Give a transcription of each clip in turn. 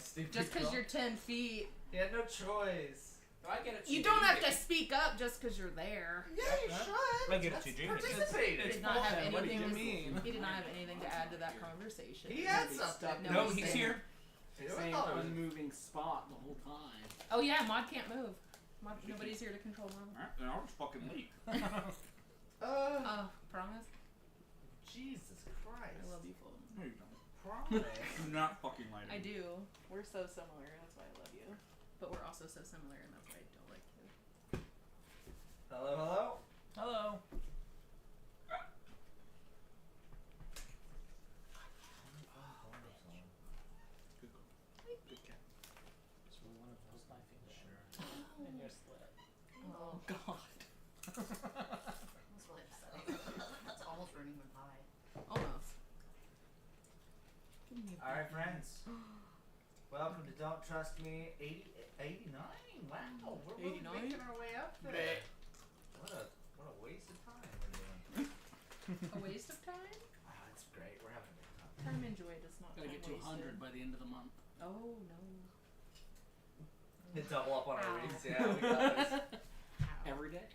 stupid. Just because you're 10 feet. You had no choice. I get it. You don't have to speak up just because you're there. Yeah, you should. I get it, CJ. Participate. He did not have anything. What do you mean? He did not have anything to add to that conversation. He had something. No, No, he's here. Same unmoving spot the whole time. Oh yeah, Mod can't move. Nobody's here to control Mod. Alright, then I'll just fucking leave. Promise? Jesus Christ. I love you, Fulton. No, you don't. Promise. Do not fucking lie to me. I do. We're so similar, that's why I love you. But we're also so similar, and that's why I don't like you. Hello, hello. Hello. Good cat. So we want to post my finger. Sure. In your slit. Oh, God. That's really upsetting. That's almost ruining my pie. Almost. Give me a Alright, friends. Welcome to Don't Trust Me 89. Wow, we're really 89? making our way up there. What a waste of time we're doing. A waste of time? Wow, it's great. We're having a good time. Time enjoyed is not Gotta get to 100 by the end of the month. Oh, no. Hit double up on our Ow. reads. Yeah, we got this. Every day?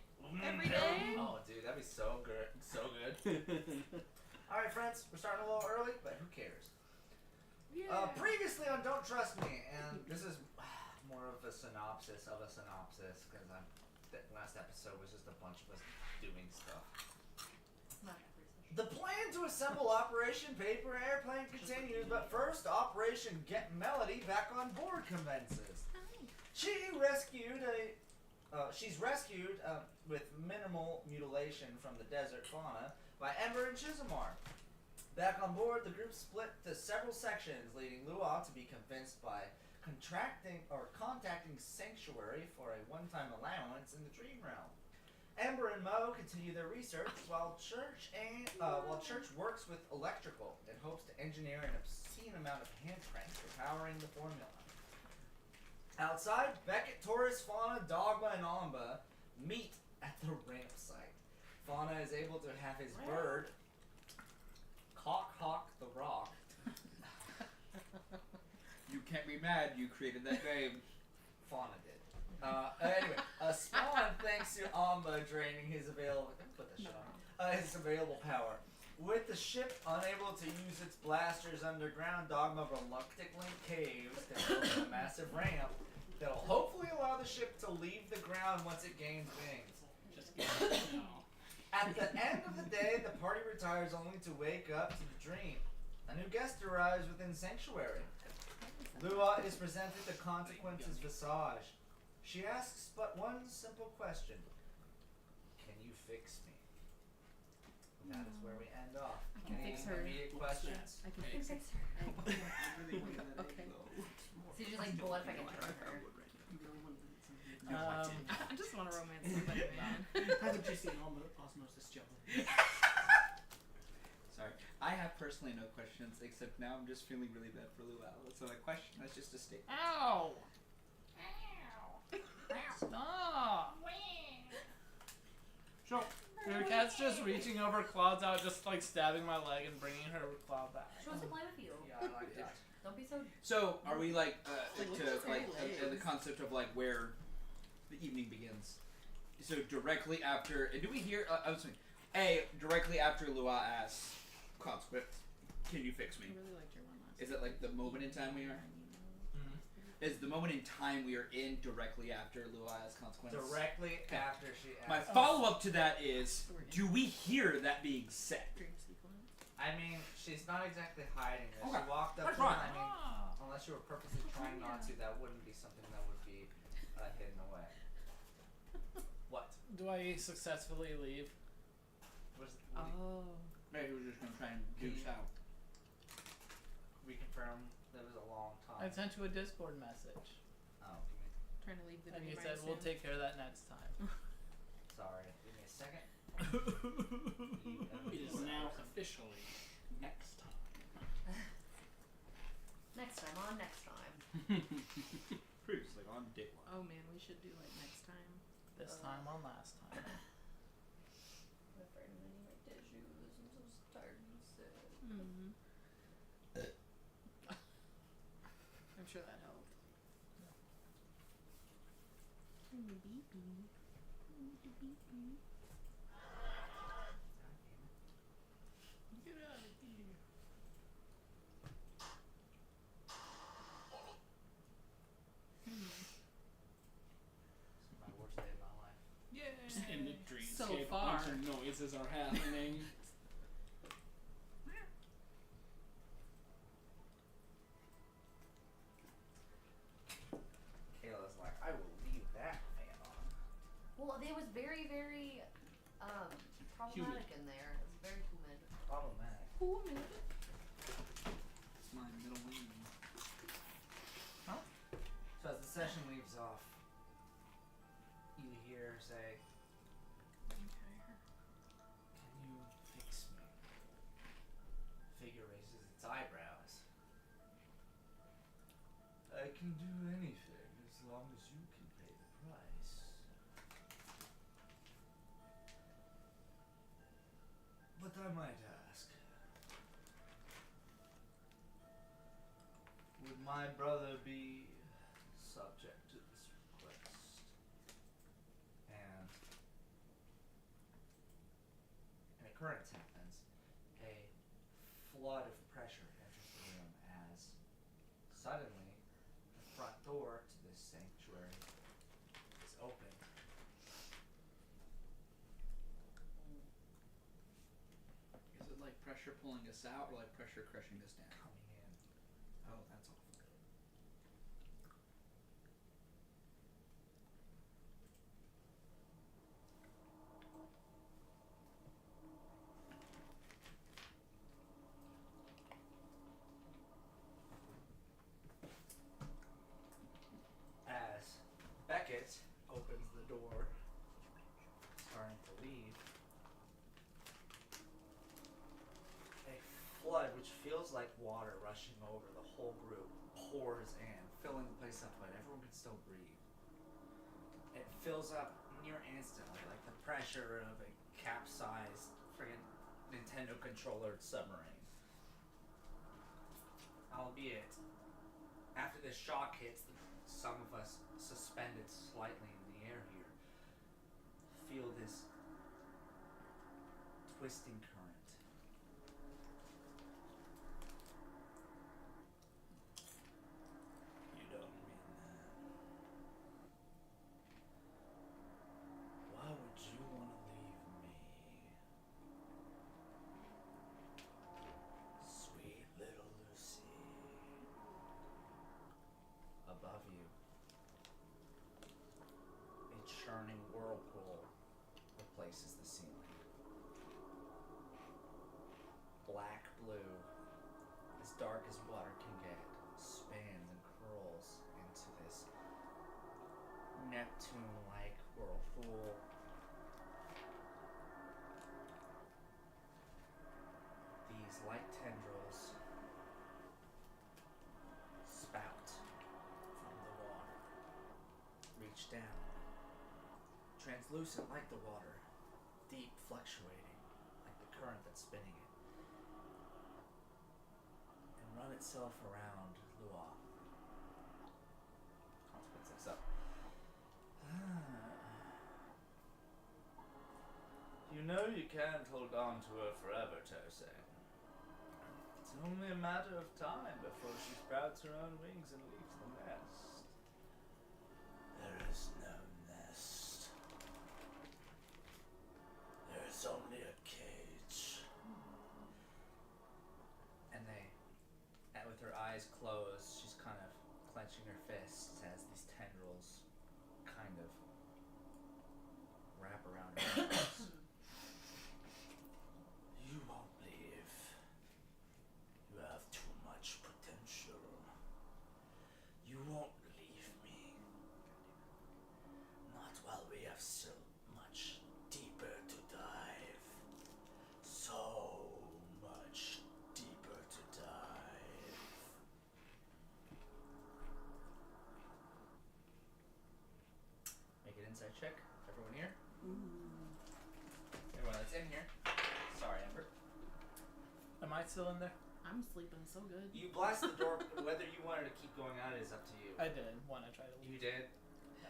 Every day? Oh, dude, that'd be so good. So good. Alright, friends. We're starting a little early, but who cares? Yeah. Previously on Don't Trust Me, and this is more of a synopsis because that last episode was just a bunch of us doing stuff. Not every session. The plan to assemble Operation Paper Airplane continues, but first Operation Get Melody back on board commences. She's rescued with minimal mutilation from the desert fauna by Ember and Chisholmar. Back on board, the group split to several sections, leading Luau to be convinced by contacting Sanctuary for a one-time allowance in the Dream Realm. Ember and Mo continue their research while Church works with electrical and hopes to engineer an obscene amount of hand cranks for powering the formula. Outside, Beckett, Taurus, Fauna, Dogma, and Amba meet at the ramp site. Fauna is able to have his bird Hawk the Rock. You can't be mad, you created that name. Fauna did. Anyway, Spawn thanks to Amba draining his available power. With the ship unable to use its blasters underground, Dogma reluctantly caves to build a massive ramp that'll hopefully allow the ship to leave the ground once it gains wings. Just get it. No. At the end of the day, the party retires only to wake up to the dream. A new guest arrives within Sanctuary. Lua is presented the Consequences Visage. She asks but one simple question. Can you fix me? And that is where we end off. I can fix her. Immediate questions? I can fix her. Okay. So you're just like, but what if I get drunk her? I just want to romance somebody, man. Haven't you seen Osmosis Jelly? Sorry. I have personally no questions, except now I'm just feeling really bad for Luau. So my question is just a statement. Ow! Ow! Stop! So, your cat's just reaching over, claws out, just like stabbing my leg and bringing her claw back. She wants to play with you. Yeah, I like that. Don't be so. So, are we like, Look to, at her like, the legs. concept of like where the evening begins? So directly after, and do we hear, I was saying, directly after Luau asks, Consequence, can you fix me? I really liked your one last Is it like the moment in time we are? Is the moment in time we are in directly after Luau asks Consequence? Directly after she asks. My follow-up to that is, do we hear that being said? dream sequence. I mean, she's not exactly hiding this. Okay. She walked up That's to fine. him. I mean, unless you were purposely trying not to, that wouldn't be something that would be hidden away. What? Do I successfully leave? What is Oh. Maybe we're just gonna try and goose out. reconfirm that it was a long time. I sent you a Discord message. Oh, Trying to leave the And dream you right said, we'll soon. take care of that next time. sorry. Give me a second. It is now officially next time. Next time on next time. Previously on day one. Oh man, we should do like next time. This time on last time. I'm afraid I'm gonna need my tissues. I'm so tired and sick. Mm-hmm. I'm sure that helped. Get out of here. This is my worst day of my life. Yay! In the dreamscape, So a far. bunch of noises are happening. Kayla's like, I will leave that fan on. Well, it was very, very problematic in there. It was very humid. Problematic. Cool minute. It's my middle name. So as the session leaves off, you hear her say, "Can you fix me?" Figure raises its eyebrows. I can do anything as long as you can pay the price. But I might ask, would my brother be subject to this request? And an occurrence happens. A flood of pressure enters the room as suddenly the front door to this sanctuary is open. Is it like pressure pulling us out or like pressure crushing us down? Coming in. Oh, that's awful. As Beckett opens the door, starting to leave, a flood, which feels like water rushing over the whole group, pours in, filling the place up, but everyone can still breathe. It fills up near instantly, like the pressure of a capsized friggin' Nintendo controller submarine. Albeit, after this shock hits, some of us suspended slightly in the air here feel this twisting current. You don't mean that. Why would you want to leave me? Sweet little Lucy. Above you, a churning whirlpool replaces the ceiling. Black blue, as dark as water can get, spans and curls into this Neptune-like whirlpool. These light tendrils spout from the water, reach down, translucent like the water, deep fluctuating like the current that's spinning it, and run itself around Lua. I'll split this up. You know you can't hold on to her forever, Tosin. It's only a matter of time before she sprouts her own wings and leaves the nest. There is no nest. There is only a cage. And with her eyes closed, she's kind of clenching her fists as these tendrils kind of wrap around her ankles. You won't leave. You have too much potential. You won't leave me. Not while we have so much deeper to dive. So much deeper to dive. Make an insight check. Everyone here? Everyone that's in here. Sorry, Amber. Am I still in there? I'm sleeping so good. You blast the door. Whether you wanted to keep going out is up to you. I did when I tried to You leave. did?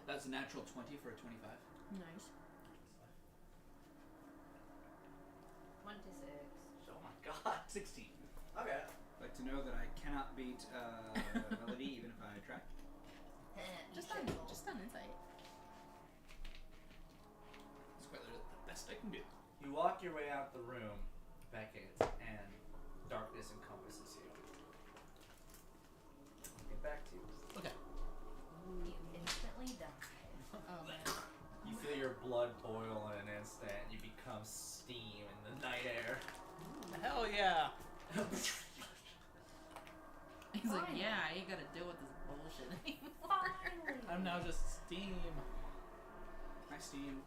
That's a natural 20 for a 25. Nice. 26. Oh my god. 16. Okay. Like to know that I cannot beat Melody even if I try. Just on insight. It's quite literally the best I can do. You walk your way out the room, Beckett, and darkness encompasses you. I'll get back to you. Okay. You instantly die. Oh man. You feel your blood boil in an instant. You become steam in the night air. Hell yeah. He's like, Finally. yeah, I ain't gotta deal with this bullshit anymore. Finally. I'm now just steam. Hi, Steam.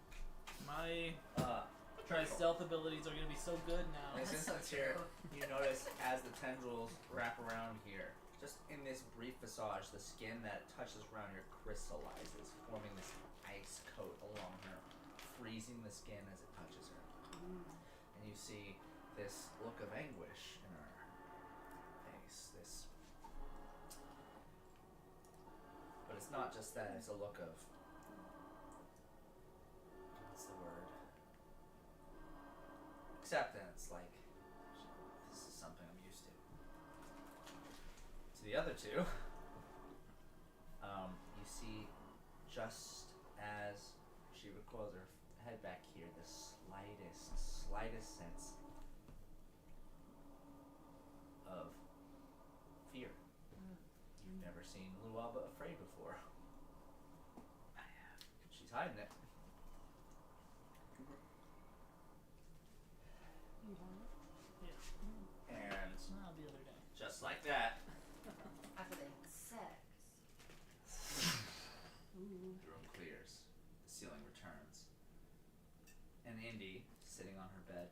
My Try stealth abilities are gonna be so good now. In this That's so instance here, true. you notice as the tendrils wrap around here, just in this brief visage, the skin that touches around here crystallizes, forming this ice coat along her, freezing the skin as it touches her. And you see this look of anguish in her face. But it's not just that, it's a look of, what's the word? Acceptance, like, this is something I'm used to. To the other two, you see, just as she recoils her head back here, the slightest sense of fear. You've never seen Luaba afraid before. I have. She's hiding it. And Not the other day. just like that, After they had sex. the room clears. The ceiling returns. And Indy, sitting on her bed.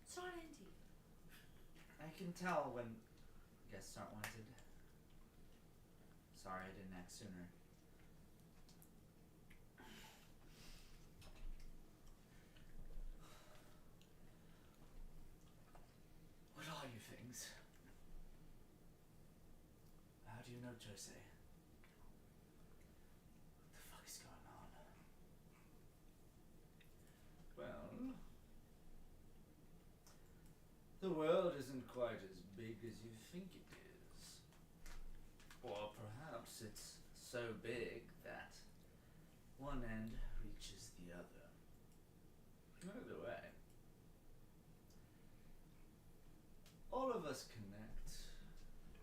It's not Indy. I can tell when guests aren't wanted. Sorry I didn't act sooner. What are you things? How do you know Jose? What the fuck is going on? Well, the world isn't quite as big as you think it is. Or perhaps it's so big that one end reaches the other. Either way, all of us connect.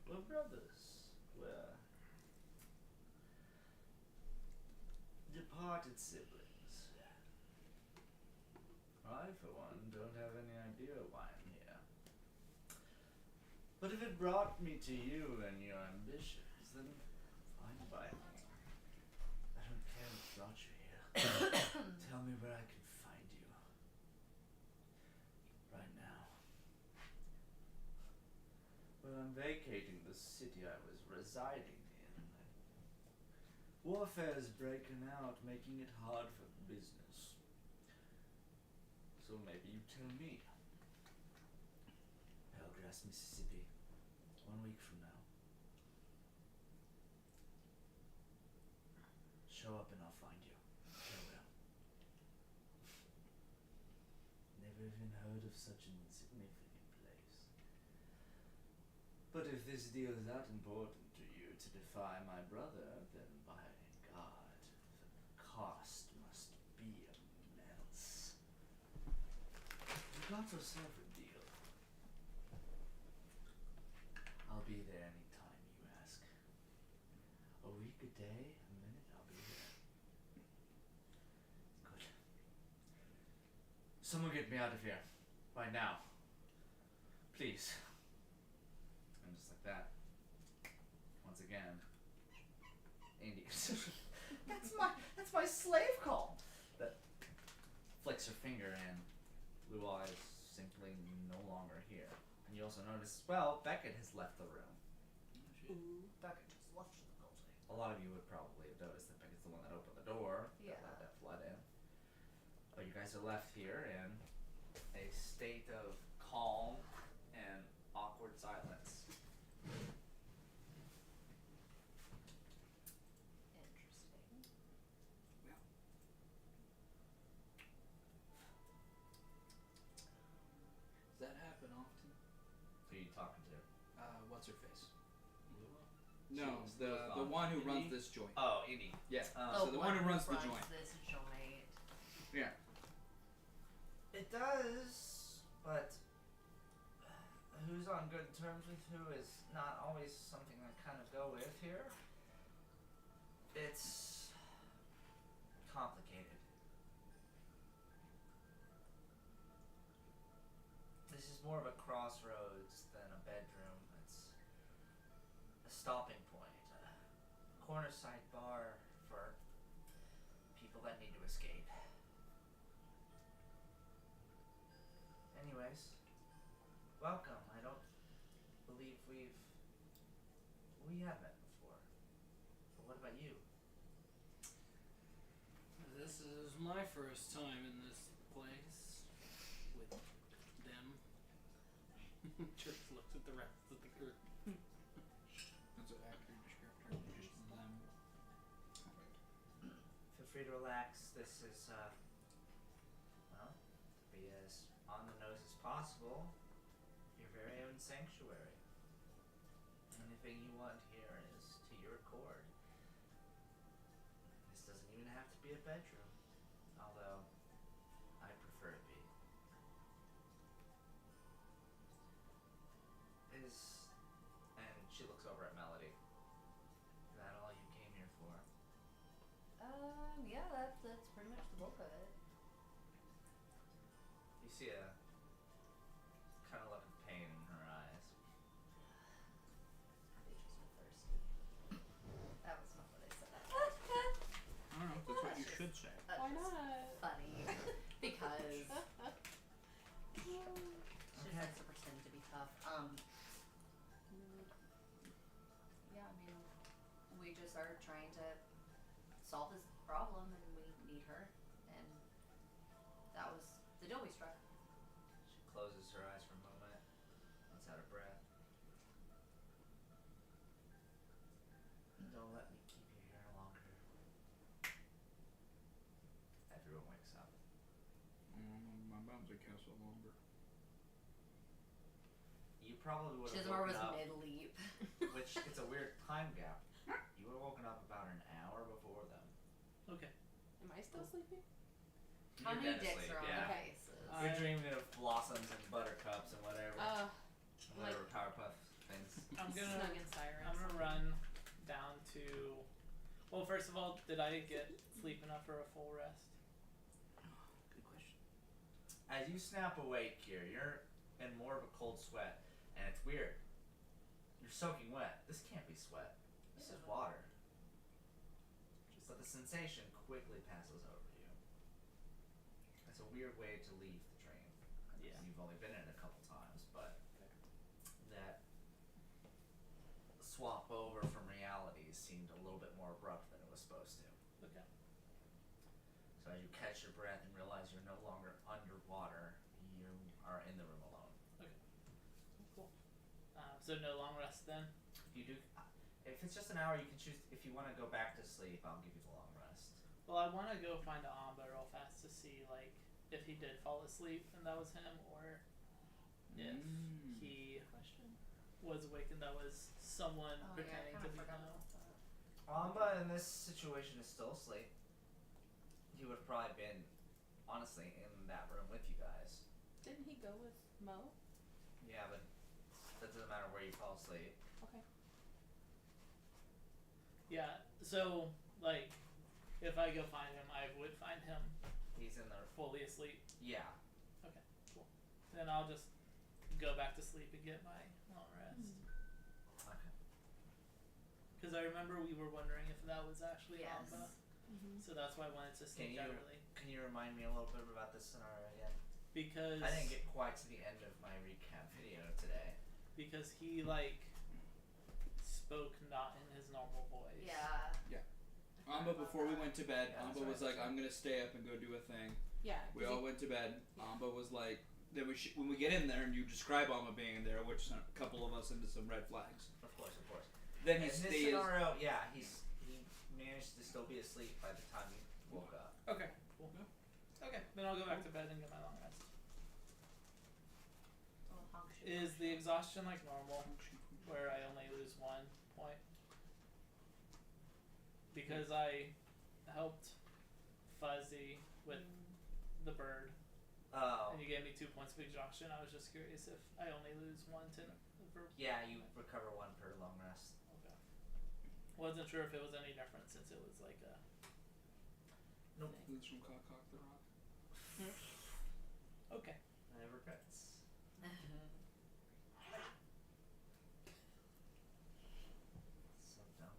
We're brothers. We're departed siblings. I, for one, don't have any idea why I'm here. But if it brought me to you and your ambitions, then fine by it. I don't care what brought you here. Tell me where I can find you. Right now. Well, I'm vacating the city I was residing in. Warfare is breaking out, making it hard for business. So maybe you tell me. Hellgrass, Mississippi. 1 week from now. Show up and I'll find you. Farewell. Never even heard of such an insignificant place. But if this deal is that important to you to defy my brother, then by God, the cost must be immense. You got yourself a deal. I'll be there anytime you ask. A week, a day, a minute, I'll be there. Good. Someone get me out of here. Right now. Please. And just like that. Once again. Indy. that's my slave call. That flicks her finger and Blue Eye is simply no longer here. And you also notice, well, Beckett has left the room. Beckett just left the building. A lot of you would probably have noticed that Beckett's the one that opened the door Yeah. that let that flood in. But you guys are left here in a state of calm and awkward silence. Interesting. Does that happen often? Who are you talking to? What's her face? Lua? No, Jeez, the Lua's one who runs Indy? this joint. Oh, Edie. Yeah. Oh, So the one who runs the joint. This joint. Yeah. It does, but who's on good terms with who is not always something I kind of go with here. It's complicated. This is more of a crossroads than a bedroom. It's a stopping point, a corner side bar for people that need to escape. Anyways, welcome. I don't believe we have met before. But what about you? This is my first time in this place with them. Just looks at the rest of the group. That's an accurate descriptor. Just them. Feel free to relax. This is well, to be as on the nose as possible, your very own sanctuary. Anything you want here is to your accord. This doesn't even have to be a bedroom, although I prefer it be. And she looks over at Melody. Is that all you came here for? Yeah, that's pretty much the bulk of it. You see a kind of look of pain in her eyes. They just were thirsty. That was not what I said. I don't know. That's what you That's should say. That's Why just not? funny. Because she Okay. likes to pretend to be tough. Yeah, I mean, we just are trying to solve this problem, and we need her, and that was the deal we struck. She closes her eyes for a moment, lets out a breath. Don't let me keep you here longer. Everyone wakes up. My mom's a castle longer. You probably would have Chismar woken was up, mid-leap. which it's a weird time gap. You would have woken up about an hour before them. Okay. Am I still sleeping? How You're many dead dicks asleep, are on yeah. the faces? You're dreaming of blossoms and buttercups and whatever, whatever like- Powerpuff things. I'm gonna Snug and Siren. I'm gonna run down to. Well, first of all, did I get sleep enough for a full rest? Good question. As you snap awake here, you're in more of a cold sweat, and it's weird. You're soaking wet. This can't be sweat. This is water. But the sensation quickly passes over you. It's a weird way to leave the train. Yeah. You've only been in it a couple times, but that swap over from reality seemed a little bit more abrupt than it was supposed to. Okay. So as you catch your breath and realize you're no longer underwater, you are in the room alone. Cool. So no long rest then. You do. If it's just an hour, you can choose. If you want to go back to sleep, I'll give you the long rest. Well, I want to go find Amba real fast to see like if he did fall asleep and that was him, or if he Question. was awake and that was someone Oh, yeah, I pretending kind to of be forgot no. about that. Amba in this situation is still asleep. He would have probably been, honestly, in that room with you guys. Didn't he go with Mo? Yeah, but that doesn't matter where you fall asleep. Okay. Yeah. So like, if I go find him, I would find him He's in the. fully asleep. Yeah. Then I'll just go back to sleep and get my long rest. Okay. Because I remember we were wondering if that was actually Yes. Amba. Mm-hmm. So that's why I wanted to sneak out early. Can you remind me a little bit about this scenario again? Because I didn't get quite to the end of my recap video today. because he like spoke not in his normal voice. Yeah. Amba, before we went to bed, Yeah, Amba that's was right, like, that's I'm gonna stay up and go do a thing. Yeah. We all went to bed. Yeah. Amba was like, then when we get in there and you describe Alma being in there, which sent a couple of us into some red flags. Of course. Then In he this stays. scenario, yeah, he managed to still be asleep by the time he woke up. Okay, cool. Okay, then I'll go back to bed and get my long rest. Oh, honk shoot, Is honk the shoot. exhaustion like normal, where I only lose 1 point? Because I helped Fuzzy with the bird, Oh. and you gave me 2 points of exhaustion. I was just curious if I only lose 1 to Yeah, you recover 1 per long rest. Okay. Wasn't sure if it was any different since it was like a. Nope. It's from Cock the Rock. Okay. I have regrets. So dumb.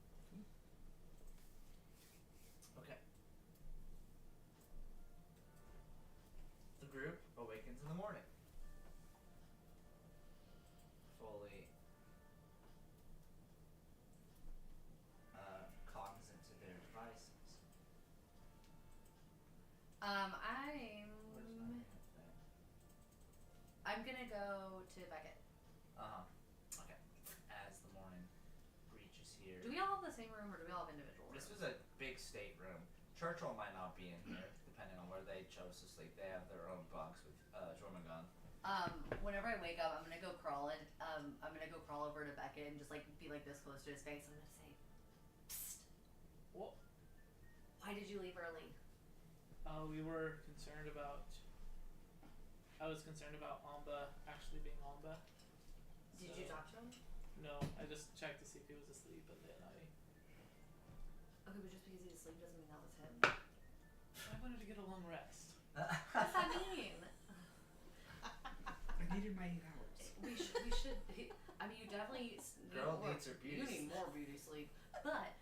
Okay. The group awakens in the morning. Fully cognizant to their devices. Where's my thing? I'm gonna go to Beckett. Okay. As the morning reaches here. Do we all have the same room or do we all have individual rooms? This was a big stateroom. Churchill might not be in here, depending on where they chose to sleep. They have their own bunks with Jormungand. Whenever I wake up, I'm gonna go crawl and I'm gonna go crawl over to Beckett and just like be like this close to his face. I'm gonna say, "Psst. What? Why did you leave early?" We were concerned about. I was concerned about Amba actually being Amba. Did you talk to him? No, I just checked to see if he was asleep, and then Okay, but just because he's asleep doesn't mean that was him. I wanted to get a long rest. What's that mean? I needed my 8 hours. We should. I mean, you definitely Girl need more, needs her beauty You need sleep. more beauty sleep, but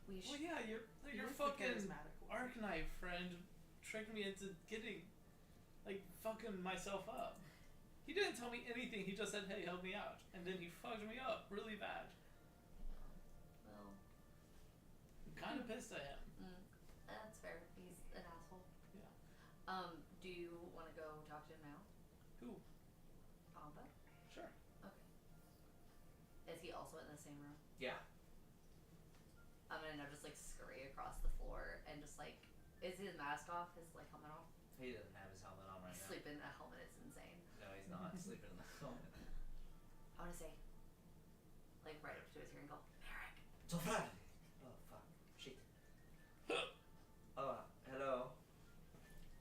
we Well, should. yeah, your You're the fucking charismatic one. Arknife friend tricked me into getting, like, fucking myself up. He didn't tell me anything. He just said, "Hey, help me out," and then he fucked me up really bad. Well, I'm kind of pissed at him. that's fair. He's an asshole. Yeah. Do you want to go talk to him now? Who? Amba? Sure. Okay. Is he also in the same room? Yeah. I'm gonna now just like scurry across the floor and just like, is his mask off? His like helmet off? He doesn't have his helmet on right now. Sleep in a helmet is insane. No, he's not sleeping in the helmet. I want to say, like right up to his ear and go, Merrick. Tofran! Oh, fuck. Shit. Oh, hello.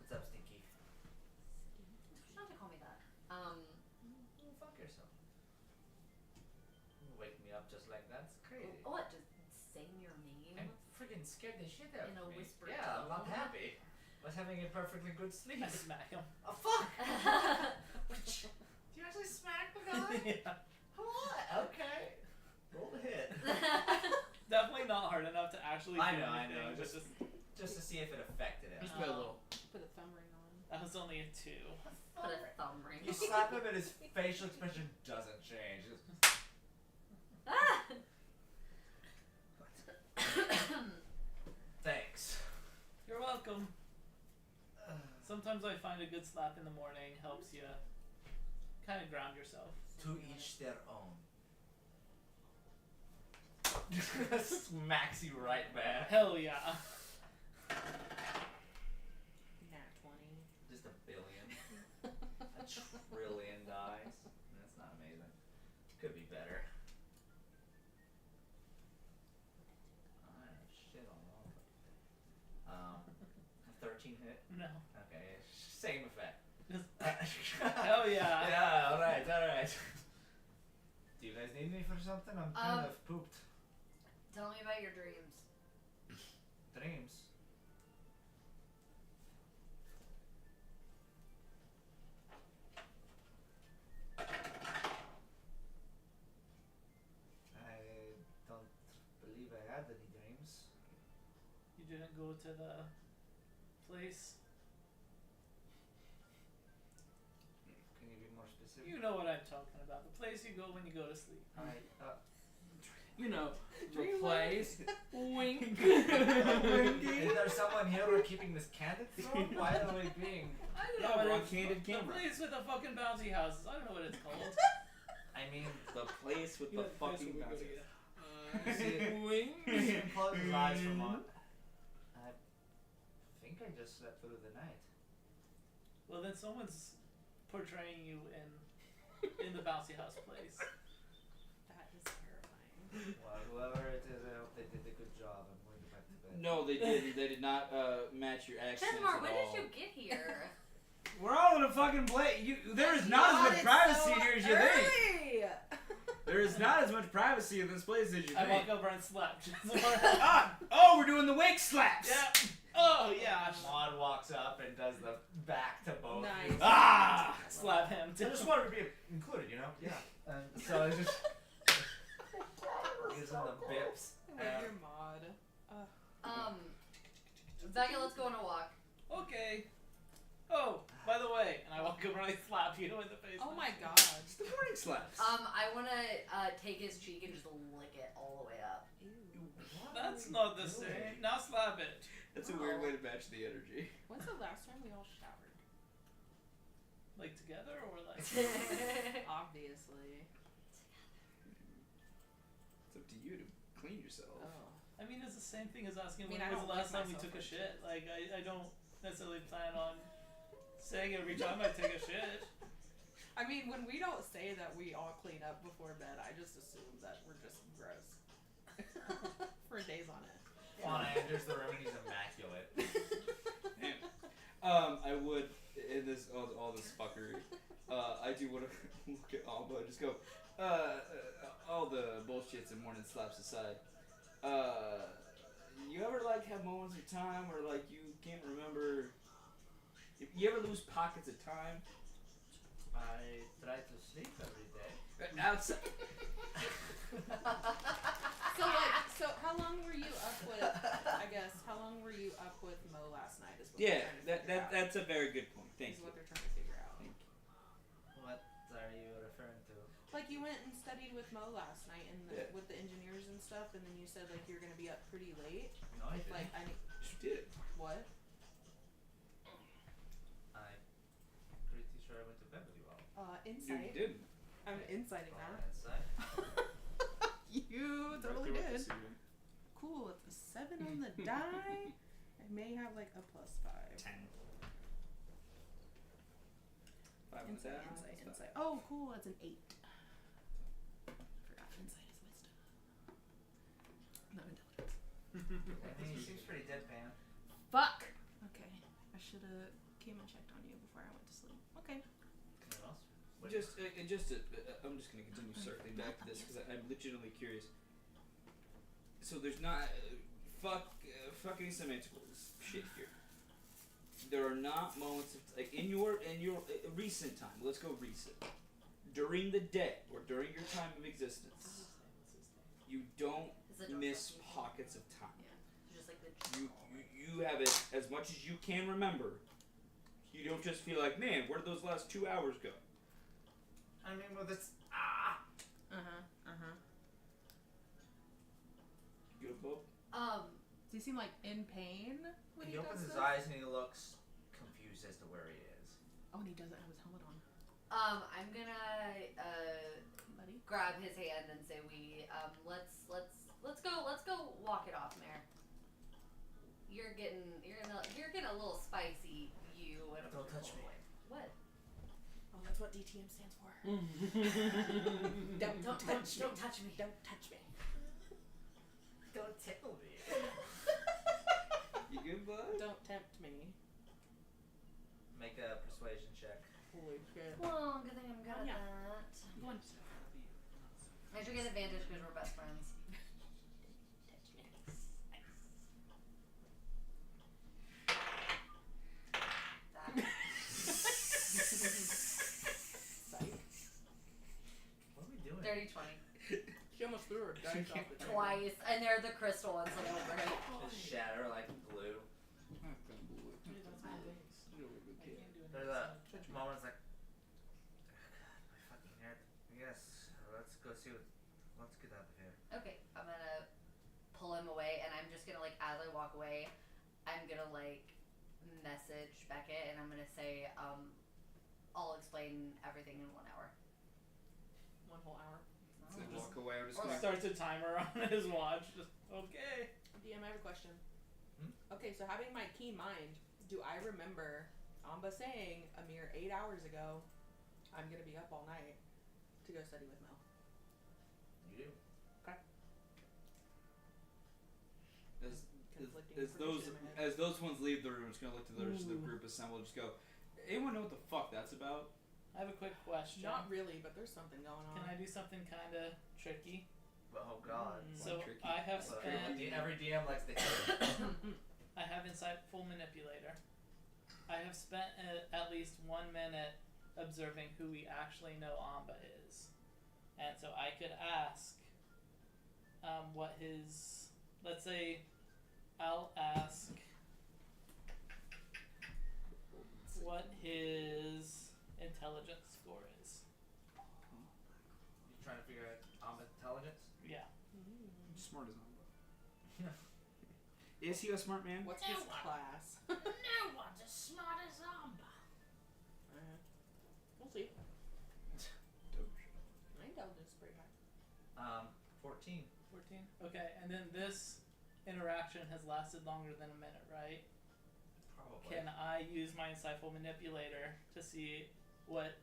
What's up, Stinky? Try not to call me that. Well, fuck yourself. You wake me up just like that. It's crazy. What? Just saying your name? I'm freaking scared the shit out In of a me. whisper Yeah, I'm not tone. happy. I was having a perfectly good sleep. I smack him. Oh, fuck! Did you actually smack the guy? Yeah. What? Okay. Roll the hit. Definitely not hard enough to actually. I do know, I anything, know, but just- Just to see if it affected him. Just put a little. Put a thumb ring on. that was only a 2. Put a thumb ring. You slap him and his facial expression doesn't change. Just, Ah! thanks. You're welcome. Sometimes I find a good slap in the morning helps you kind of ground yourself. To each their own. Smacks you right back. Hell yeah. Nat 20. Just a billion. A trillion dies. That's not amazing. Could be better. I have shit all over. A 13 hit. No. Okay, same effect. Hell yeah. Yeah, alright. Do you guys need me for something? I'm kind of pooped. Tell me about your dreams. Dreams. I don't believe I had any dreams. You didn't go to the place. Can you be more specific? You know what I'm talking about. The place you go when you go to sleep. I you know, Dreamland. replace. Wink. Is there someone here we're keeping this candid from? Why are we being? I don't Yeah, know we're what on it's candid the camera. place with the fucking bouncy houses. I don't know what it's called. I mean, The place with You know, the place fucking where we go bouncy. to Wink. he can close his eyes for a moment. I think I just slept through the night. Well, then someone's portraying you in the bouncy house place. That is terrifying. Well, whoever it is, I hope they did a good job. I'm going back to bed. No, they didn't. They did not match your accent Chismar, at when all. did you get here? We're all in a fucking place. There is not as much privacy here as you think. think. There is not as much privacy in this place as you I think. walk over and slap Chismar. Oh, we're doing the wake slaps. Yeah. Oh yeah. Maud walks up and does the back to both. Nice. Ah! Slap him I too. just wanted to be included, you know? Yeah. And so I just gives him the bips. I love your mod. Becca, let's go on a walk. Okay. Oh, by the way, and I walk over and I slap you in the face. Oh my god. It's the morning slaps. I wanna take his cheek and just lick it all the way up. Ew. That's not the same. Now slap it. That's a weird way to match the energy. When's the last time we all showered? Like together or like? Obviously. It's up to you to clean yourself. Oh. I mean, it's the same thing as asking I mean, when I was the don't last like time we myself took a like shit. this. Like, I don't necessarily plan on saying every time I take a shit. I mean, when we don't say that we all clean up before bed, I just assume that we're just gross. For days on it. Fauna enters the room and he's immaculate. I would in this all this fuckery. I do want to look at Alba and just go. All the bullshits and morning slaps aside. You ever like have moments of time where like you can't remember? You ever lose pockets of time? I try to sleep every day. Outside. So how long were you up with? I guess how long were you up with Mo last night? Is what Yeah, they're trying to figure out. that's a very good point. Thank Is you. what they're trying to figure out. Thank you. What are you referring to? Like you went and studied with Mo last night and Yeah. with the engineers and stuff, and then you said like you're gonna be up pretty late. No, I With didn't. like I need You did. what? I'm pretty sure I went to bed with you all. No, you Insight. didn't. I'm inciting On that. the inside. You totally did. Cool. It's a 7 on the die. I may have like a +5. 10. 5 on the Insight, die. insight, insight. Oh, cool. It's an 8. Forgot insight is wisdom. No intelligence. I mean, he seems pretty deadpan. Fuck. Okay. I should have came and checked on you before I went to sleep. Okay. What else? What- I'm just gonna continue circling back to this because I'm legitimately curious. So there's not fucking semantical shit here. There are not moments of like in your recent time. Let's go recent. During the day or during your time of existence, you don't Is it miss don't touch me? pockets of time. Yeah. Just like the. You have it as much as you can remember. You don't just feel like, man, where did those last 2 hours go? I mean, well, this. You go, Does he seem like in pain when He he opens does his this? eyes and he looks confused as to where he is. Oh, and he doesn't have his helmet on. I'm gonna Buddy. grab his hand and say let's go walk it off, Mare. You're getting a little spicy, you and Don't touch me. What? Oh, that's what DTM stands for. Don't touch me. Don't touch me. Don't tickle me. you good, bud? Don't tempt me. Make a persuasion check. Holy shit. Well, good thing I'm good at Yeah. that. Go on. I should get advantage because we're best friends. Psych. What are we doing? Dirty 20. She almost threw her dice off the table. Twice. And they're the crystal ones that over it. Just shatter like glue. There's a moment it's like, my fucking hair. Yes, let's go see what. Let's get out of here. Okay. walk away, I'm gonna like message Beckett and I'm gonna say, I'll explain everything in 1 hour. 1 whole hour. So walk away. I'm just Or gonna. Starts a timer on his watch. Just okay. DM, I have a question. Hmm? Okay, so having my keen mind, do I remember Amba saying a mere 8 hours ago, I'm gonna be up all night to go study with Mel? You do. Conflicting As those information in my head. as those ones leave the room, it's gonna look to the rest of the group assembled. Just go. Anyone know what the fuck that's about? I have a quick question. Not really, but there's something going on. Can I do something kind of tricky? Oh God. So tricky. I have Well, spent. every DM likes to hear it. I have Insightful Manipulator. I have spent at least 1 minute observing who we actually know Amba is, and so I could ask, what his. Let's say, I'll ask what his intelligence score is. You trying to figure out intelligence? Yeah. Smart as Amba. Is he a smart man? What's No his one. class? No one's as smart as Amba. We'll see. My intelligence is pretty high. 14. 14? Okay, and then this interaction has lasted longer than a minute, right? Probably. Can I use my Insightful Manipulator to see what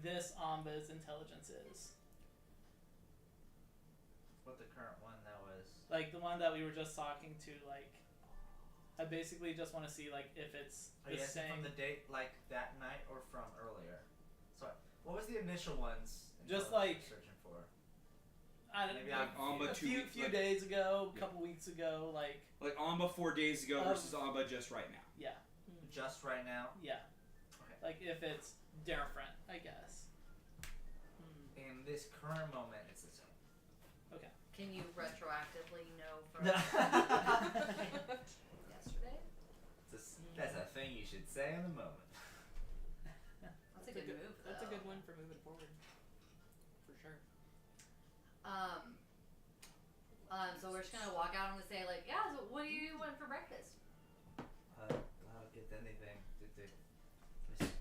this Amba's intelligence is? What the current one that was? Like the one that we were just talking to, like, I basically just want to see, like, if it's Are the you asking same. from the date, like that night, or from earlier? Sorry. What was the initial ones? Just intelligence like- you're searching for. I don't maybe know. like Amba A 2 few, weeks, few like, days ago, a Yeah. couple weeks ago, like, like Amba 4 days ago versus Amba just right now. yeah, Just right now. yeah. Okay. Like, if it's different, I guess. In this current moment, it's the same. Can you retroactively know from yesterday? That's a thing you should say in the moment. That's a good move, though. That's a good one for moving forward. For sure. So we're just gonna walk out and say like, yeah. So what do you want for breakfast? I'll get anything. What do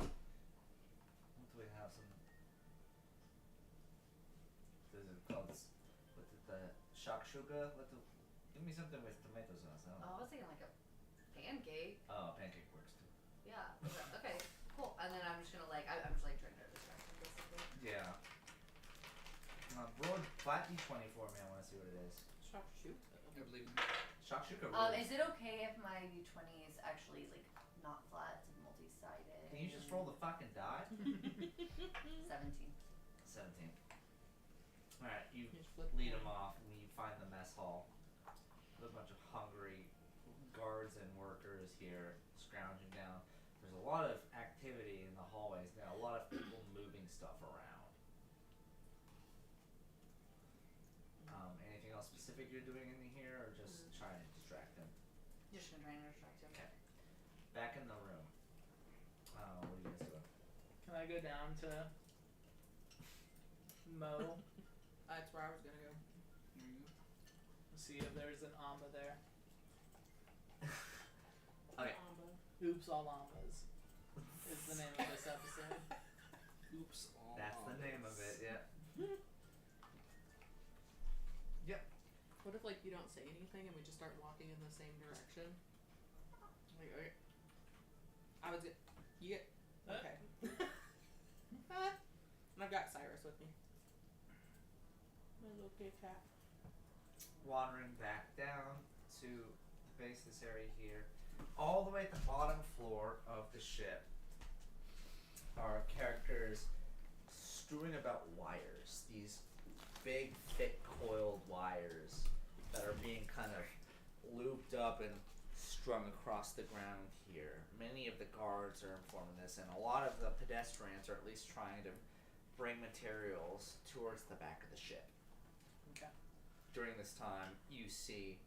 we have? Some. What is it called? What did the shakshuka? Give me something with tomato sauce. I don't know. Oh, I was thinking like a pancake. Oh, pancake works too. Yeah. Okay. Cool. And then I'm just gonna like, I'm just like trying to distract him basically. Yeah. Roll flat d20 for me. I want to see what it is. Shoot. I believe. Shakshuka rules. Is it okay if my d20 is actually like not flat, it's multi-sided? Can you just roll the fucking die? 17. 17. Alright, you Just flip lead one. them off and you find the mess hall. There's a bunch of hungry guards and workers here scrounging down. There's a lot of activity in the hallways now, a lot of people moving stuff around. Anything else specific you're doing in here or just trying to distract them? Just gonna try and distract him. Okay. Back in the room. What are you guys doing? Can I go down to Mo? That's where I was gonna go. See if there's an Amba there. Okay. Oops, all Ambas is the name of this episode. Oops. All That's the name of it, yeah. What if like you don't say anything and we just start walking in the same direction? Like, okay. I was get you get okay. And I've got Cyrus with me. My little gay cat. Wandering back down to the base of this area here, all the way at the bottom floor of the ship are characters strewing about wires. These big, thick, coiled wires that are being kind of looped up and strung across the ground here. Many of the guards are informed of this, and a lot of the pedestrians are at least trying to bring materials towards the back of the ship. Okay. During this time, you see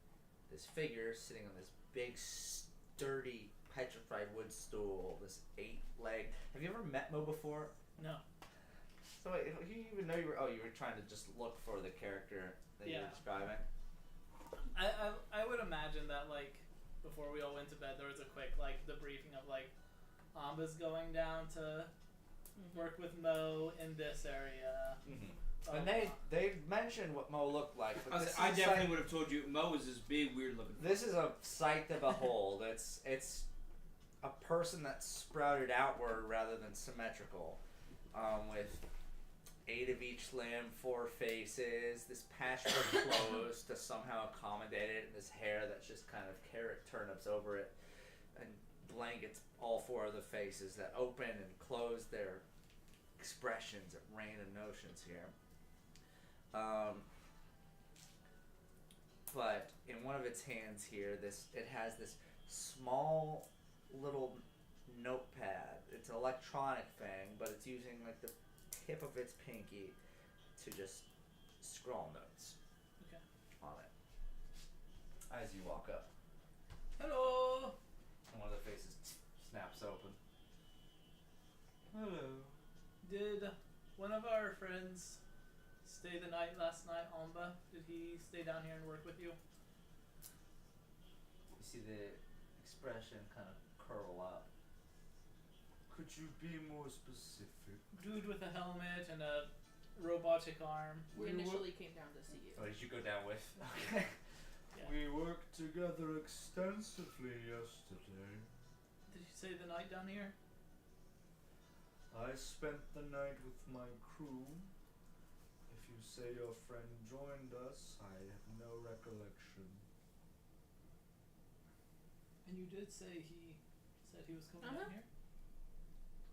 this figure sitting on this big, sturdy, petrified wood stool, this 8-leg. Have you ever met Mo before? No. So wait, you even know you were trying to just look for the character that you were Yeah. describing? I would imagine that, like, before we all went to bed, there was a quick like debriefing of like Amba's going down to work with Mo in this area. And they mentioned what Mo looked like. But I, this I is definitely like, would have told you Mo was this big, weird looking. this is a sight to behold. It's a person that's sprouted outward rather than symmetrical, with 8 of each limb, 4 faces, this patchwork clothes to somehow accommodate it, and this hair that's just kind of carrot turnips over it, and blankets all 4 of the faces that open and close their expressions at random notions here. But in one of its hands here, it has this small little notepad. It's an electronic thing, but it's using like the tip of its pinky to just scrawl notes on it. As you walk up, Hello. and one of the faces snaps open. Hello. Did one of our friends stay the night last night, Amba? Did he stay down here and work with you? You see the expression kind of curl up. Could you be more specific? Dude with a helmet and a robotic arm. We initially came down to see you. Oh, did you go down with? Okay. Yeah. We worked together extensively yesterday. Did you stay the night down here? I spent the night with my crew. If you say your friend joined us, I have no recollection. And you did say he said he was coming Uh-huh. down here?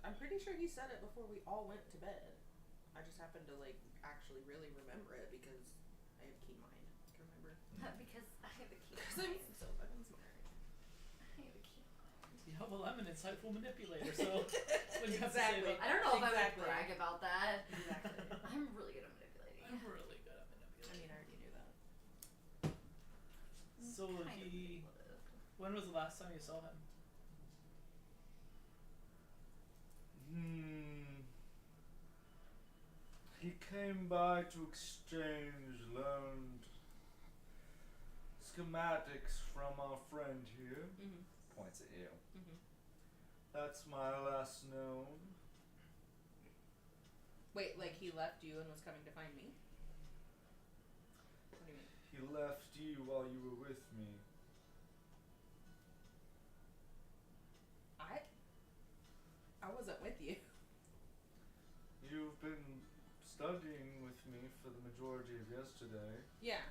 I'm pretty sure he said it before we all went to bed. I just happened to like actually really remember it because I have key mind. Remember? Because I have a key. Because I'm so fucking smart. I have a key. Yeah, well, I'm an insightful manipulator, so what do you have to say Exactly. about I don't know if I Exactly. would brag about that. Exactly. I'm really good at manipulating. I'm really good at I manipulating. mean, I already knew that. So Kind of he. manipulative. When was the last time you saw him? He came by to exchange learned schematics from our friend here. Mm-hmm. Points at you. Mm-hmm. That's my last known. Wait, like he left you and was coming to find me? What do you mean? He left you while you were with me. I wasn't with you. You've been studying with me for the majority of yesterday. Yeah.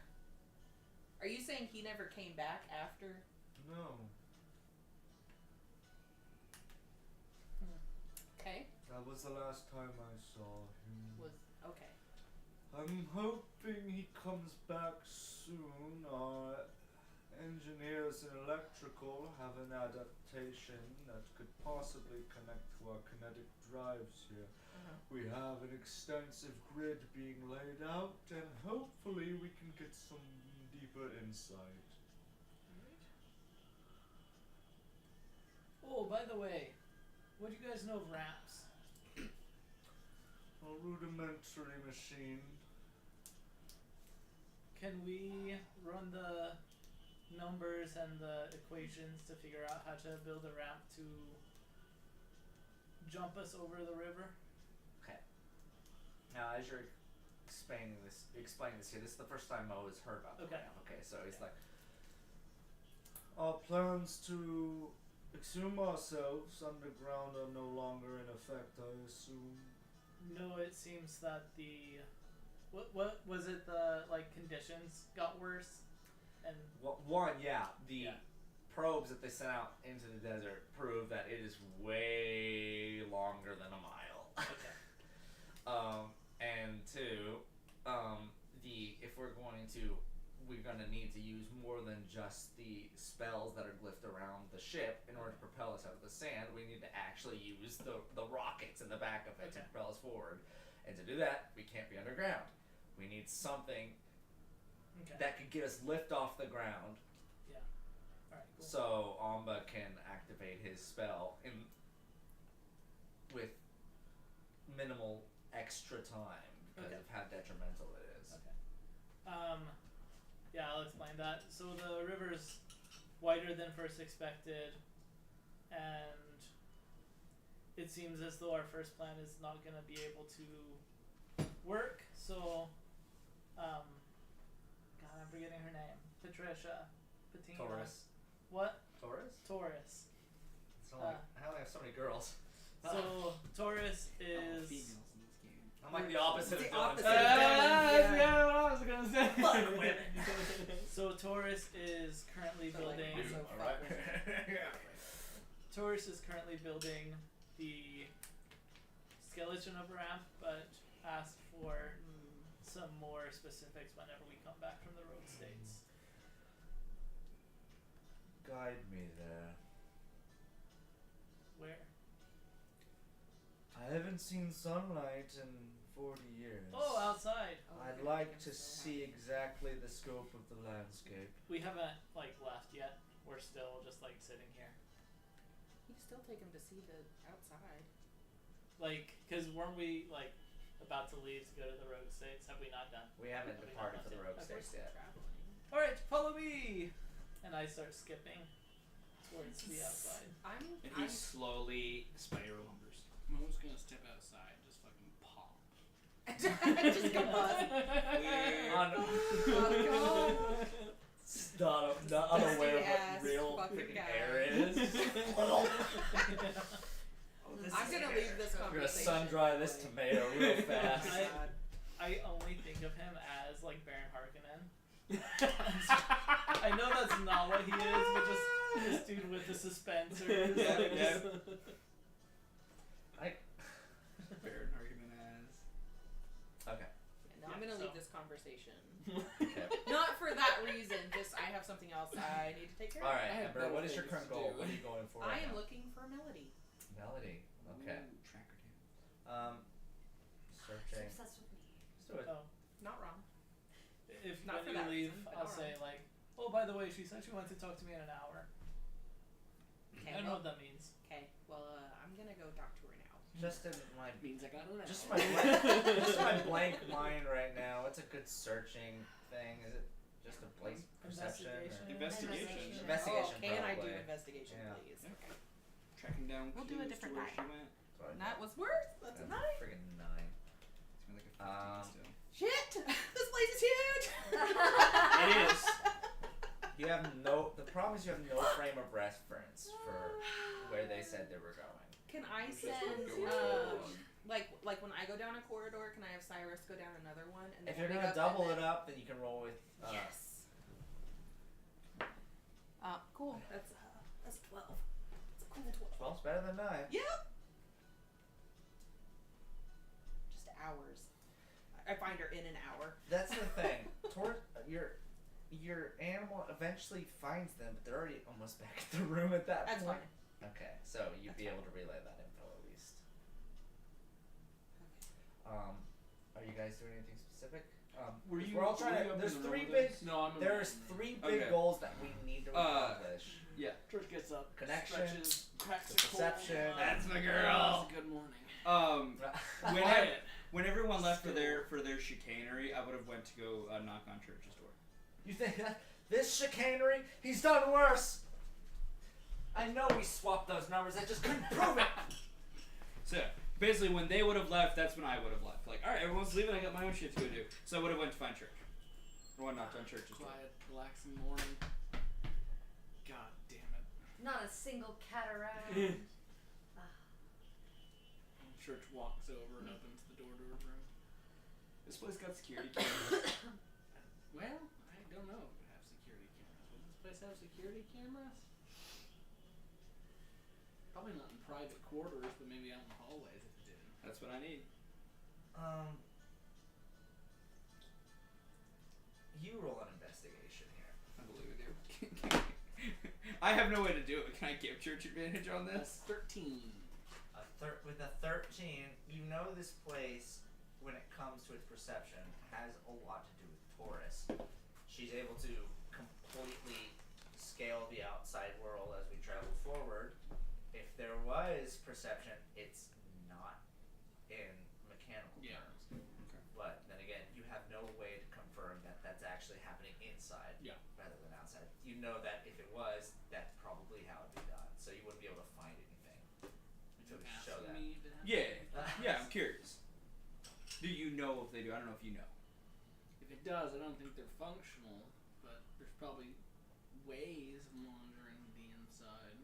Are you saying he never came back after? No. Okay. That was the last time I saw him. Was okay. I'm hoping he comes back soon. Our engineers in electrical have an adaptation that could possibly connect to our kinetic drives here. Uh-huh. We have an extensive grid being laid out, and hopefully we can get some deeper insight. Oh, by the way, what do you guys know of ramps? A rudimentary machine. Can we run the numbers and the equations to figure out how to build a ramp to jump us over the river? Okay. Now, as you're explaining this here, this is the first time Mo has heard about the Okay. ramp. Okay, so he's like, Our plans to exhume ourselves underground are no longer in effect, I assume. No, it seems that the what was it? The like conditions got worse, and the probes that they sent out into the desert prove that it is way longer than a mile. okay. And 2, we're gonna need to use more than just the spells that are glyphed around the ship in order to propel us out of the sand. We need to actually use the rockets in the back of it to Okay. propel us forward. And to do that, we can't be underground. We need something Okay. that could get us lift off the ground. All right. Cool. So Amba can activate his spell with minimal extra time because Okay. of how detrimental it is. Okay. Yeah, I'll explain that. So the river's wide wider than first expected, and it seems as though our first plan is not going to be able to work. So, God, I'm forgetting her name. Patricia. Patina. Taurus. What? Taurus? Taurus. It's not like, I only have so many girls. So Taurus All is. females in this game. I'm like the opposite The of Dawn. opposite of Dawn. Yeah, what I was gonna say. Fuck women. So Taurus is currently So, like, building. also fuck Alright. women. Taurus is currently building the skeleton of a ramp, but asked for some more specifics whenever we come back from the road states. Guide me there. Where? I haven't seen sunlight in 40 years. Oh, outside. Oh, I'd good, like I'm to so see happy. exactly the scope of the landscape. We haven't left yet. We're still just sitting here. You can still take him to see the outside. Cause weren't we about to leave to go to the road states? Have we not done? We haven't Have we departed not for the left road yet? states yet. Traveling. All right, follow me. And I start skipping towards the outside. And he slowly spider lumbers. Mo's gonna step outside, just fucking pop. Just go buzz. Not unaware of Dusty-ass what real fucking freaking guy. air is. I'm gonna leave this You're gonna conversation. sun dry this tomato real fast. I only think of him as Baron Harkonnen. I know that's not what he is, but just this dude with the suspensors. Yeah, like, yeah. just- Baron argument as. Okay. No, I'm Yeah, gonna so- leave this conversation. Okay. Not for that reason. Just I have something else I need to take care All of. right, I have Ember. better What is your things current to goal? do. What are you going for? I right am now? looking for Melody. Melody. Okay. Ooh, tracker him. Searching. Obsessed with me. Let's do it. Oh, Not wrong. if Not when for you that leave, reason, but I'll alright. say oh, by the way, she said she wanted to talk to me in an hour. I Okay. don't know what that means. Okay. Well, I'm gonna go talk to her now. Just in my Means I got it out. just my blank mind right now. What's a good searching thing? Is it just a blank perception? Investigation. Investigation. Investigation. Oh, can I do probably. investigation, Yeah. please? Yeah. Okay. Tracking down We'll clues do a different to where die. she went. Sorry. And that was worse. That's a 9. Friggin' 9. It's been like a 15 still. Shit! This place is huge. It is. You have the problem is you have no frame of reference for where they said they were going. Can I Just send go like when I go down a corridor, can I have Cyrus go down another one? And If then you're pick gonna double and it up, then you can roll with. yes. Cool. That's 12. It's a cool 12. 12's better than 9. Yep. Just hours. I find her in an hour. That's the thing. Your animal eventually finds them, but they're already almost back at the room at that That's point. fine. Okay, so you'd That's be fine. able to relay that info at least. Okay. Are you guys doing anything specific? Were you? We're all trying to. were you up There's in the room three with big. us? No, I'm. There's three big Okay. goals that we need to accomplish. Yeah. George gets up, Connection, stretches, cracks the a cold perception. one. That's my Oh, girl. it's a good morning. When Quiet. when everyone left for Still. their chicanery, I would have went to go knock on Church's door. You think that this chicanery? He's done worse. I know we swapped those numbers. I just couldn't prove it. So basically, when they would have left, that's when I would have left. Like, all right, everyone's leaving. I got my own shit to go do. So I would have went to find Church. Or knocked on Church's door. Quiet, relaxing morning. God damn it. Not a single cat around. Church walks over and opens the door to her room. This place got security cameras. Well, I don't know if it have security cameras. Would this place have security cameras? Probably not in private quarters, but maybe out in the hallways if it did. That's what I need. You roll an investigation here. I believe in you. I have no way to do it. Can I give Church advantage on this? 13. With a 13, you know this place, when it comes to its perception, has a lot to do with Taurus. She's able to completely scale the outside world as we travel forward. If there was perception, it's not in mechanical Yeah. terms. Okay. But then again, you have no way to confirm that that's actually happening inside Yeah. rather than outside. You know that if it was, me if it happens. Yeah, I'm curious. Do you know if they do? I don't know if you know. If it does, I don't think they're functional, but there's probably ways of monitoring the inside.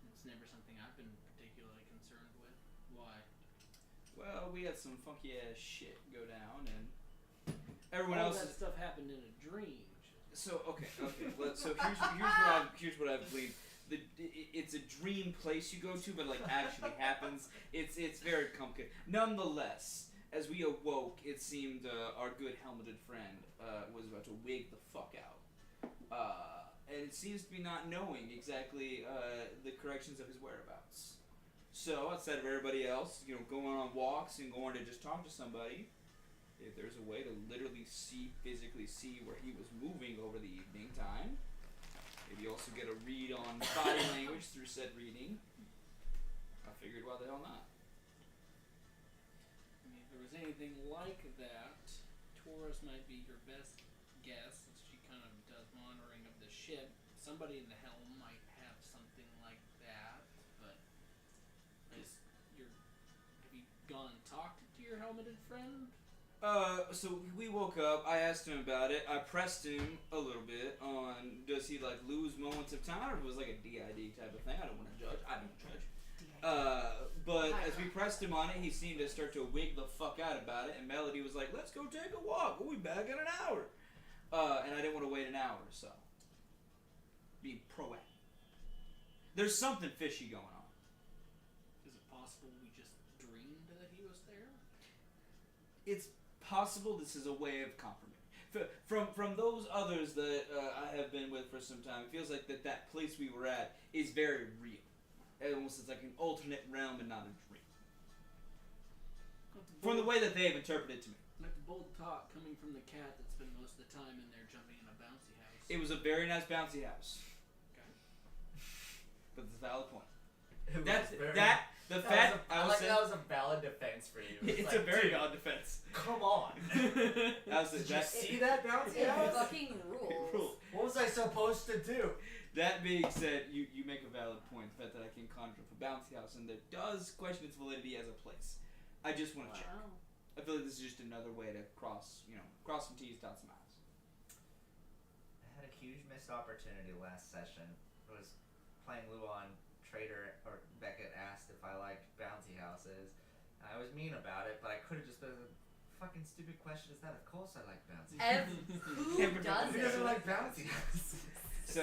It's never something I've been particularly concerned with. Why? Well, we had some funky ass shit go down, and everyone All else that is. stuff happened in a dream. So okay. So here's what I've gleaned. It's a dream place you go to, but like actually happens. It's very complicated. Nonetheless, as we awoke, it seemed our good helmeted friend was about to wig the fuck out, and it seems to be not knowing exactly the corrections of his whereabouts. So outside of everybody else, going on walks and going to just talk to somebody, if there's a way to literally physically see where he was moving over the evening time, maybe also get a read on body language through said reading, I figured, why the hell not? I mean, if there was anything like that, Taurus might be your best guess, since she kind of does monitoring of the ship. Somebody in the helm might have something like that, but have you gone and talked to your helmeted friend? So we woke up, I asked him about it, I pressed him a little bit on does he like lose moments of time, or if it was like a DID type of thing. I don't want to judge, I don't judge. But as we pressed him on it, he seemed to start to wig the fuck out about it, and Melody was like, let's go take a walk, we'll be back in an hour. And I didn't want to wait an hour, so. Being proactive. There's something fishy going on. Is it possible we just dreamed that he was there? It's possible this is a way of confirmation. From those others that I have been with for some time, it feels like that place we were at is very real. Almost it's like an alternate realm and not a dream. From the way that they have interpreted it to me. Like the bold talk coming from the cat that spent most of the time in there jumping in a bouncy house. It was a very nice bouncy house. Okay. But it's a valid point. It was That was a valid defense for you. It's like, a very dude, valid defense. Come on. Did you see that bouncy It house? fucking rules. What was I supposed to do? That being said, you make a valid point. The fact that I can conjure up a bouncy house and that does question its validity as a place. I just want to check. I feel like this is just another way to cross some T's, dot some I's. I had a huge missed opportunity last session. I was playing Lou on Trader, or Beckett asked if I liked bouncy houses. And I was mean about it, but I could have just been a fucking stupid question. Is that? Of course I like bouncy houses. Who does Who it? doesn't like bouncy houses? So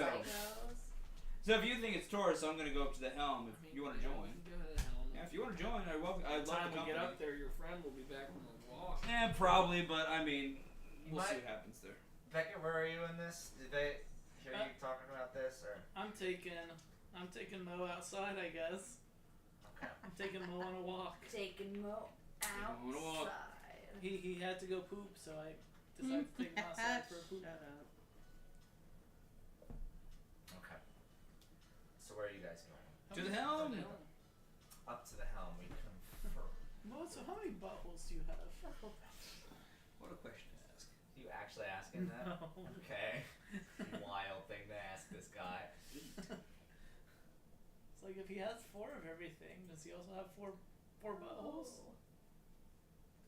if you think it's Taurus, I'm going to go up to the helm if you want to join. You can go to the helm. Yeah, if you want to join, I'd love By the the time we company. get up there, your friend will be back from a walk. Yeah, probably, but I mean, we'll see what happens there. Beckett, where are you in this? Did they hear you talking about this, or? I'm taking Mo outside, I guess. Okay. I'm taking Mo on a walk. Taking Mo Taking Mo on a walk. outside. He had to go poop, so I decided to take him outside for a poop. Shut up. Okay. So where are you guys going? To the helm. Up to the helm. We confirm. Mo, so how many buttholes do you have? What a question to ask. You actually asking that? No. Okay. Wild thing to ask this guy. It's like if he has 4 of everything, does he also have four buttholes?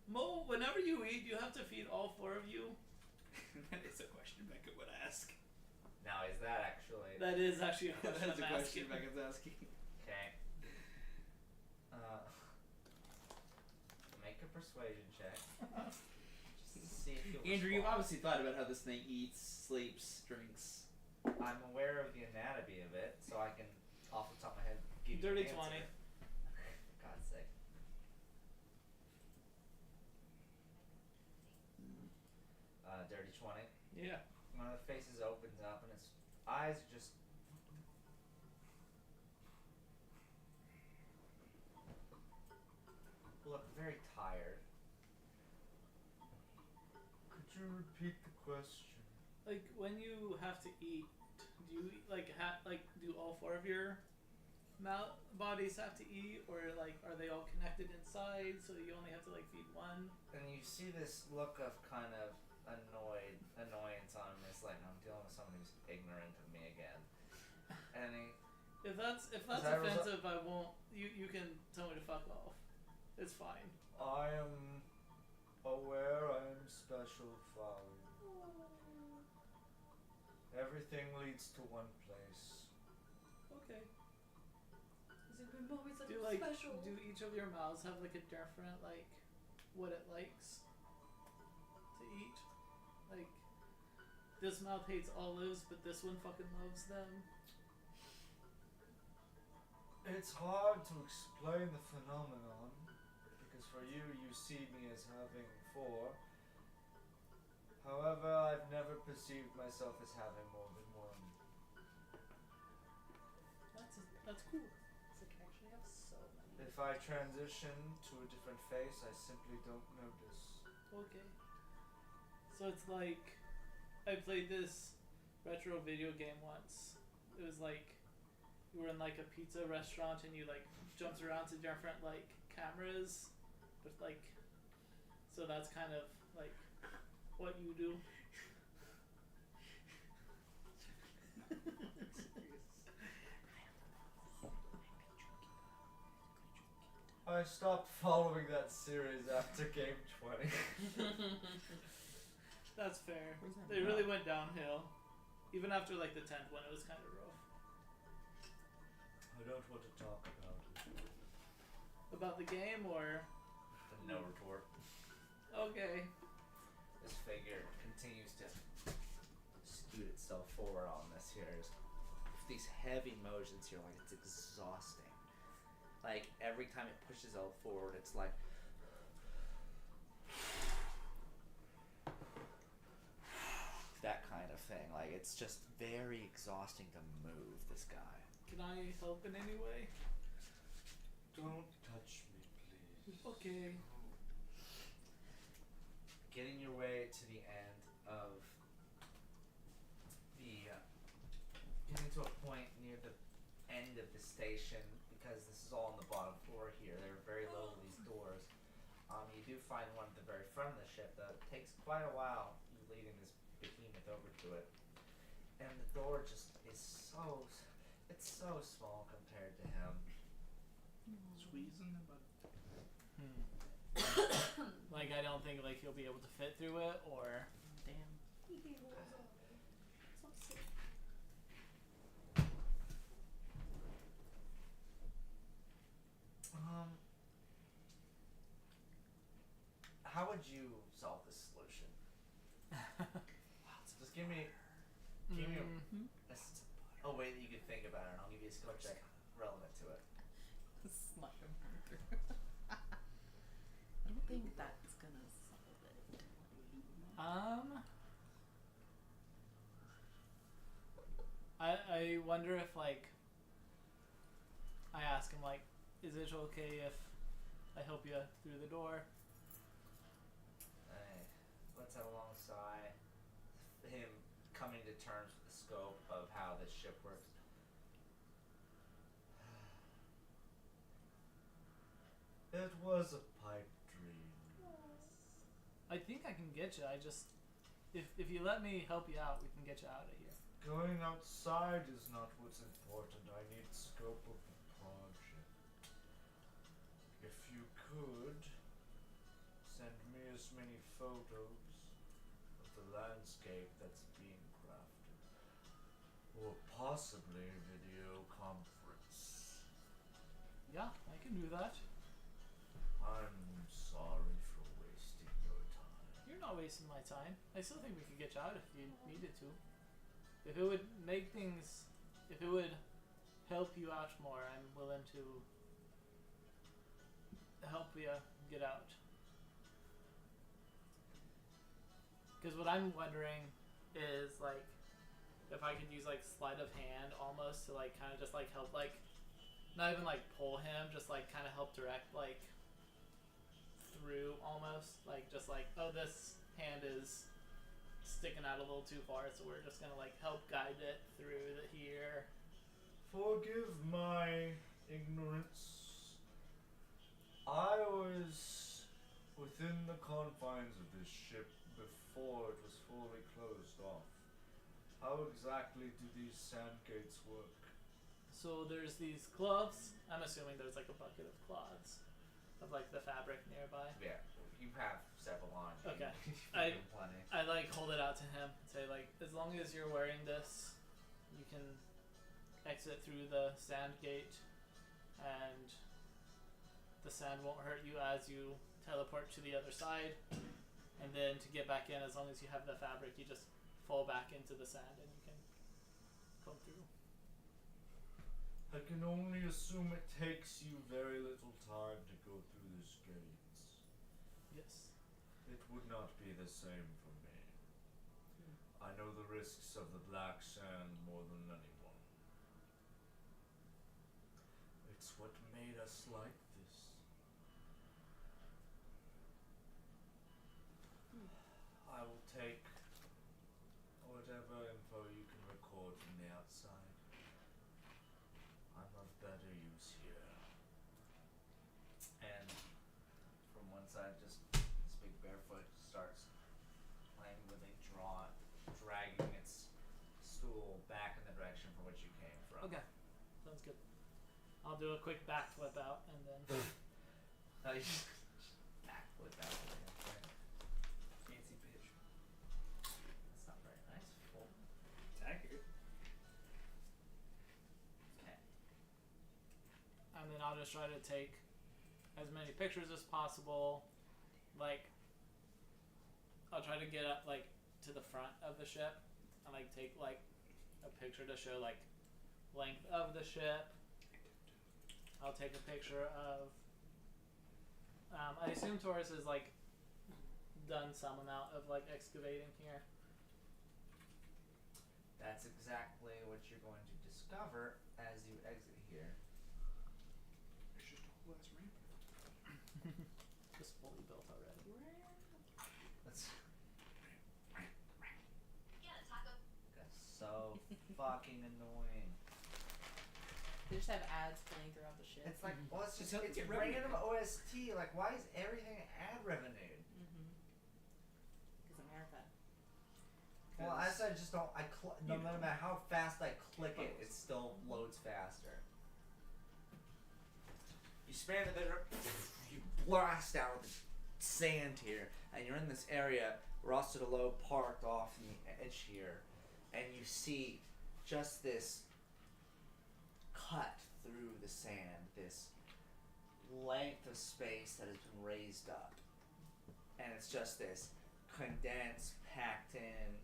Mo, whenever you eat, you have to feed all 4 of you. That is a question Becca would ask. Now, is that actually? That is actually a question That's a I'm question asking. Becca's asking. Okay. Make a persuasion check. Just to see if you'll Andrew, you've respond. obviously thought about how this thing eats, sleeps, drinks. I'm aware of the anatomy of it, so I can, off the top of my head, give you Dirty an 20. answer. God's sake. Dirty 20. Yeah. One of the faces opens up and its eyes just look very tired. Could you repeat the question? Like when you have to eat, do you do all 4 of your bodies have to eat, or like are they all connected inside so you only have to like feed one? And you see this look of kind of annoyance on him. It's like, I'm dealing with someone who's ignorant of me again. And If that's that offensive, I won't. You can tell me to fuck off. It's fine. I am aware I am special, Flowey. Everything leads to one place. Okay. always Do like do each of your mouths have like a different like what it likes to eat? Like this mouth hates olives, but this one fucking loves them. It's hard to explain the phenomenon, because for you, you see me as having 4. However, I've never perceived myself as having more than 1. That's cool. It's like I actually have so many. If I transition to a different face, I simply don't notice. Okay. So it's like I played this retro video game once. It was like you were in like a pizza restaurant and you like jumped around to different like cameras, but like so that's kind of like what you do. I stopped following that series after game 20. That's fair. What does that They mean? really went downhill. Even after like the 10th one, it was kind of rough. I don't want to talk about it. About the game or No retort. okay. This figure continues to scoot itself forward on this here. These heavy motions here, like it's exhausting. Like every time it pushes itself forward, it's like that kind of thing. Like it's just very exhausting to move this guy. Can I help in any way? Don't touch me, please. Okay. Getting your way to the end of the getting to a point near the end of the station, because this is all on the bottom floor here. They're very low, these doors. You do find one at the very front of the ship that takes quite a while, you leading this behemoth over to it. And the door just is it's so small compared to him. Squeezing the butt. Like I don't think like he'll be able to fit through it or Damn. How would you solve this solution? Just give me a way that you could think about it, and I'll give you a skill check relevant to it. Slap him through. I don't think that's gonna solve it. I wonder if like I ask him like, is it okay if I help you through the door? Let's have alongside him coming to terms with the scope of how this ship works. It was a pipe dream. I think I can get you. I just if you let me help you out, we can get you out of here. Going outside is not what's important. I need scope of the project. If you could send me as many photos of the landscape that's being crafted, or possibly a video conference. Yeah, I can do that. I'm sorry for wasting your time. You're not wasting my time. I still think we could get you out if you needed to. If it would make things, if it would help you out more, I'm willing to help you get out. Because what I'm wondering is like, if I could use like sleight of hand almost to like kind of just like help like, not even like pull him, just like kind of help direct like through almost, like just like, oh, this hand is sticking out a little too far, so we're just gonna like help guide it through the here. Forgive my ignorance. I was within the confines of this ship before it was fully closed off. How exactly do these sand gates work? So there's these cloths. I'm assuming there's like a bucket of cloths of like the fabric nearby. Yeah, you have several on. You Okay. can- you I- can plenty. I like hold it out to him and say like, as long as you're wearing this, you can exit through the sand gate, and the sand won't hurt you as you teleport to the other side. And then to get back in, as long as you have the fabric, you just fall back into the sand and you can come through. I can only assume it takes you very little time to go through these gates. Yes. It would not be the same for me. I know the risks of the black sand more than anyone. It's what made us like this. I will take whatever info you can record from the outside. I'm of better use here. And from one side, just this big barefoot starts playing with a dragging its stool back in the direction from which you came from. Okay. Sounds good. I'll do a quick backflip out and then. No, you just backflip out. Fancy bitch. That's not very nice. Full. It's accurate. Okay. And then I'll just try to take as many pictures as possible. Like, I'll try to get up like to the front of the ship and like take like a picture to show like length of the ship. I'll take a picture of. I assume Taurus has like done some amount of like excavating here. That's exactly what you're going to discover as you exit here. There's just a whole ass ramp. Just fully built already. That's Get a taco. so fucking annoying. They just have ads playing throughout the ship. It's like, well, it's just It's it's a random revenue. OST. Like, why is everything ad revenue? Because America. Well, I said just don't. No You matter know. how fast I click it, it still loads faster. You span the bit, you blast out the sand here, and you're in this area. Ross to the low, parked off in the edge here, and you see just this cut through the sand, this length of space that has been raised up, and it's just this condensed, packed in,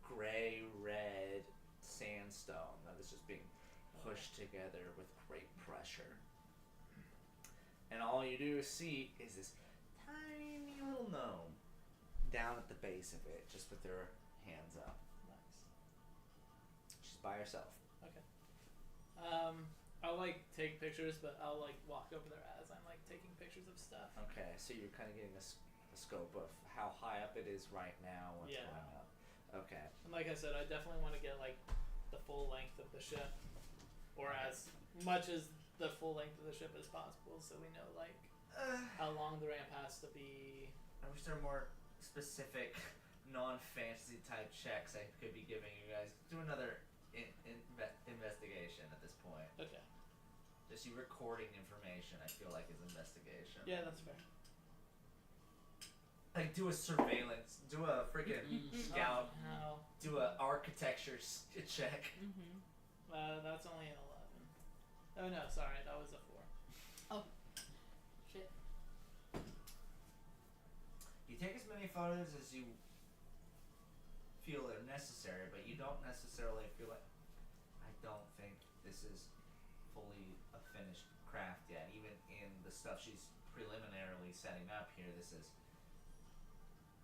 gray red sandstone that is just being pushed together with great pressure. And all you do see is this tiny little gnome down at the base of it, just with their hands up. Nice. She's by herself. I'll like take pictures, but I'll like walk over there as I'm like taking pictures of stuff. Okay, so you're kind of getting a scope of how high up it is right now, what's Yeah. going up. Okay. And like I said, I definitely want to get like the full length of the ship, or as much as the full length of the ship as possible, so we know like how long the ramp has to be. I wish there were more specific, non-fantasy type checks I could be giving you guys. Do another investigation at this point. Okay. Just you recording information, I feel like is investigation. Yeah, that's fair. Like do a surveillance, do a freaking scout, How? do a architecture check. That's only an 11. Oh no, sorry, that was a 4. Shit. You take as many photos as you feel are necessary, but you don't necessarily feel like, I don't think this is fully a finished craft yet. Even in the stuff she's preliminarily setting up here, this is,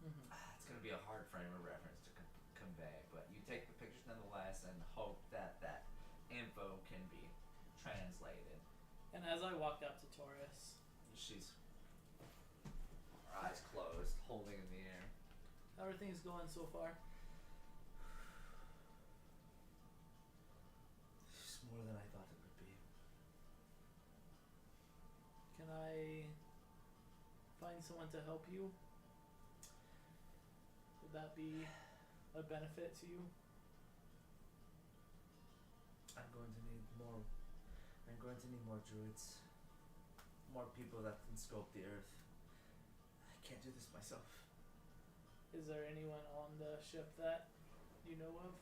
it's going to be a hard frame of reference to convey, but you take the pictures nonetheless and hope that that info can be translated. And as I walk up to Taurus, She's, her eyes closed, holding in the air. how are things going so far? It's more than I thought it would be. Can I find someone to help you? Would that be a benefit to you? I'm going to need more I'm going to need more druids. More people that can scope the earth. I can't do this myself. Is there anyone on the ship that you know of?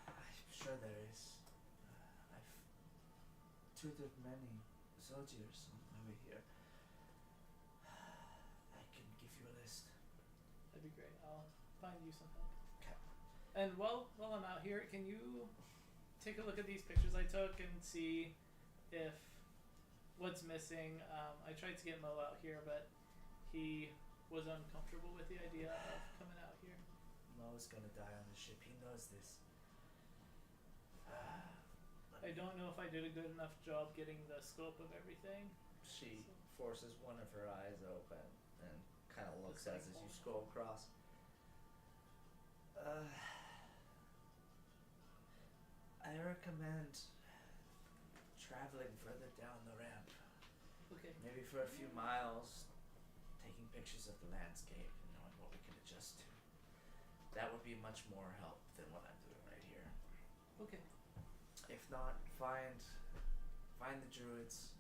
I'm sure there is. I've tutored many soldiers on my way here. I can give you a list. That'd be great. I'll find you some help. Okay. And while I'm out here, can you take a look at these pictures I took and see if what's missing? I tried to get Mo out here, but he was uncomfortable with the idea of coming out here. Mo's gonna die on the ship. He knows this. I don't know if I did a good enough job getting the scope of everything. She forces one of her eyes open and kind of looks Just as like you one. scroll across. I recommend traveling further down the ramp. Okay. Maybe for a few miles, taking pictures of the landscape and knowing what we can adjust to. That would be much more help than what I'm doing right here. Okay. If not, find the druids,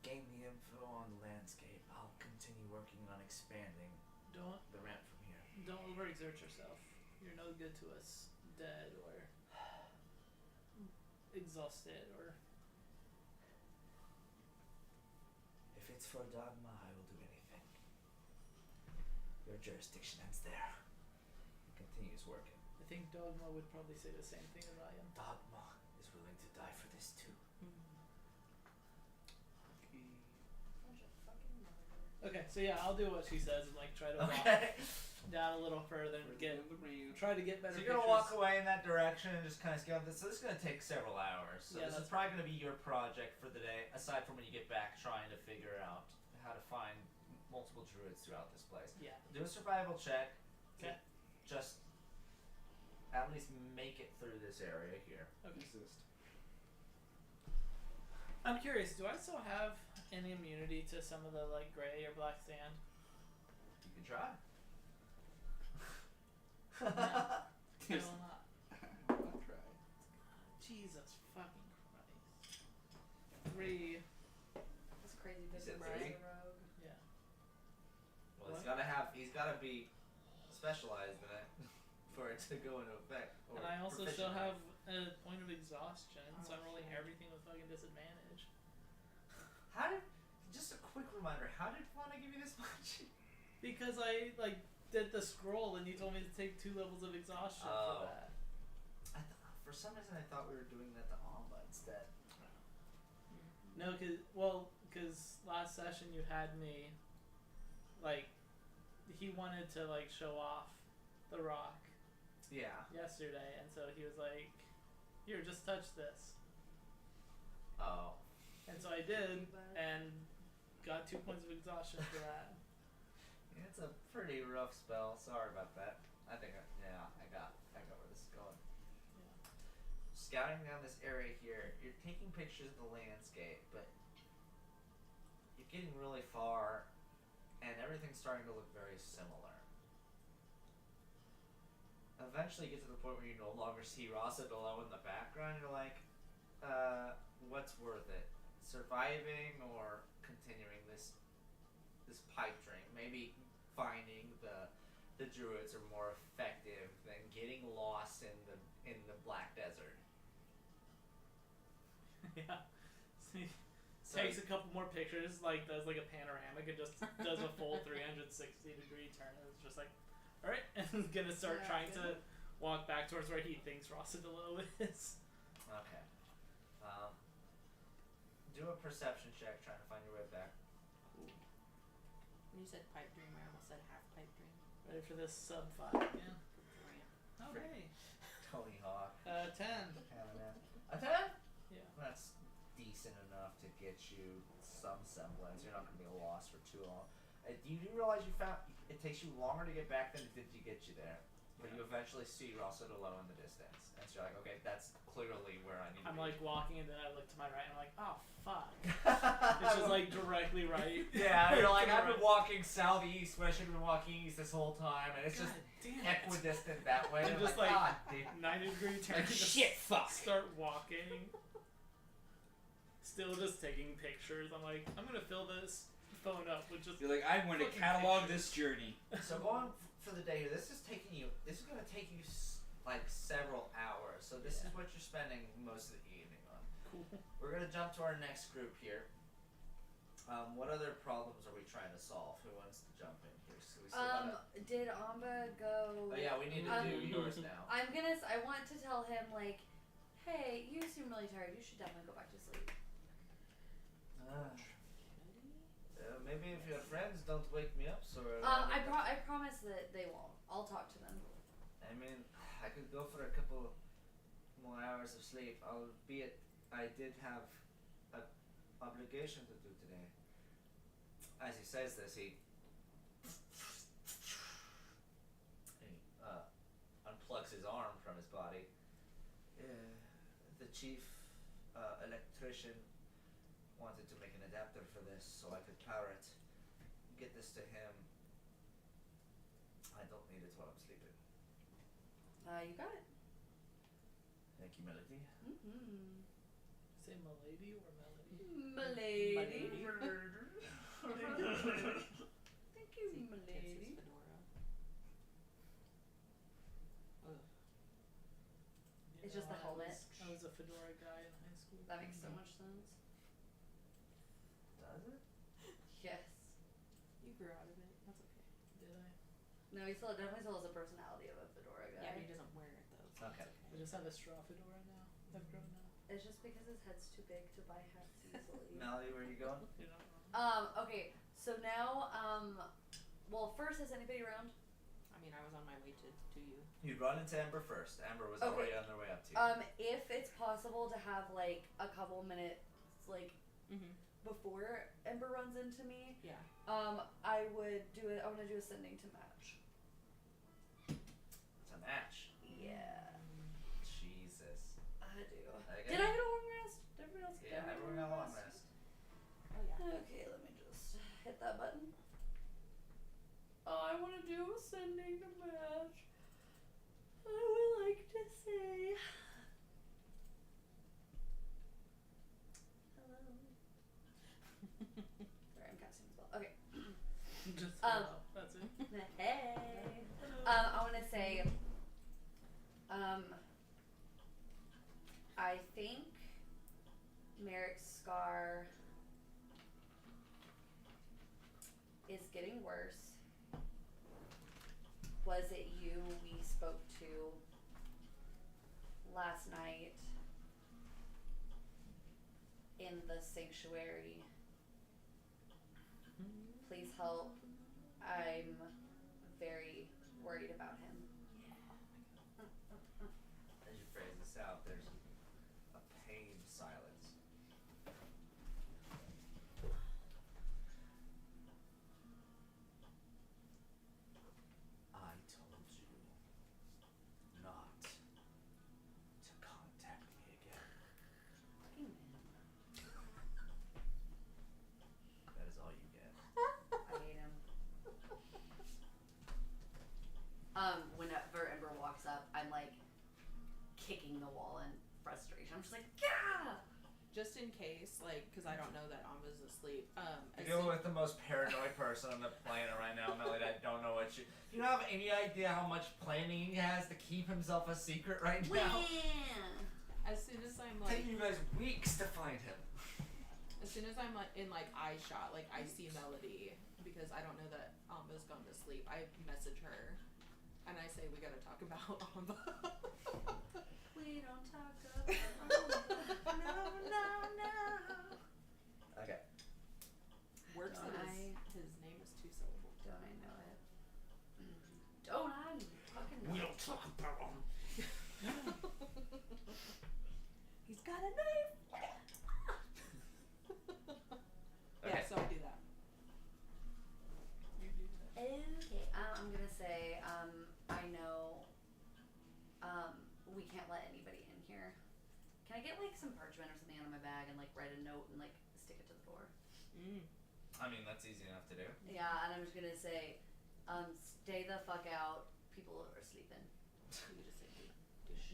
gain the info on the landscape. I'll continue working on expanding Don't the ramp from here. overexert yourself. You're no good to us, dead or exhausted or. If it's for dogma, I will do anything. Your jurisdiction ends there. He continues working. I think Dogma would probably say the same thing as I am. Dogma is willing to die for this too. Bunch of fucking murderers. Okay, so yeah, I'll do what she says and like try to walk Okay. down a little further and try to get better So you're gonna pictures. walk away in that direction and just kind of scale this. So this is gonna take several hours. So Yeah, this is that's probably gonna be your project for the day, aside from when you get back trying to figure out how to find multiple druids throughout this place. Yeah. Do a survival check. to Okay. Just at least make it through this area here. Okay. Exist. I'm curious, do I still have any immunity to some of the like gray or black sand? You can try. I Yes. will not. I'll try. Jesus fucking Christ. 3. That's crazy big said brain three? rogue. Yeah. Well, What? he's gotta be specialized in it for it to go into effect. Or And I also proficient still in it. have a point of exhaustion, so I'm rolling everything with fucking disadvantage. How did? Just a quick reminder. How did Fauna give you this much? Because I like did the scroll and you told me to take 2 levels of exhaustion Oh. for that. For some reason, I thought we were doing that to Amba instead. No, cause last session you had me, like, he wanted to like show off the rock Yeah. yesterday, and so he was like, "Here, just touch this," Oh. and so I did, and got 2 points of exhaustion for that. Yeah, it's a pretty rough spell. Sorry about that. I think I got where this is going. Yeah. Scouting down this area here, you're taking pictures of the landscape, but you're getting really far, and everything's starting to look very similar. Eventually, you get to the point where you no longer see Rasa below in the background. You're like, what's worth it? Surviving or continuing this pipe dream? Maybe finding the druids are more effective than getting lost in the black desert. Yeah. So he So takes a couple more pictures, like does like a panoramic, and just does a full 360-degree turn. And it's just like, all right, and he's gonna start Yeah, trying good. to walk back towards where he thinks Rosadillo is. Okay. Do a perception check trying to find your way back. When you said pipe dream, I almost said half pipe dream. Ready for this sub 5 again? Ramp. Okay. Tony Hawk. 10. A 10? Yeah. That's decent enough to get you some semblance. You're not going to be lost for too long. You do realize it takes you longer to get back than it did to get you there. But you eventually see Rosadillo in the distance. And so you're like, okay, that's clearly where I need to I'm be. like walking, and then I look to my right, and I'm like, oh fuck. It's just like directly right. Yeah, you're like, To the I've been right. walking southeast when I should have been walking east this whole time, and it's just God damn it. equidistant that way. I'm I'm just like, like- God damn. 90-degree turn. Like, just shit, fuck. Start walking. still just taking pictures. I'm like, I'm gonna fill this phone up with just. You're like, I'm going to fucking catalog pictures. this journey. So going for the day here, this is going to take you like several hours. So this is what you're spending most of the evening on. Cool. We're going to jump to our next group here. What other problems are we trying to solve? Who wants to jump in here? So we still gotta... Did Amba go? Oh yeah, we need to do yours now. I want to tell him like, hey, you seem really tired. You should definitely go back to sleep. Maybe if your friends don't wake me up, so. I promise that they won't. I'll talk to them. I mean, I could go for a couple more hours of sleep, albeit I did have an obligation to do today. As he says this, he unplugs his arm from his body. The chief electrician wanted to make an adapter for this so I could power it, get this to him. I don't need it while I'm sleeping. You got it. Thank you, Melody. Mm-hmm. Say Milady or Melody? Milady. Milady. Thank you, It's milady. his fedora. Ugh. It's just the helmet. I was a fedora guy in high school. That makes so much sense. Does it? Yes. You grew out of it. That's okay. Did I? No, he definitely still has the personality of a fedora guy. Yeah, but he doesn't wear it though. So Okay. I just have a straw fedora now. I've grown up. It's just because his head's too big to buy hats easily. Melody, where are you going? You're not wrong. Okay, so now, well, first, is anybody around? I mean, I was on my way to you. You'd run into Amber first. Amber was Okay. already on their way up to you. If it's possible to have, like, a couple minutes, like, Mm-hmm. before Ember runs into me, Yeah. I want to do a sending to match. It's a match. Yeah. Jesus. I do. Okay. Did I get a long rest? Did everyone else get Yeah, a everyone got a long rest. Oh yeah. Okay, let me just hit that button. I want to do a sending to match. I would like to say hello. Sorry, I'm casting a spell. Okay. Just that's it. Hey. I want to say, I think Merrick's scar is getting worse. Was it you we spoke to last night in the sanctuary? Please help. I'm very worried about him. As you phrase this out, there's a pained silence. I told you not to contact me again. Fucking man. That is all you get. I hate him. Whenever Ember walks up, I'm like kicking the wall in frustration. I'm just like, yeah. Just in case, like, because I don't know that Amba's asleep. You're with the most paranoid person on the planet right now, Melody. I don't know what you don't have any idea how much planning he has to keep himself a secret right now. As soon as I'm It's like, taking you guys weeks to find him. as soon as I'm like in like eye shot, like I see Melody because I don't know that Amba's gone to sleep. I message her, and I say we gotta talk about Amba. We don't talk about no. Okay. Works Don't that I- his name is 2 syllables. Don't I know it? Don't I fucking know We it? don't talk about him. He's got a knife. Yeah, Okay. so I do that. You do that. Okay, I'm gonna say, I know, we can't let anybody in here. Can I get like some parchment or something out of my bag and like write a note and like stick it to the door? I mean, that's easy enough to do. Yeah, and I'm just gonna say, stay the fuck out. People are sleeping. You just say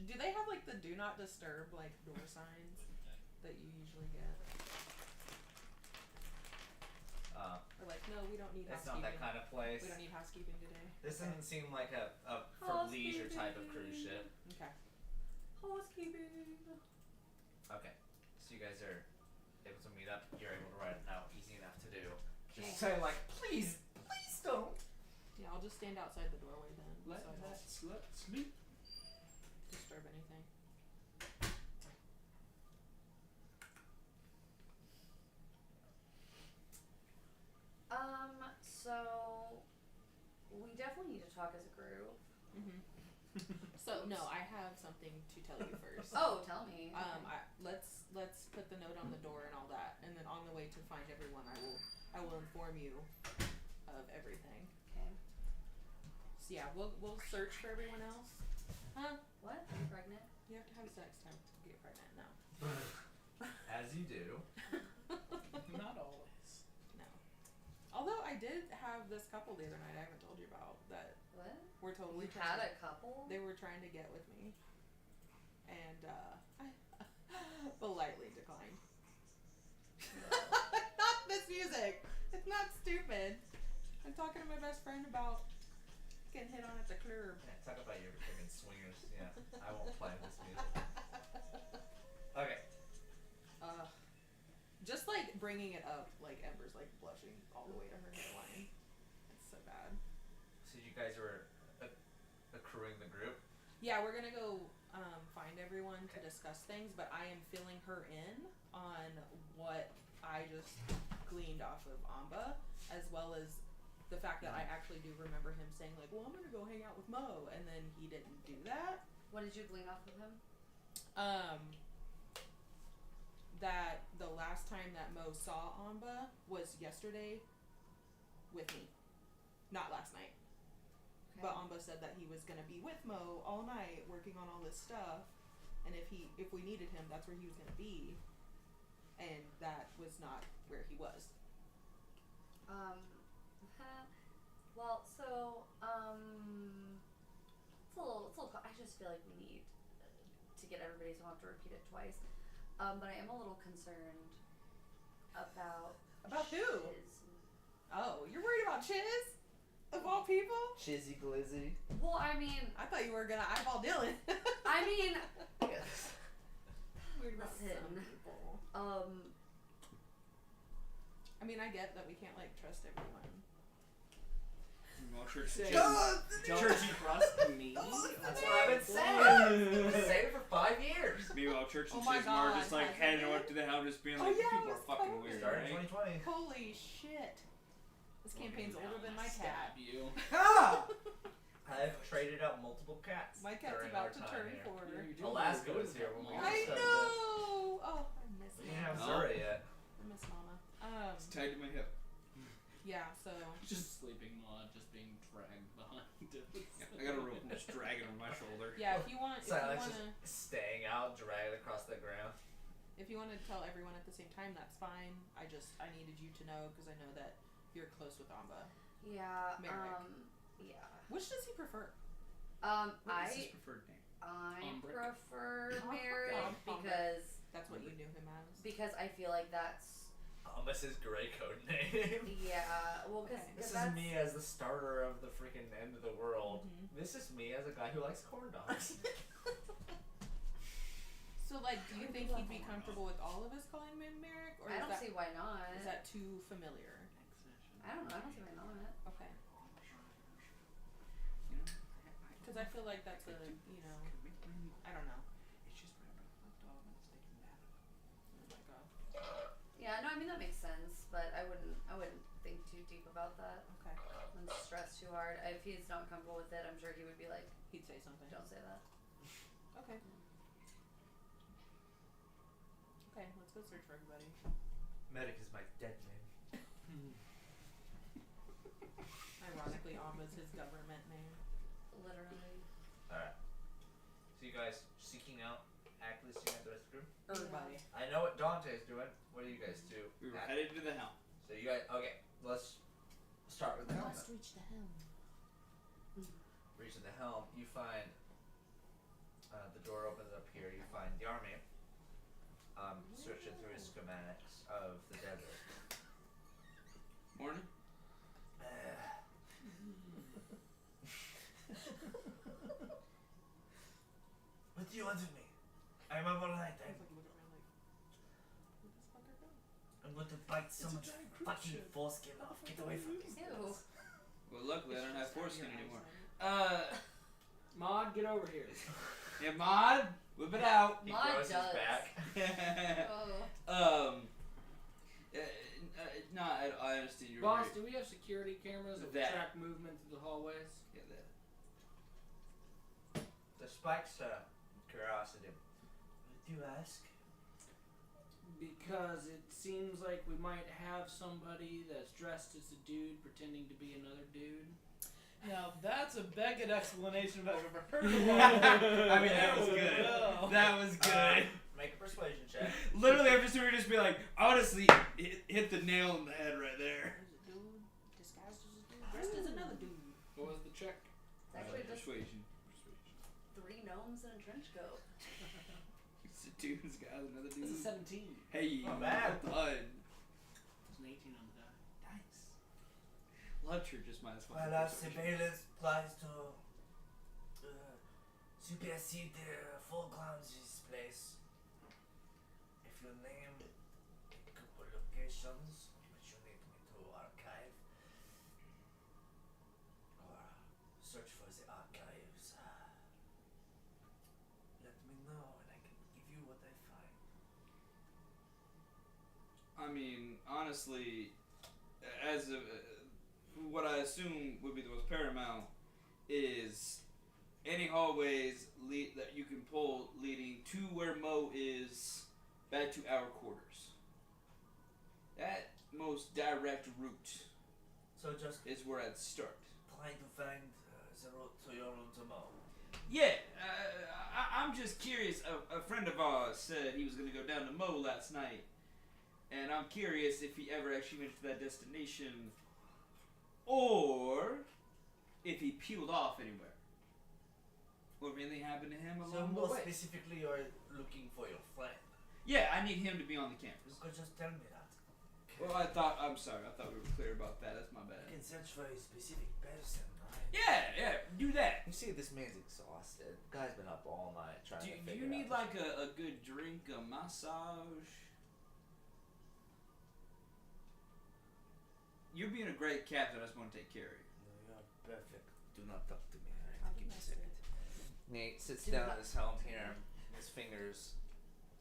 do they have like the do not disturb like door signs that you usually get? No, we don't need It's housekeeping. not that kind of place. We don't need housekeeping today. This doesn't seem like a for leisure type of cruise ship. Okay. Housekeeping. Okay, so you guys are able to meet up. You're able to write it out. Easy enough to do. Okay. Just say like, please don't. Yeah, I'll just stand outside the doorway then. Let's so I don't sleep. disturb anything. So we definitely need to talk as a group. Mhm. So no, I have something to tell you first. Oh, tell me. Let's put the note on the door and all that, and then on the way to find everyone, I will inform you of everything. Okay. So yeah, we'll search for everyone else. Huh? What? Are you pregnant? You have to have sex to get pregnant. No. As you do. Not always. No. Although I did have this couple the other night I haven't told you about that What? were totally You had trying- a couple? They were trying to get with me, and I politely declined. Not this music. It's not stupid. I'm talking to my best friend about getting hit on at the club. Yeah, talk about your freaking swingers. Yeah, I won't play this music. Okay. Just like bringing it up, like Ember's like blushing all the way to her hairline. It's so bad. So you guys were accruing the group. Yeah, we're gonna go find everyone to discuss things, but I am filling her in on what I just gleaned off of Amba, as well as the fact that I actually do remember him saying like, well, I'm gonna go hang out with Mo, and then he didn't do that. What did you glean off of him? That the last time that Mo saw Amba was yesterday with me, not last night. Okay. But Amba said that he was gonna be with Mo all night working on all this stuff, and if we needed him, that's where he was gonna be, and that was not where he was. Well, so, it's a little, I just feel like we need to get everybody, so I don't have to repeat it twice. But I am a little concerned about About who? Shiz. Oh, you're worried about Chiz? Of all people? Chizzy glizzy. Well, I mean, I thought you were gonna eyeball Dylan. I mean, Yes. Worried about some Listen. people. I mean, I get that we can't like trust everyone. Well, church, Say- church, Don't trust me. That's what I've been saying. I've been saying it for 5 years. Meanwhile, church and Oh my Chisholm are God, just like hasn't heading it? north to the hell, just being Oh like, yeah, people it are was fucking totally. weird, Started in right? 2020. Holy shit. This campaign's older than my cat. Stab you. Ah! I've traded out multiple cats. My cat's during about our to time turn here. 4. You're doing Alaska really was good here with when we that I started. know. Oh, I miss We didn't have Mama. Zura yet. I miss Mama. It's tied to my hip. Yeah. So. Just sleeping while just being dragged behind it. I got a rope and just dragging on my shoulder. Yeah. If you want, Silence just staying out, dragged across the ground. if you want to tell everyone at the same time, that's fine. I needed you to know because I know that you're close with Amba. yeah, Merrick. yeah. Which does he prefer? What is his preferred name? I Umbric. prefer Merrick because That's what you knew him as. I feel like that's This is gray code name. yeah. Well, because Okay. This is that's me as the starter of the freaking end of the world. Mhm. This is me as a guy who likes corn dogs. So, like, do you think he'd be comfortable with all of us calling him Merrick, or I is don't that see why not. is that too familiar? I don't know. I don't see why not. Okay, You know? because I feel like that's a I don't know. It's just what I brought the dog and it's taking that. Oh my god. Yeah, no, I mean that makes sense, but I wouldn't think too deep about that Okay, and stress too hard. If he's not comfortable with it, I'm sure he would be like, he'd say something. "Don't say that." Okay. Okay, let's go search for everybody. Medic is my dead name. Ironically, Amba's his government name. Literally. Alright. So you guys seeking out, actively seeking out the rest of the group? Everybody. I know what Dante's doing. What do you guys do? We were headed to the helm. So you guys, okay, let's start with the helm. then. reach the helm. Reaching the helm, you find the door opens up here. You find the army searching through his schematics of the desert. Morning. do you want with me? I'm a light. He's like looking around like, where'd this fucker go? I'm going to bite It's a someone's giant cruise fucking ship. foreskin off. Get away from me. Ew. Well, luckily I don't have It's just foreskin your anymore. eyes Maud, get over here. Yeah, Maud, whip it out. He Mine throws his does. back. Oh. No, I understand your Boss, do we have security cameras that That. track movement through the hallways? Yeah, that. The spikes curiosity. What do you ask? Because it seems like we might have somebody that's dressed as a dude pretending to be another dude. Now that's a Beckett explanation if I've ever heard of one. I mean, that was good. No. That was good. Make a persuasion check. Literally, every story would just be like, honestly, hit the nail on the head right there. There's a dude disguised as a dude, dressed as another dude. What was the check? It's actually just Persuasion. 3 gnomes in a trench coat. It's a dude's got another dude. It's a 17. Hey, Not bad. well done. It's an 18 on the die. Nice. Luncher just minus one. Well, our surveillance applies to supersede the full clowns' place. If you name a couple locations which you need me to archive or search for the archives, let me know and I can give you what I find. I mean, honestly, as a, what I assume would be the most paramount is any hallways that you can pull leading to where Mo is back to our quarters. That most direct route So just is where I'd start. trying to find the route to your room to Mo. Yeah, I'm just curious. A friend of ours said he was going to go down to Mo last night, and I'm curious if he ever actually went to that destination, or if he peeled off anywhere. What really happened to him So along more the way? specifically, you're looking for your friend. Yeah, I need him to be on the You campus. could just tell me that. Well, I'm sorry. I thought we were clear about that. That's my You bad. can search for a specific person, right? Yeah, do that. You see, this man's exhausted. Guy's been up all night trying Do to you figure need out like a good drink, a massage? You're being a great captain. I just want to take care of you. No, you're perfect. Do not talk to me. Alright, I'll give do me a my second. Nate sits down at his helm here. His fingers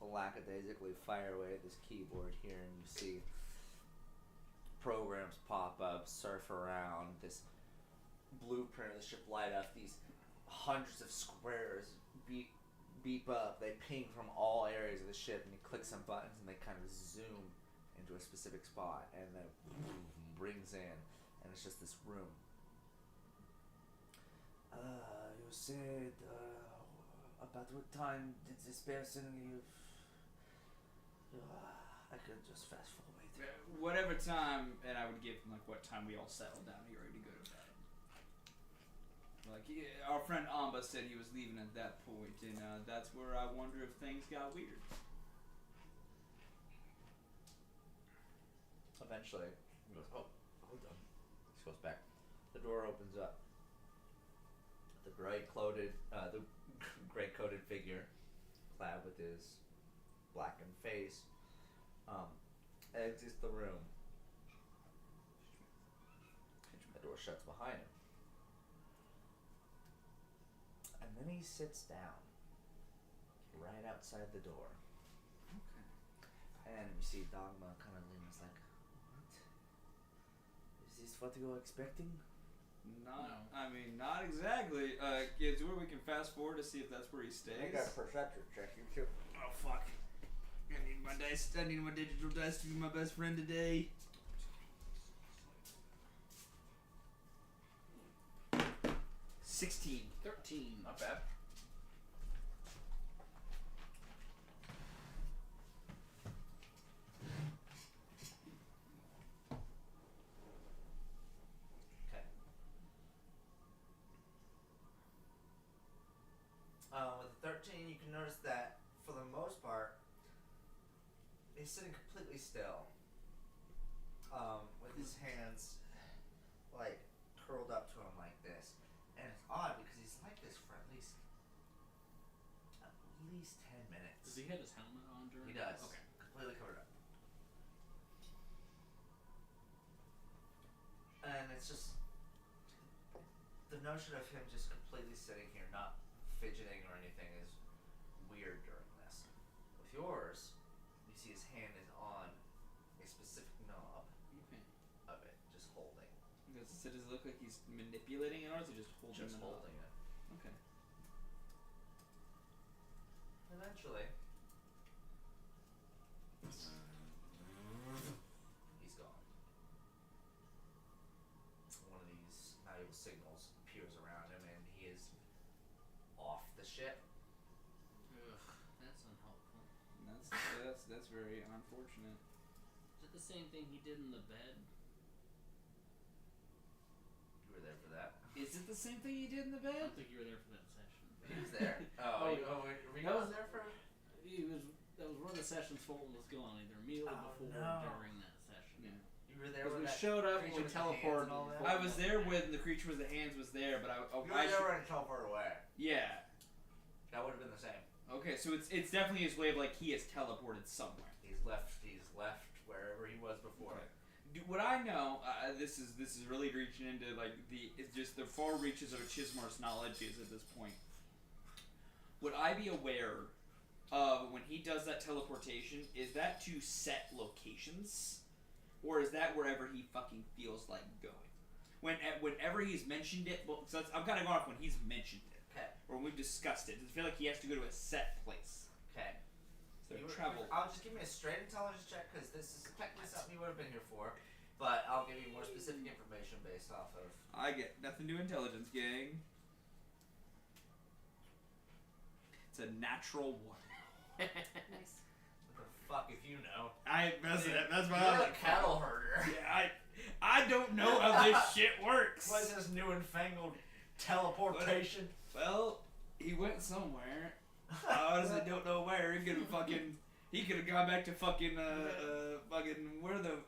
lackadaisically fire away at this keyboard here, and you see programs pop up, surf around. This blueprint of the ship light up. These hundreds of squares beep up. They ping from all areas of the ship, and he clicks some buttons, and they kind of zoom into a specific spot, and then brings in, and it's just this room. You said about what time did this person leave? I could just fast forward. Whatever time, and I would give him like what time we all settled down here ready to go to bed. Like our friend Amba said he was leaving at that point, and that's where I wonder if things got weird. Eventually, he goes, "Oh, hold on." He goes back. The door opens up. The gray-coated figure, clad with his blackened face, exits the room. The door shuts behind him. And then he sits down right outside the door. Okay. And you see Dogma kind of leans like, what? Is this what you were expecting? Not exactly. Kids, where we can fast forward to see if that's where he stays. I got a perception check. You too. Oh fuck! I need my dice. I need my digital dice to be my best friend today. 16. 13. Not bad. Okay. With the 13, you can notice that for the most part, he's sitting completely still, with his hands like curled up to him like this, and it's odd because he's like this for at least least 10 minutes. Does he have his helmet on during? He does. Okay. Completely covered up. And it's just the notion of him just completely sitting here, not fidgeting or anything, is weird during this. With yours, you see his hand is on a specific knob Okay. of it, just holding. Does it look like he's manipulating it, or is he just holding Just it? holding it. Okay. Eventually, he's gone. One of these malleable signals appears around him, and he is off the ship. Ugh, that's unhelpful. That's very unfortunate. Is it the same thing he did in the bed? You were there for that. Is it the same thing he did in the I bed? don't think you were there for that session. He was there. Were you That not was- there for? That was one of the sessions Fulton was gone, either immediately Oh, before no. or during that session. Yeah. You were there Because when we that showed up and creature we with the hands teleported. and all that? I was there when the creature with the hands was there, but You were I there should, when it teleported away. yeah. That would have been the same. Okay, so it's definitely his way of like he has teleported somewhere. He's left wherever he was before. Okay. What I know, this is really reaching into like it's just the far reaches of a Chismar's knowledge is at this point. Would I be aware of when he does that teleportation? Is that to set locations, or is that wherever he fucking feels like going? Whenever he's mentioned it, well, so I'm kind of going off when he's mentioned it, Okay. or when we've discussed it. Does it feel like he has to go to a set place? Okay. So travel. I'll just give me a straight intelligence check because this is technically something you would have been here for, but I'll give you more specific information based off of. I get nothing to intelligence, gang. It's a natural one. Nice. What the fuck if you know? That's You're a cattle herder. Yeah, I don't know how this shit works. What is this new fangled teleportation? Well, he went somewhere. I honestly don't know where. He could have gone back to fucking where the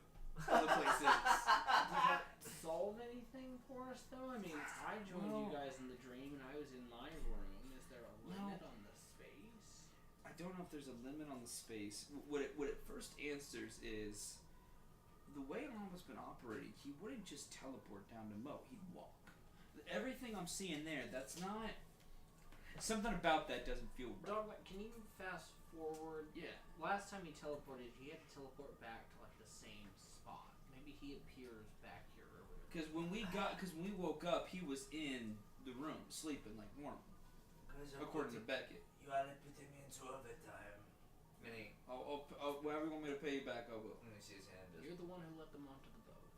other place is. Did that solve anything for us, though? I mean, I joined Well- you guys in the dream, and I was in my room. Is there a limit on the space? I don't know if there's a limit on the space. What it first answers is the way Arm's been operating. He wouldn't just teleport down to Mo. He'd walk. Everything I'm seeing there, that's not something about that doesn't feel right. Dog, can you fast forward? Yeah. Last time he teleported, he had to teleport back to like the same spot. Maybe he appears back here or whatever. Because when we woke up, he was in the room sleeping like normal, according to Beckett. You are putting me into overtime. Meaning, Whatever you want me to pay you back, I will. let me see his hand. You're the one who let them onto the boat.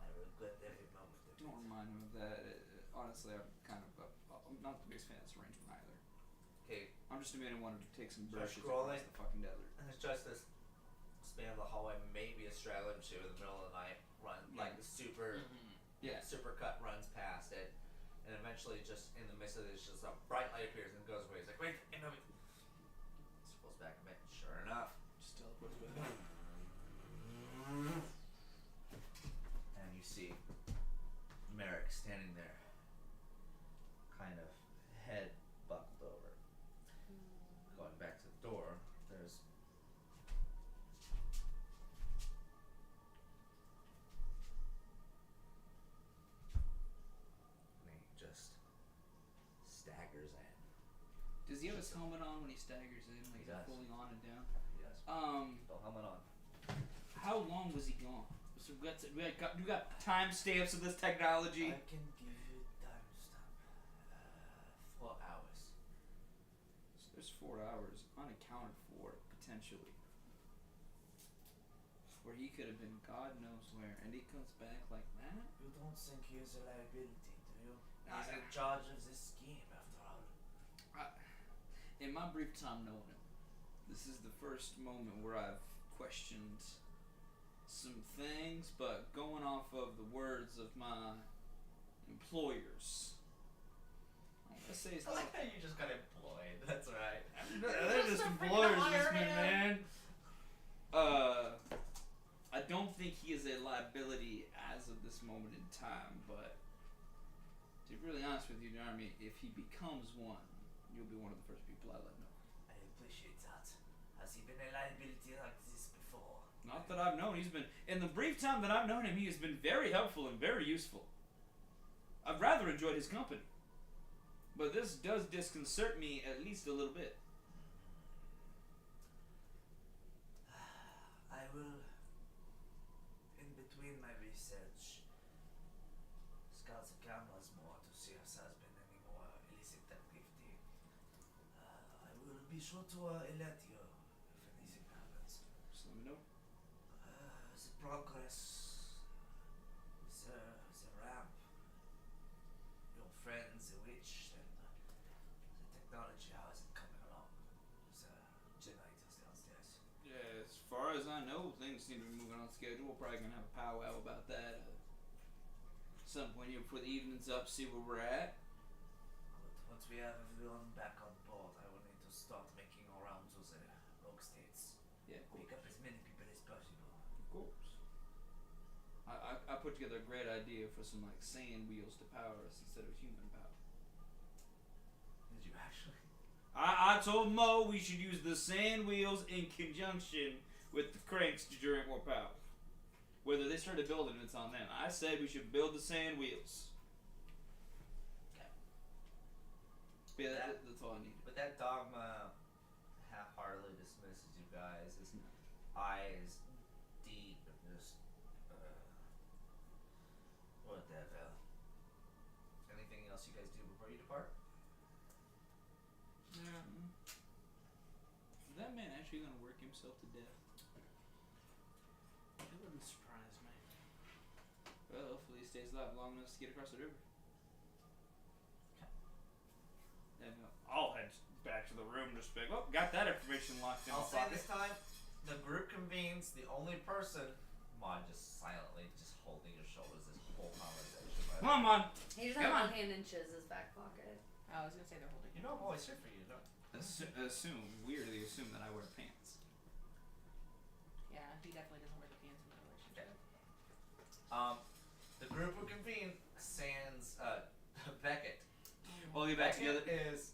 I regret every moment of it. Don't remind me of that. Honestly, I'm kind of I'm not the biggest fan of this arrangement either. Okay, I'm just a man who wanted to take some Start brushes scrolling. across the fucking desert. and it's just this span of the hallway, maybe a straggler or two in the middle of the night, like the super Yeah. cut runs past it, and eventually just in the midst of this, just a bright light appears and goes away. He's like, wait, no, scrolls back a bit. Sure enough, Just teleports with him. and you see Merrick standing there, kind of head buckled over. Going back to the door, there's and he just staggers in. Does he have his helmet on when he staggers in, like He does. pulling on and down? Yes. Still helmet on. How long was he gone? So we got time stamps of this technology. I can give you timestamp. 4 hours. So there's 4 hours unaccounted for potentially, where he could have been God knows where, and he comes back like that. You don't think he is a liability, do you? Nah, He's in charge of this scheme, after all. In my brief time knowing him, this is the first moment where I've questioned some things, but going off of the words of my employers, I'm gonna say it's I not. like how you just got employed. That's right. They're just employers, this man. I don't think he is a liability as of this moment in time, but to be really honest with you, Jeremy, if he becomes one, you'll be one of the first people I let know. I appreciate that. Has he been a liability like this before? Not that I've known. He's been, in the brief time that I've known him, he has been very helpful and very useful. I've rather enjoyed his company. But this does disconcert me at least a little bit. I will, in between my research, scout the cameras more to see if there's been any more illicit activity. I will be sure to alert you if anything happens. Just let me know. The progress, the ramp, your friends, the witch, and the technology, how is it coming along? The generators downstairs. Yeah, as far as I know, things seem to be moving on schedule. We're probably gonna have a powwow about that some point here before the evening's up, see where we're at. Good. Once we have everyone back on board, I will need to start making around to the rogue states. Yeah, of Pick up as many people as possible. Of course. I put together a great idea for some like sand wheels to power us instead of human power. Did you actually? I told Mo we should use the sand wheels in conjunction with the cranks to generate more power. Whether they started building it's on them. I said we should build the sand wheels. Okay. Yeah, that's all I need. But that dogma half-heartedly dismisses you guys. His eyes deep and just whatever. Anything else you guys do before you depart? Is that man actually gonna work himself to death? It wouldn't surprise me. Well, hopefully he stays alive long enough to get across the river. And I'll head back to the room just be like, oh, got that information locked in. I'll say this time, the group convenes. The only person, Mon just silently just holding your shoulders this whole conversation. Right? Come on, Mon. He just has Come on. one hand in Chiz's back pocket. I was gonna say they're holding. You know I'm always here for you, don't you? Weirdly assume that I wear pants. Yeah, he definitely doesn't wear the pants in that relationship. The group will convene. Sans Beckett. We'll get back together. Is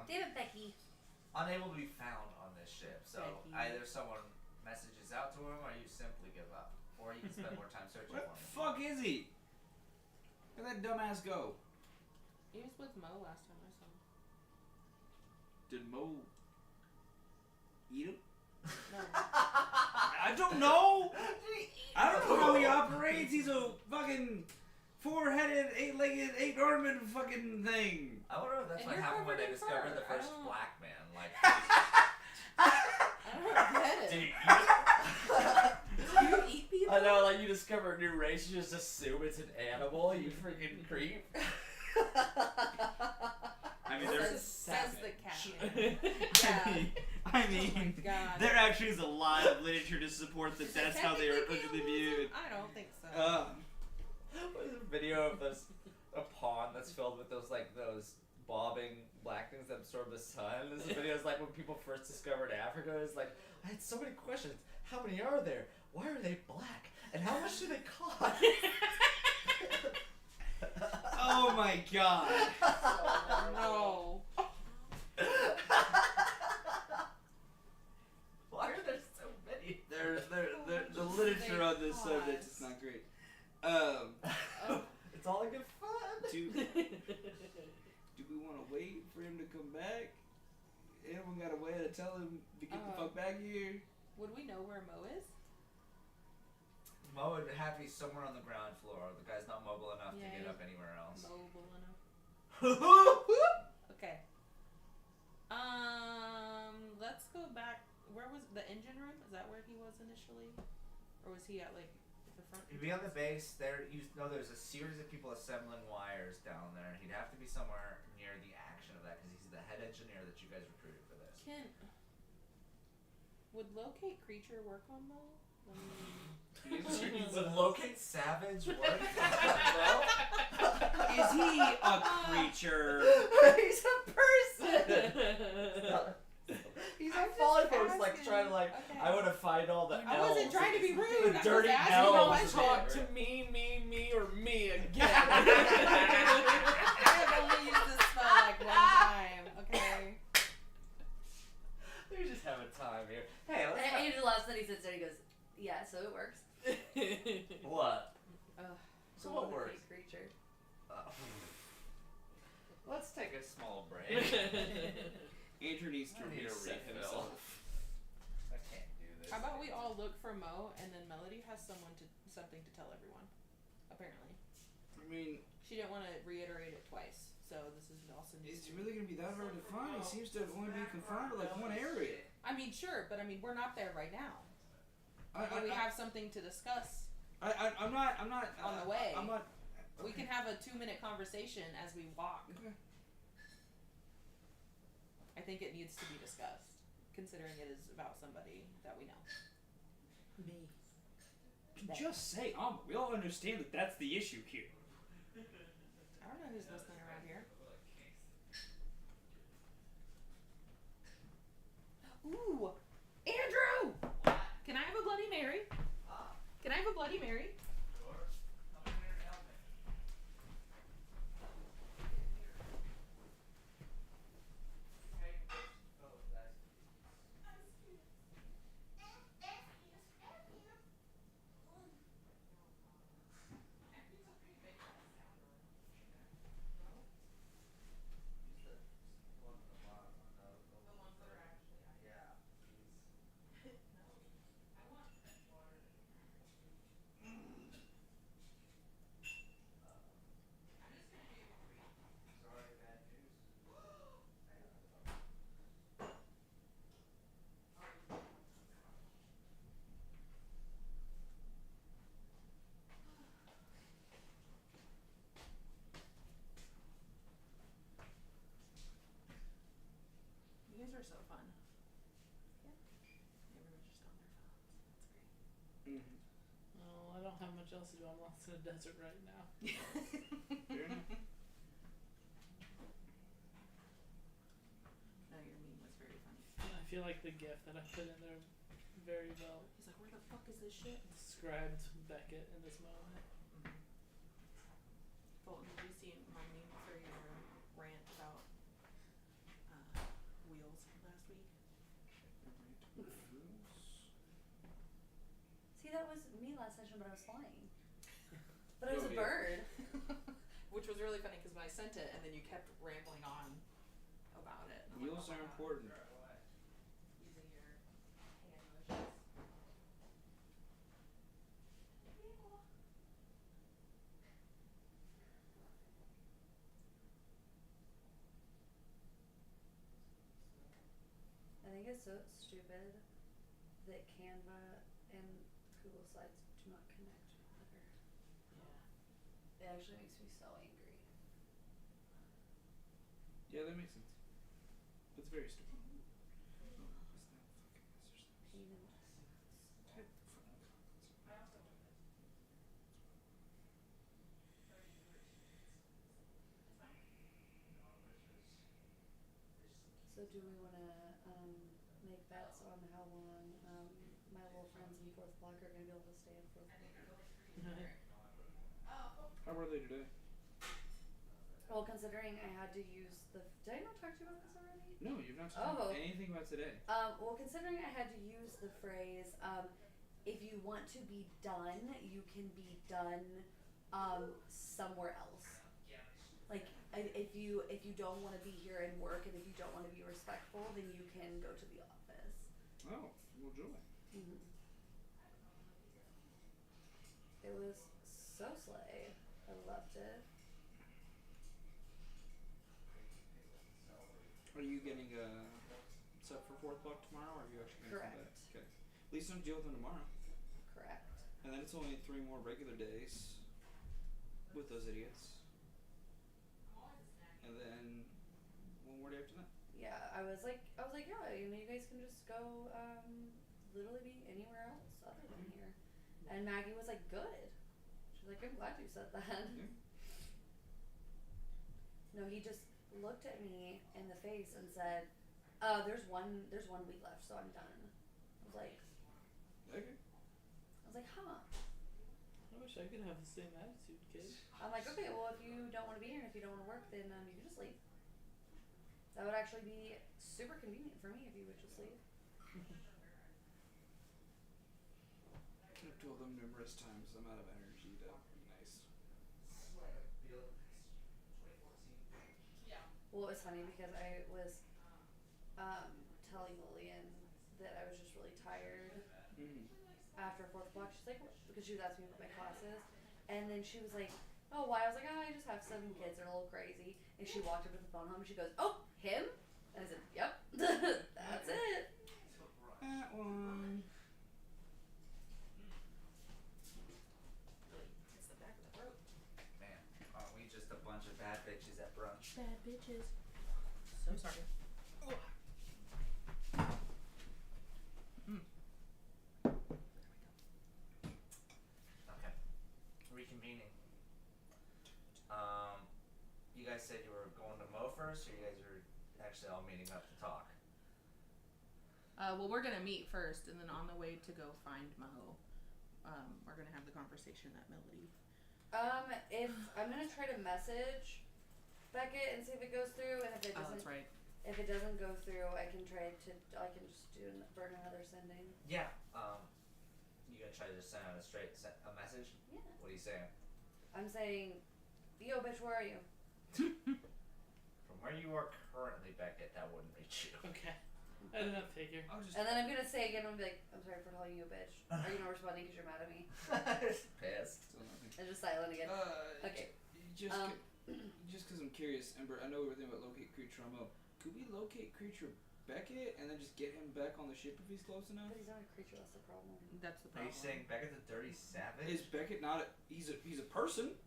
David Becky. unable to be found on this ship. So Becky. either someone messages out to him, or you simply give up, or you can spend more time searching Where for the him. fuck is he? Where'd that dumbass go? He was with Mo last time I saw him. Did Mo eat him? No. I don't know. I don't know how he operates. He's a fucking four-headed, eight-legged, eight-armed fucking thing. I wonder if that's And what you're happened when they covered in discovered fur. the first I don't- black man. Like, I don't get did it. he eat Do you eat people? I know, like you discover a new race, you just assume it's an animal. You freaking creep. I mean, Says, there's. says the cat. Man. Yeah. I mean, God. there actually is a lot of literature to support that. That's how they were originally viewed. I don't think so. There's a video of a pond that's filled with those bobbing black things that absorb the sun. This video is like when people first discovered Africa. It's like, I had so many questions. How many are there? Why are they black? And how much do they cost? Oh my god. No. Why are there so many? The literature on this subject is not great. It's all in good fun. Do we want to wait for him to come back? Anyone got a way to tell him to get the fuck back here? Would we know where Mo is? Mo would have to be somewhere on the ground floor. The guy's not mobile enough Yeah, to get he's up anywhere else. Mobile enough. Okay. Let's go back. Where was the engine room? Is that where he was initially, or was he at like the front? He'd be on the base. There's a series of people assembling wires down there. He'd have to be somewhere near the action of that because he's the head engineer that you guys recruited for this. Would locate creature work on Mo? Would locate savage work? Is he a creature? He's a person. He's a polyphone, like asking. trying to Okay. I want to find all the I elves. wasn't trying to be rude. The I was dirty asking elves. a Don't question. talk to me, or me again. I have only used this spell like one time. Okay. then he sits there and he goes, yeah, so it works. What? Ugh. So what Little works? fake creature. Let's take a small break. Andrew needs to I need a reset refill. himself. I can't do this. How about we all look for Mo, and then Melody has something to tell everyone. Apparently, I mean, she didn't want to reiterate it twice, so this is also news. it's really gonna be that hard to find? He seems to only be confined to like one area. I mean, sure, but I mean, we're not there right now. I But we have something to discuss I'm not on the way. I'm not. We can have a 2-minute conversation as we walk. Okay. I think it needs to be discussed, considering it is about somebody that we know. Me. Just say, we all understand that that's the issue here. I don't know who's listening around here. Ooh, Andrew! Can I have a Bloody Mary? Can I have a Bloody Mary? You guys are so fun. Yeah. Everyone's just on their phones. That's great. Oh, I don't have much else to do. I'm lost in a desert right now. Fair enough. No, your meme was very funny. I feel like the gif that I put in there very well He's like, where the fuck is this shit? described Beckett in this moment. Fulton, did you see my meme for your rant about wheels last week? See, that was me last session, but I was flying. But I was Oh, a yeah. bird. Which was really funny because when I sent it and then you kept rambling on about it. I'm like, Wheels oh my are God. important. Using your hand motions. I think it's so stupid that Canva and Google Slides do not connect together. Yeah. It actually makes me so angry. Yeah, that makes sense. That's very stupid. Pain in the ass. So do we want to make bets on how long my little friends in 4th block are going to be able to stay in 4th block? How were they today? Well, considering I had to use the... Did I not talk to you about this already? No, you've not talked Oh. anything about today. Well, considering I had to use the phrase, if you want to be done, you can be done somewhere else. Like, if you don't want to be here and work, and if you don't want to be respectful, then you can go to the office. Oh, well, joy. Mm-hmm. It was so slay. I loved it. Are you getting set for 4th block tomorrow, or are you actually going to come back? Correct. Okay. At least don't deal with them tomorrow. Correct. And then it's only 3 more regular days with those idiots. And then 1 more day after that. Yeah, I was like, yeah, you know, you guys can just go, literally be anywhere else other than here. And Maggie was like, good. She's like, I'm glad you said that. Yeah. No, he just looked at me in the face and said, there's one week left, so I'm done. I was like, Okay. huh. I wish I could have the same attitude, kid. I'm like, okay, well, if you don't want to be here and if you don't want to work, then you can just leave. That would actually be super convenient for me if you would just leave. rest time because I'm out of energy to be nice. Well, it was funny because I was telling Lillian that I was just really tired after 4th block. She's like, because she was asking me what my class is, and then she was like, oh, why? I was like, oh, I just have 7 kids. They're a little crazy. And she walked up to the phone home and she goes, oh, him? And I said, yep. That's it. That one. It's the back of the throat. Man, aren't we just a bunch of bad bitches at brunch? Bad bitches. So sorry. Okay. Reconvening. You guys said you were going to Mo first, or you guys are actually all meeting up to talk? Well, we're gonna meet first, and then on the way to go find Mo, we're gonna have the conversation at Melody. If I'm gonna try to message Beckett and see if it goes through, and if it Oh, doesn't, that's right. if it doesn't go through, I can just burn another sending. Yeah. You gonna try to just send out a message? Yeah. What are you saying? I'm saying, yo, bitch, where are you? From where you are currently, Beckett, that wouldn't reach you. Okay. I didn't figure. I'll just. And then I'm gonna say again, I'm gonna be like, I'm sorry for calling you a bitch. Are you not responding because you're mad at me? Pissed. Still nothing. And just silent again. Okay. Just because I'm curious, Ember. I know we were thinking about locate creature on Mo. Could we locate creature Beckett and then just get him back on the ship if he's close enough? But he's not a creature, that's the problem. That's the Are problem. you saying Beckett's a dirty savage? Is Beckett not? He's a person.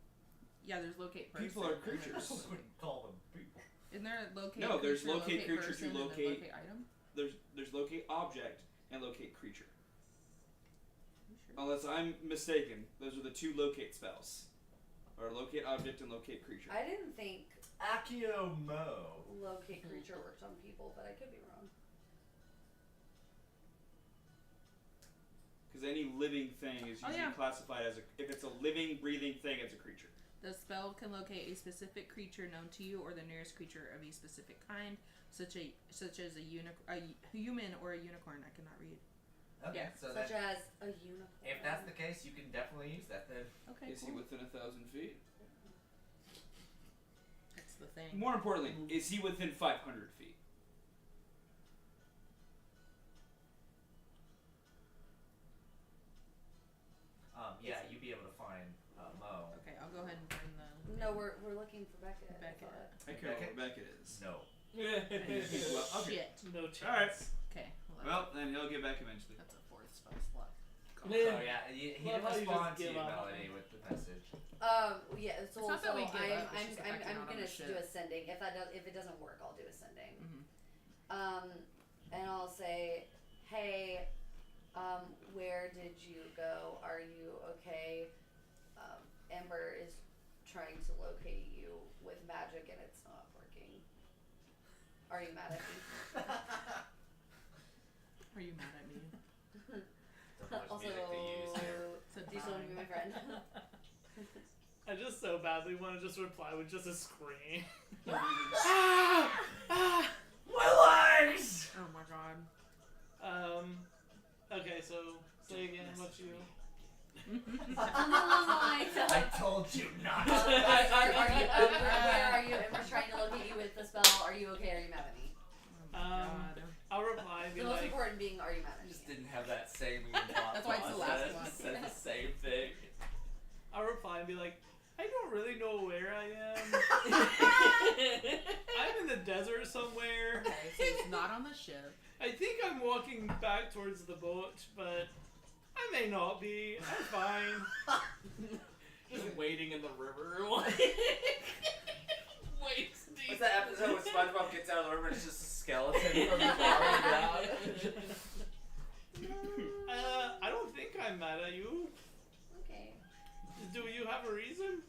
Yeah, there's locate person. People are and then- creatures. I wouldn't call them people. Isn't there locate No, there's creature, locate creature to person, and then locate- locate item? There's locate object and locate creature. You sure? Unless I'm mistaken, those are the 2 locate spells. Or locate object and locate creature. I didn't think Akio Mo. locate creature worked on people, but I could be wrong. Because any living thing is usually classified as if it's a living, breathing thing, it's a creature. The spell can locate a specific creature known to you or the nearest creature of a specific kind, such as a human or a unicorn. I cannot read. Okay, Yeah. so Such that, as a unicorn. if that's the case, you can definitely use that then. Okay, Is cool. he within 1,000 feet? That's the thing. More importantly, is he within 500 feet? Yeah, you'd be able to find Mo. Okay, I'll go ahead and burn the. No, we're looking for Beckett. I Beckett. thought. I care what Beckett is. No. Well, okay. Shit. No chance. Alright. Okay. Well, then he'll get back eventually. That's a 4th spell slot. So yeah, he Love didn't how you respond just to you, give up. Melody, with the message. Yeah. So It's not that we give I'm up, it's just the fact I'm you're not on gonna the ship. do a sending. If it doesn't work, I'll do a sending. Mm-hmm. And I'll say, hey, where did you go? Are you okay? Ember is trying to locate you with magic and it's not working. Are you mad at me? Are you mad at me? So much Also, music to use here. So do you still want to be my friend? I just so badly want to just reply with just a scream. My legs! Oh my god. Okay, so say again what you. Something along the lines of, I told you not. are you, where are you? Ember's trying to locate you with the spell. Are you okay? Are you mad at me? Oh my god. I'll reply and be The most like, important being, are you mad at me? Just didn't have that same thought That's why it's the last process. one. Just said the same thing. I'll reply and be like, I don't really know where I am. I'm in the desert somewhere. Okay, so it's not on the ship. I think I'm walking back towards the boat, but I may not be. I'm fine. Just wading in the river. Waist deep. What's that episode when SpongeBob gets out of the river and it's just a skeleton from the bottom down? I don't think I'm mad at you. Okay. Do you have a reason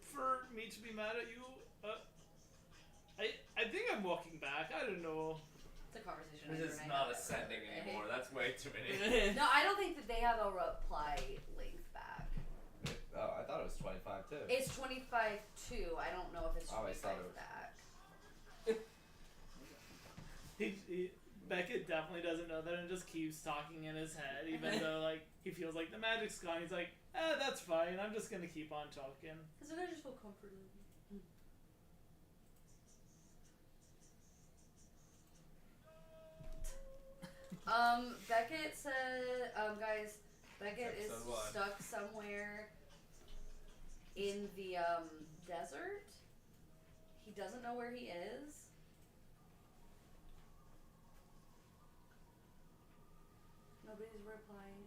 for me to be mad at you? I think I'm walking back. I don't know. It's a conversation. This is Andrew and I not had a that sending the other day. anymore. That's way too many. No, I don't think that they have a reply length back. Oh, I thought it was 25 too. It's 25 too. I don't know if it's I always 25 thought it was- back. Beckett definitely doesn't know that and just keeps talking in his head, even though like he feels like the magic's gone. He's like, that's fine. I'm just gonna keep on talking. Because I just feel comforted. Beckett said, guys, Beckett is Episode 1. stuck somewhere in the desert. He doesn't know where he is. Nobody's replying.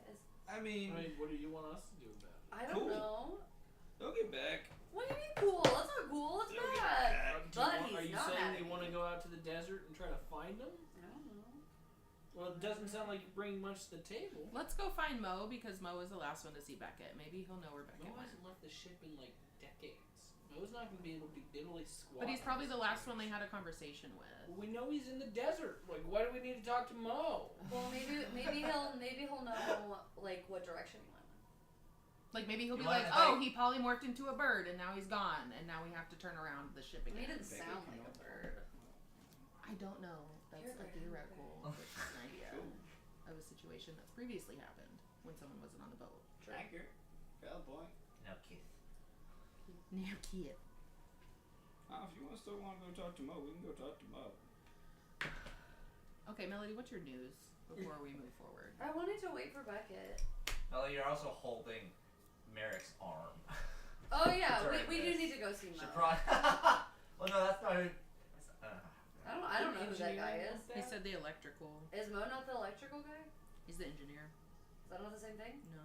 I mean, what do you want us to do about it? I don't Cool. know. they'll get back. What do you mean cool? That's not cool. That's They'll get bad. back. But Are he's you not saying having you want to it. go out to the desert and try to find them? I don't know. Well, it doesn't sound like you're bringing much to the table. Let's go find Mo because Mo was the last one to see Beckett. Maybe he'll know where Beckett Mo went. hasn't left the ship in like decades. Mo's not going to be able to diddly squat. But he's probably the last one they had a conversation with. Well, we know he's in the desert. Like, why do we need to talk to Mo? Well, maybe he'll know like what direction he went. Like maybe he'll You be like, wanna, oh, like- he polymorphed into a bird and now he's gone and now we have to turn around the ship He again. didn't sound like a bird. I don't know. That's You're a right. theoretical idea of a situation that's previously happened when someone wasn't on the boat. Accurate. Valid point. No, Keith. Now, kid. If you still want to go talk to Mo, we can go talk to Mo. Okay, Melody, what's your news before we move forward? I wanted to wait for Beckett. Well, you're also holding Merrick's arm. Oh yeah, During we do this. need to go see Mo. Should probably. Well, no, that's not. I don't know who that guy is. He said the electrical. Is Mo not the electrical guy? He's the engineer. Is that not the same thing? No.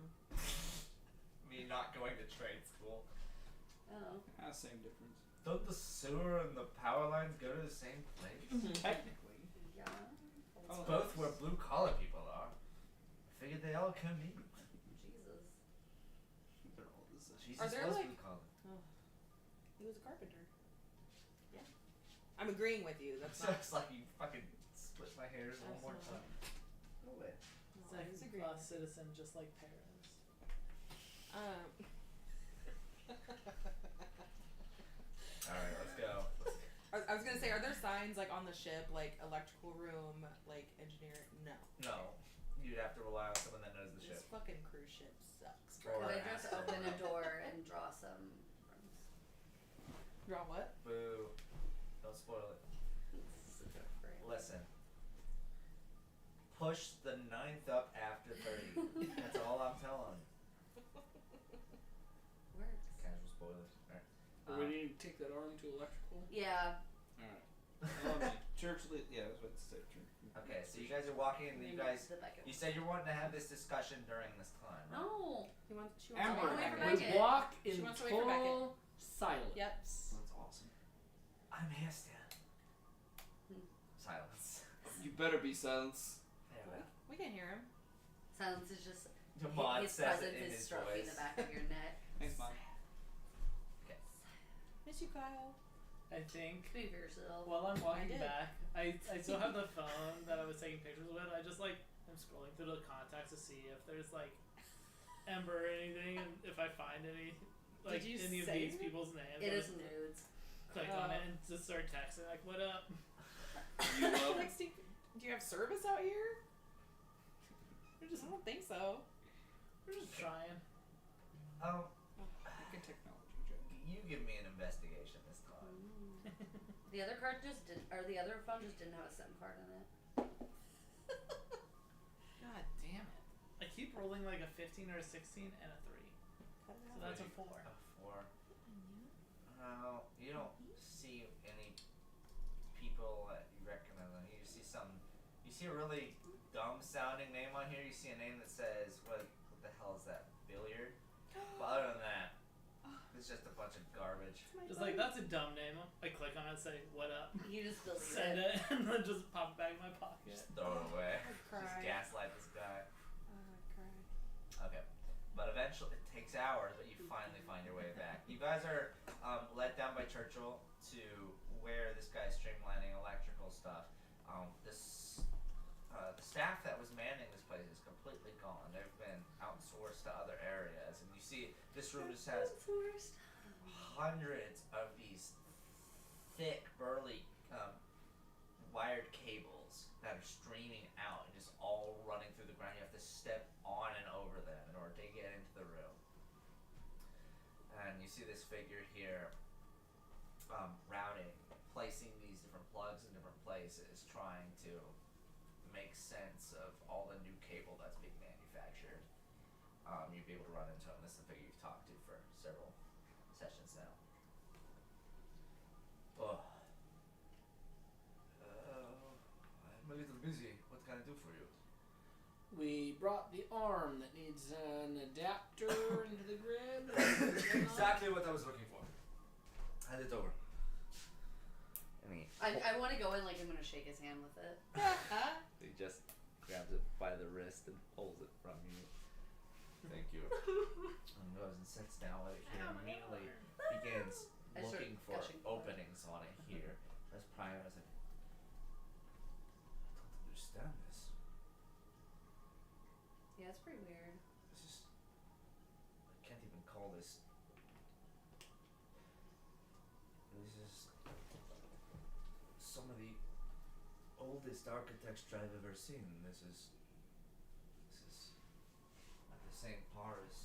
Me not going to trade school. Oh. Same difference. Don't the sewer and the power lines go to the same place? Technically. Yeah. It's both where blue collar people are. I figured they all can meet. Jesus. They're all the same. Jesus Are there, was like- blue collar. He was a carpenter. Yeah. I'm agreeing with you. That's So not. it's like you fucking split my hairs one more time. No way. Oh, No, I Second disagree. class citizen, just like Paris. Alright, let's go. I was gonna say, are there signs like on the ship, like electrical room, like engineer? No. No. You'd have to rely on someone that knows the This ship. fucking cruise ship sucks. Or Could I just ask open a someone. door and draw some runes? Draw what? Boo. Don't spoil it. Listen. Push the 9th up after 30. That's all I'm telling. Works. Casual spoilers. Alright. We need to take that arm to electrical. Yeah. Alright. Church lit. Yeah, I was about to say church. Okay, so you guys are walking and you guys. The Beckett You one. said you're wanting to have this discussion during this time, right? No. She wants to Amber, wait for Amber. Beckett. We walk in She wants to wait for Beckett. total silence. Yep. That's awesome. I'm here still. Silence. You better be silence. There we go. We can hear him. Silence is just Demond his says presence it in is his stroking voice. the back of your neck. Thanks, Mom. Miss you, Kyle. I think Speak for yourself. while I'm walking did. back, I still have the phone that I was taking pictures with. I just like I'm scrolling through the contacts to see if there's like Ember or anything, and if I find any like Did you any of say these it? people's names. It I is just nudes. click on it and just start texting like, "What up?" You love. Texting. Do you have service out here? I don't think so. We're just trying. Fucking technology, Joe. You give me an investigation this time. The other card just didn't, or the other phone just didn't have a SIM card in it. God damn it! I keep rolling like a 15 or a 16 and a 3, so that's a 4. A 4. No, you don't see any people that you recognize on here. You see some. You see a really dumb sounding name on here. You see a name that says what the hell is that? Billiard. But other than that, it's just a bunch of garbage. Just like that's a dumb name. I click on it, and say "What up?" You just delete Send it. it, and then just pop it back in my pocket. Just throw it away. I'd Just cry. gaslight this guy. I'd cry. Okay. But eventually, it takes hours, but you finally find your way back. You guys are led down by Churchill to where this guy's streamlining electrical stuff. The staff that was manning this place is completely gone. They've been outsourced to other areas. And you see, this room just has hundreds of these thick, burly wired cables that are streaming out and just all running through the ground. You have to step on and over them in order to get into the room. And you see this figure here, routing, placing these different plugs in different places, trying to make sense of all the new cable that's being manufactured. You'd be able to run into him. This is the figure you've talked to for several sessions now. Oh. I'm a little busy. What can I do for you? We brought the arm that needs an adapter into the grid. Exactly what I was looking for. Hand it over. I want to go in like I'm gonna shake his hand with it. He just grabs it by the wrist and pulls it from you. Thank you. And goes and sits down with it here. Immediately begins I start looking for gushing blood. openings on it here. Just prying. I was like, I don't understand this. Yeah, it's pretty weird. This is. I can't even call this. This is some of the oldest architecture I've ever seen. This is at the same par as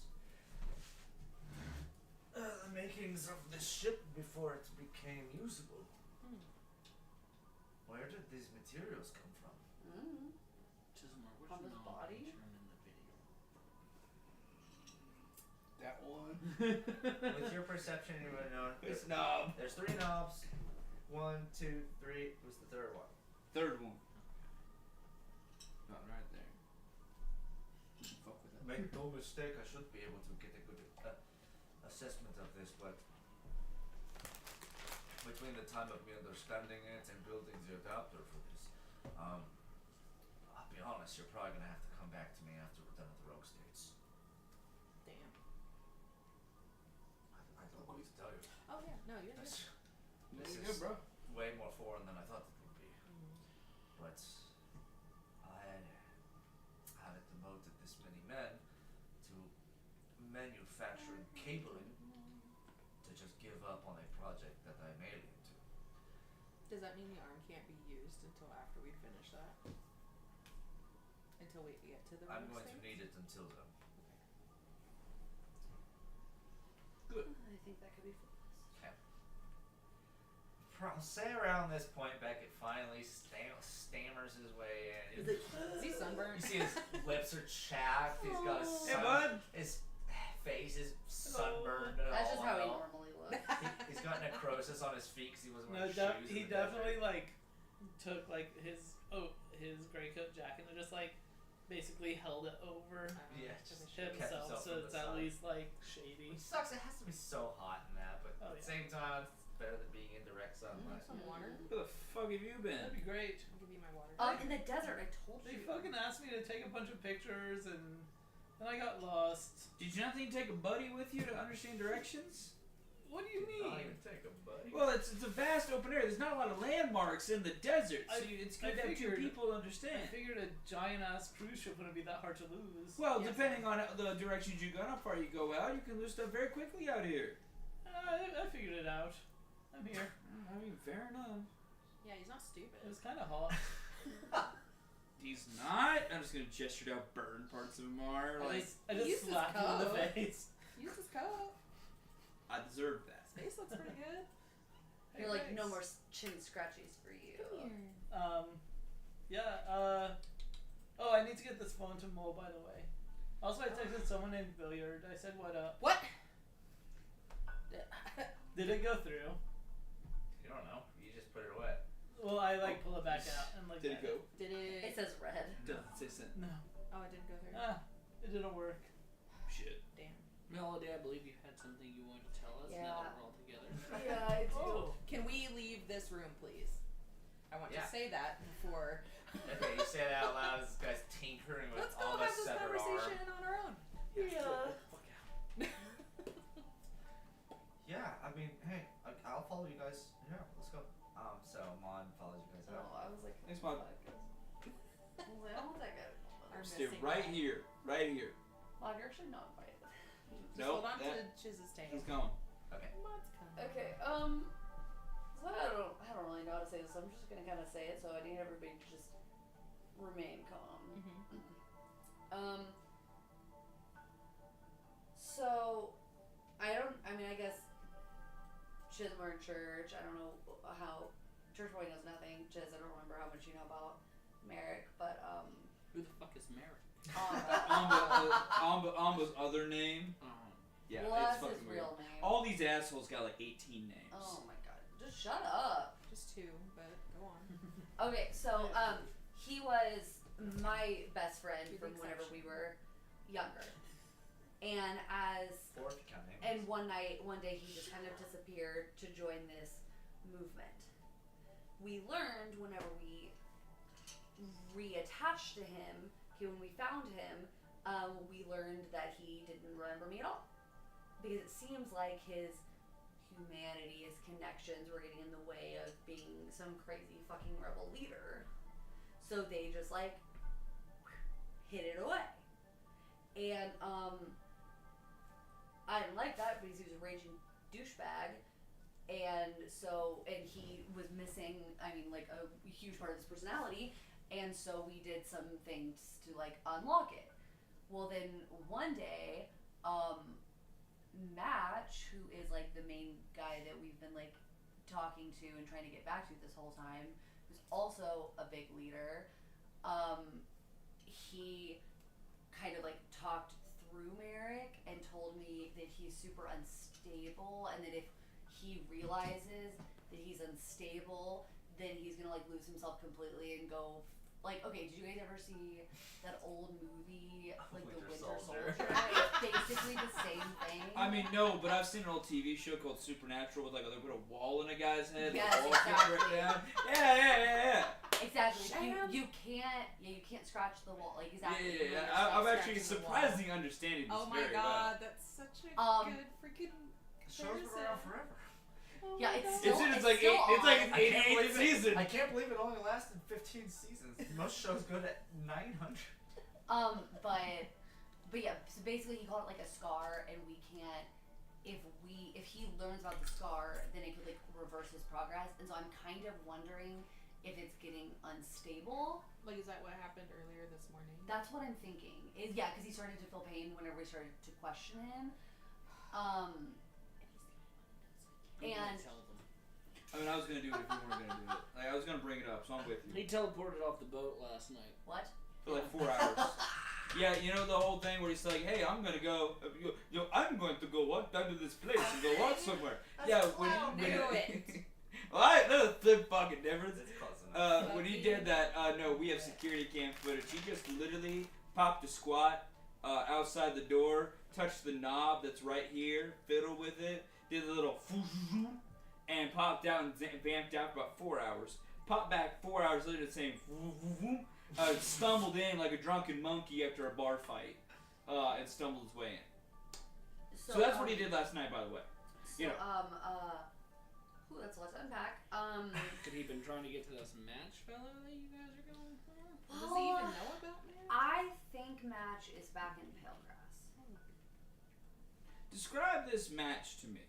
the makings of this ship before it became usable. Where did these materials come from? Chisholmore, which On his knob body? can you turn in the video? That one. With your perception, you would know. This knob. There's 3 knobs. 1, 2, 3. Who's the third one? Third one. Not right there. Fuck with that. Make no mistake, I should be able to get a good assessment of this, but between the time of me understanding it and building the adapter for this, I'll be honest, you're probably gonna have to come back to me after we're done with the rogue states. Damn. I don't know what to tell you. Oh yeah, no, you're good. This There you is go, bro. way more foreign than I thought it would be. But I haven't devoted this many men to manufacturing cabling to just give up on a project that I'm alien to. Does that mean the arm can't be used until after we finish that? Until we get to the I'm rogue going to states? need it until then. I think that could be for us. Okay. Say around this point, Beckett finally stammers his way in. Is he sunburned? You see his lips are chapped. He's got a Hey, bud. his face is sunburned. and That's all just how he and all. normally looks. He's got necrosis on his feet because he wasn't No, wearing shoes. he in the desert. definitely like took like his gray coat jacket and just like basically held it over Yeah, for just the show. kept himself himself so from it's the at sun. least like shady. Which sucks. It has to be so hot in that, but Oh, at the yeah. same time, it's better than being in direct sunlight. Some water. Where the fuck have you been? That'd be great. I'll give you my water. In the desert, I told They you. fucking asked me to take a bunch of pictures and then I got lost. Did you not think to take a buddy with you to understand directions? What do you Not mean? even take a buddy. Well, it's a vast open area. There's not a lot of landmarks in the desert, so I- it's I good to have two figured- people to I understand. figured a giant ass cruise ship wouldn't be that hard to lose. Well, Yes. depending on the directions you go and how far you go out, you can lose stuff very quickly out here. I figured it out. I'm here. I mean, fair enough. Yeah, he's not stupid. It was kind of hot. He's not. I'm just gonna gesture to how burned parts of him are. I Like, just, I He just used his slapped him in the coat. face. Use his coat. I deserve that. Face looks pretty good. You're like, no thanks. more chin scratchies for you. Come here. Yeah, oh, I need to get this phone to Mo, by the way. Also, I texted someone named Billiard. I said, what up? What? Did it go through? You don't know. You just put it away. Well, I like pull it back out and like. Did it go? Did It it? says red. Doesn't say sent. No. Oh, it didn't go through. It didn't work. Shit. Damn. Melody, I believe you had something you wanted to tell us now Yeah. that we're all together. Yeah, I do. Oh. Can we leave this room, please? I want Yeah. to say that before. Okay, you say that out loud as this guy's tinkering with Let's go all have the this severed conversation arm. on our own. Yeah. Yeah, I mean, hey, I'll follow you guys. Yeah, let's go. So Mon follows you guys out. Oh, I was like, Thanks, Mom. I was like, I don't want that guy. Our Stay missing right guy. here. Right here. Log, you're actually not invited. Just Nope, hold on that- to Chiz's tail. He's going. Okay. What's coming? Okay, so I don't really know how to say this, so I'm just gonna kind of say it, so I need everybody to just remain calm. Mm-hmm. So, I guess Chiz more in church. I don't know how, Church Boy knows nothing. Chiz, I don't remember how much you know about Merrick, but, Who the fuck is Merrick? Amba's other name. Yeah, well, it's that's fucking his weird. real name. All these assholes got like 18 names. Oh my god. Just shut up. Just 2, but go on. Okay, so, he was my best friend You're the from whenever we exception. were younger. And Fourth coming. and one day he just kind of disappeared to join this movement. We learned whenever we reattached to him, when we found him, we learned that he didn't remember me at all. Because it seems like his humanity, his connections were getting in the way of being some crazy fucking rebel leader. So they just like hid it away. And I didn't like that because he was a raging douchebag. And he was missing, like a huge part of his personality. And so we did some things to like unlock it. Well, then one day, Match, who is like the main guy that we've been like talking to and trying to get back to this whole time, who's also a big leader, he kind of like talked through Merrick and told me that he's super unstable, and that if he realizes that he's unstable, then he's gonna like lose himself completely and go like, okay, did you guys ever see that old movie, like The Winter Soldier? It's basically the same thing. I mean, no, but I've seen an old TV show called Supernatural with like they put a wall in a guy's head. Yes, the wall gets exactly. ripped down. Yeah. Exactly. Sham. You can't scratch the wall. Like exactly. Yeah. You can't I'm scratch actually the wall. surprisingly understanding this Oh my very god, well. that's such a Um, good freaking Show's been around forever. Oh Yeah, my it's God. still- It's like still it's like on. an I can't 88th believe it. season. I can't believe it only lasted 15 seasons. Most shows go to 900. But yeah, so basically he called it like a scar, and we can't. If he learns about the scar, then it could like reverse his progress. And so I'm kind of wondering if it's getting unstable. Like, is that what happened earlier this morning? That's what I'm thinking. Is yeah, because he started to feel pain whenever we started to question him. You And can't tell them. I mean, I was gonna do it if you weren't gonna do it. Like, I was gonna bring it up, so I'm with you. He teleported off the boat last night. what? For like 4 hours. Yeah, you know the whole thing where he's like, "Hey, I'm gonna go. I'm going to go walk down to this place and go walk somewhere." Yeah, when he Knew it. What? That's the fucking difference. It's close enough. When he did that, no, we have security cam footage. He just literally popped a squat outside the door, touched the knob that's right here, fiddled with it, did a little and popped out and vamped out for about 4 hours. Popped back 4 hours later, the same. Stumbled in like a drunken monkey after a bar fight, and stumbled his way in. So that's what he did last night, by the way. So, You know. Ooh, that's a lot to unpack. Could he been trying to get to this match fellow that you guys are going for? Does he even know about me? I think Match is back in Palegrass. Describe this match to me.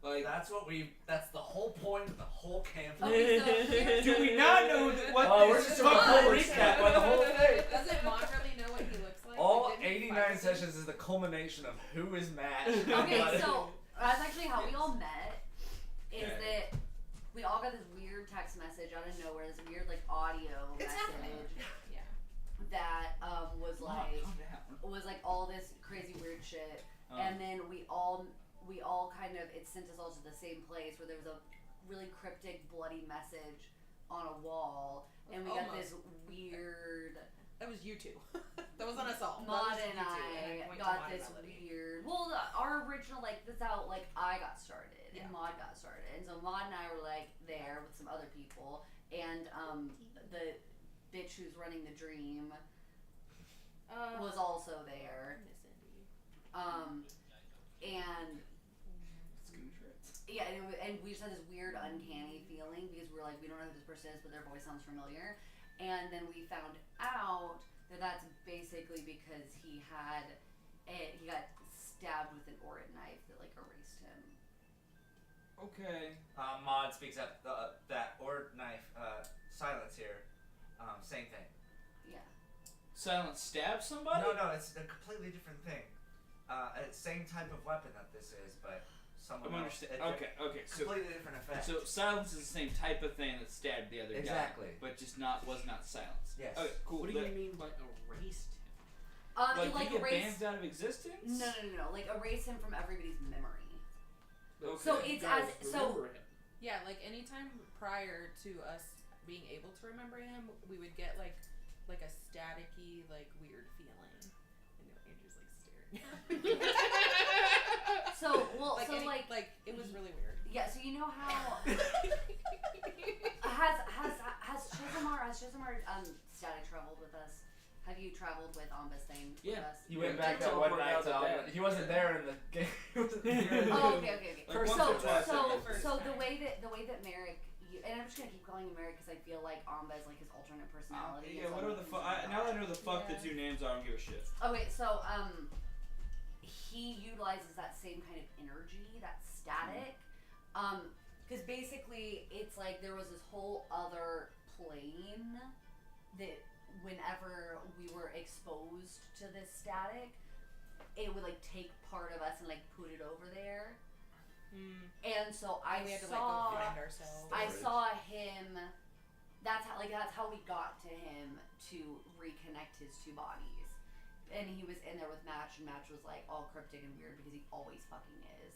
Like, That's the whole point of the whole campaign. Okay, so here's do we not know what Oh, we're this just is? doing a full fun. recap on the whole thing. Doesn't Mon really know what he looks like? All Like, didn't he 89 fight with him? sessions is the culmination of who is Matt. Okay, so that's actually how we all met. Is Okay. that we all got this weird text message out of nowhere, this weird like audio It's happening. message Yeah. that was Come on, like calm down. all this crazy weird shit, and then we all kind of, it sent us all to the same place where there was a really cryptic bloody message on a wall, and we got this weird. That was you two. That wasn't us all. Maud That was and you two, I point to got Maud this and Melody. weird. Well, our original that's how like I got started Yeah. and Maud got started, and so Maud and I were like there with some other people, and the bitch who's running the dream was also there, Miss Indy. and Scootrits. yeah, and we just had this weird uncanny feeling because we were like, we don't know who this person is, but their voice sounds familiar, and then we found out that that's basically because he got stabbed with an Orit knife that like erased him. Okay. Maud speaks up. That or knife. Silence here. Same thing. Yeah. Silence stab somebody? No, it's a completely different thing. Same type of weapon that this is, but someone I'm else. understand. Okay. So Completely different effect. So silence is the same type of thing that stabbed the other Exactly. guy, but just was not silence. Yes. Okay, cool. What do you mean by erased him? Like, Like you get erase. banned out of existence? No. Like erase him from everybody's memory. Okay. So it's You guys as so. remember him. Yeah, like anytime prior to us being able to remember him, we would get like a staticky, like weird feeling. I know Andrew's like staring. So well, like so any, like it was really weird. yeah. So you know how has Shizamar static traveled with us? Have you traveled with Amba's thing with Yeah. us? He went Yeah, back that teleport one night out to the Alma. bed. He wasn't there in the game. He wasn't there. Oh, okay. Like So once or twice, so I guess. so the way that Merrick, and I'm just gonna keep calling him Merrick because I feel like Amba is like his alternate personality. Yeah, and so whatever the fuck. Now that I know the fuck the Yeah. two names are, I don't give a shit. Okay, so he utilizes that same kind of energy, that static, because basically it's like there was this whole other plane that whenever we were exposed to this static, it would like take part of us and like put it over there. And so I we had to saw, like go find ourselves. I saw him. That's how we got to him to reconnect his two bodies. And he was in there with Match, and Match was like all cryptic and weird because he always fucking is.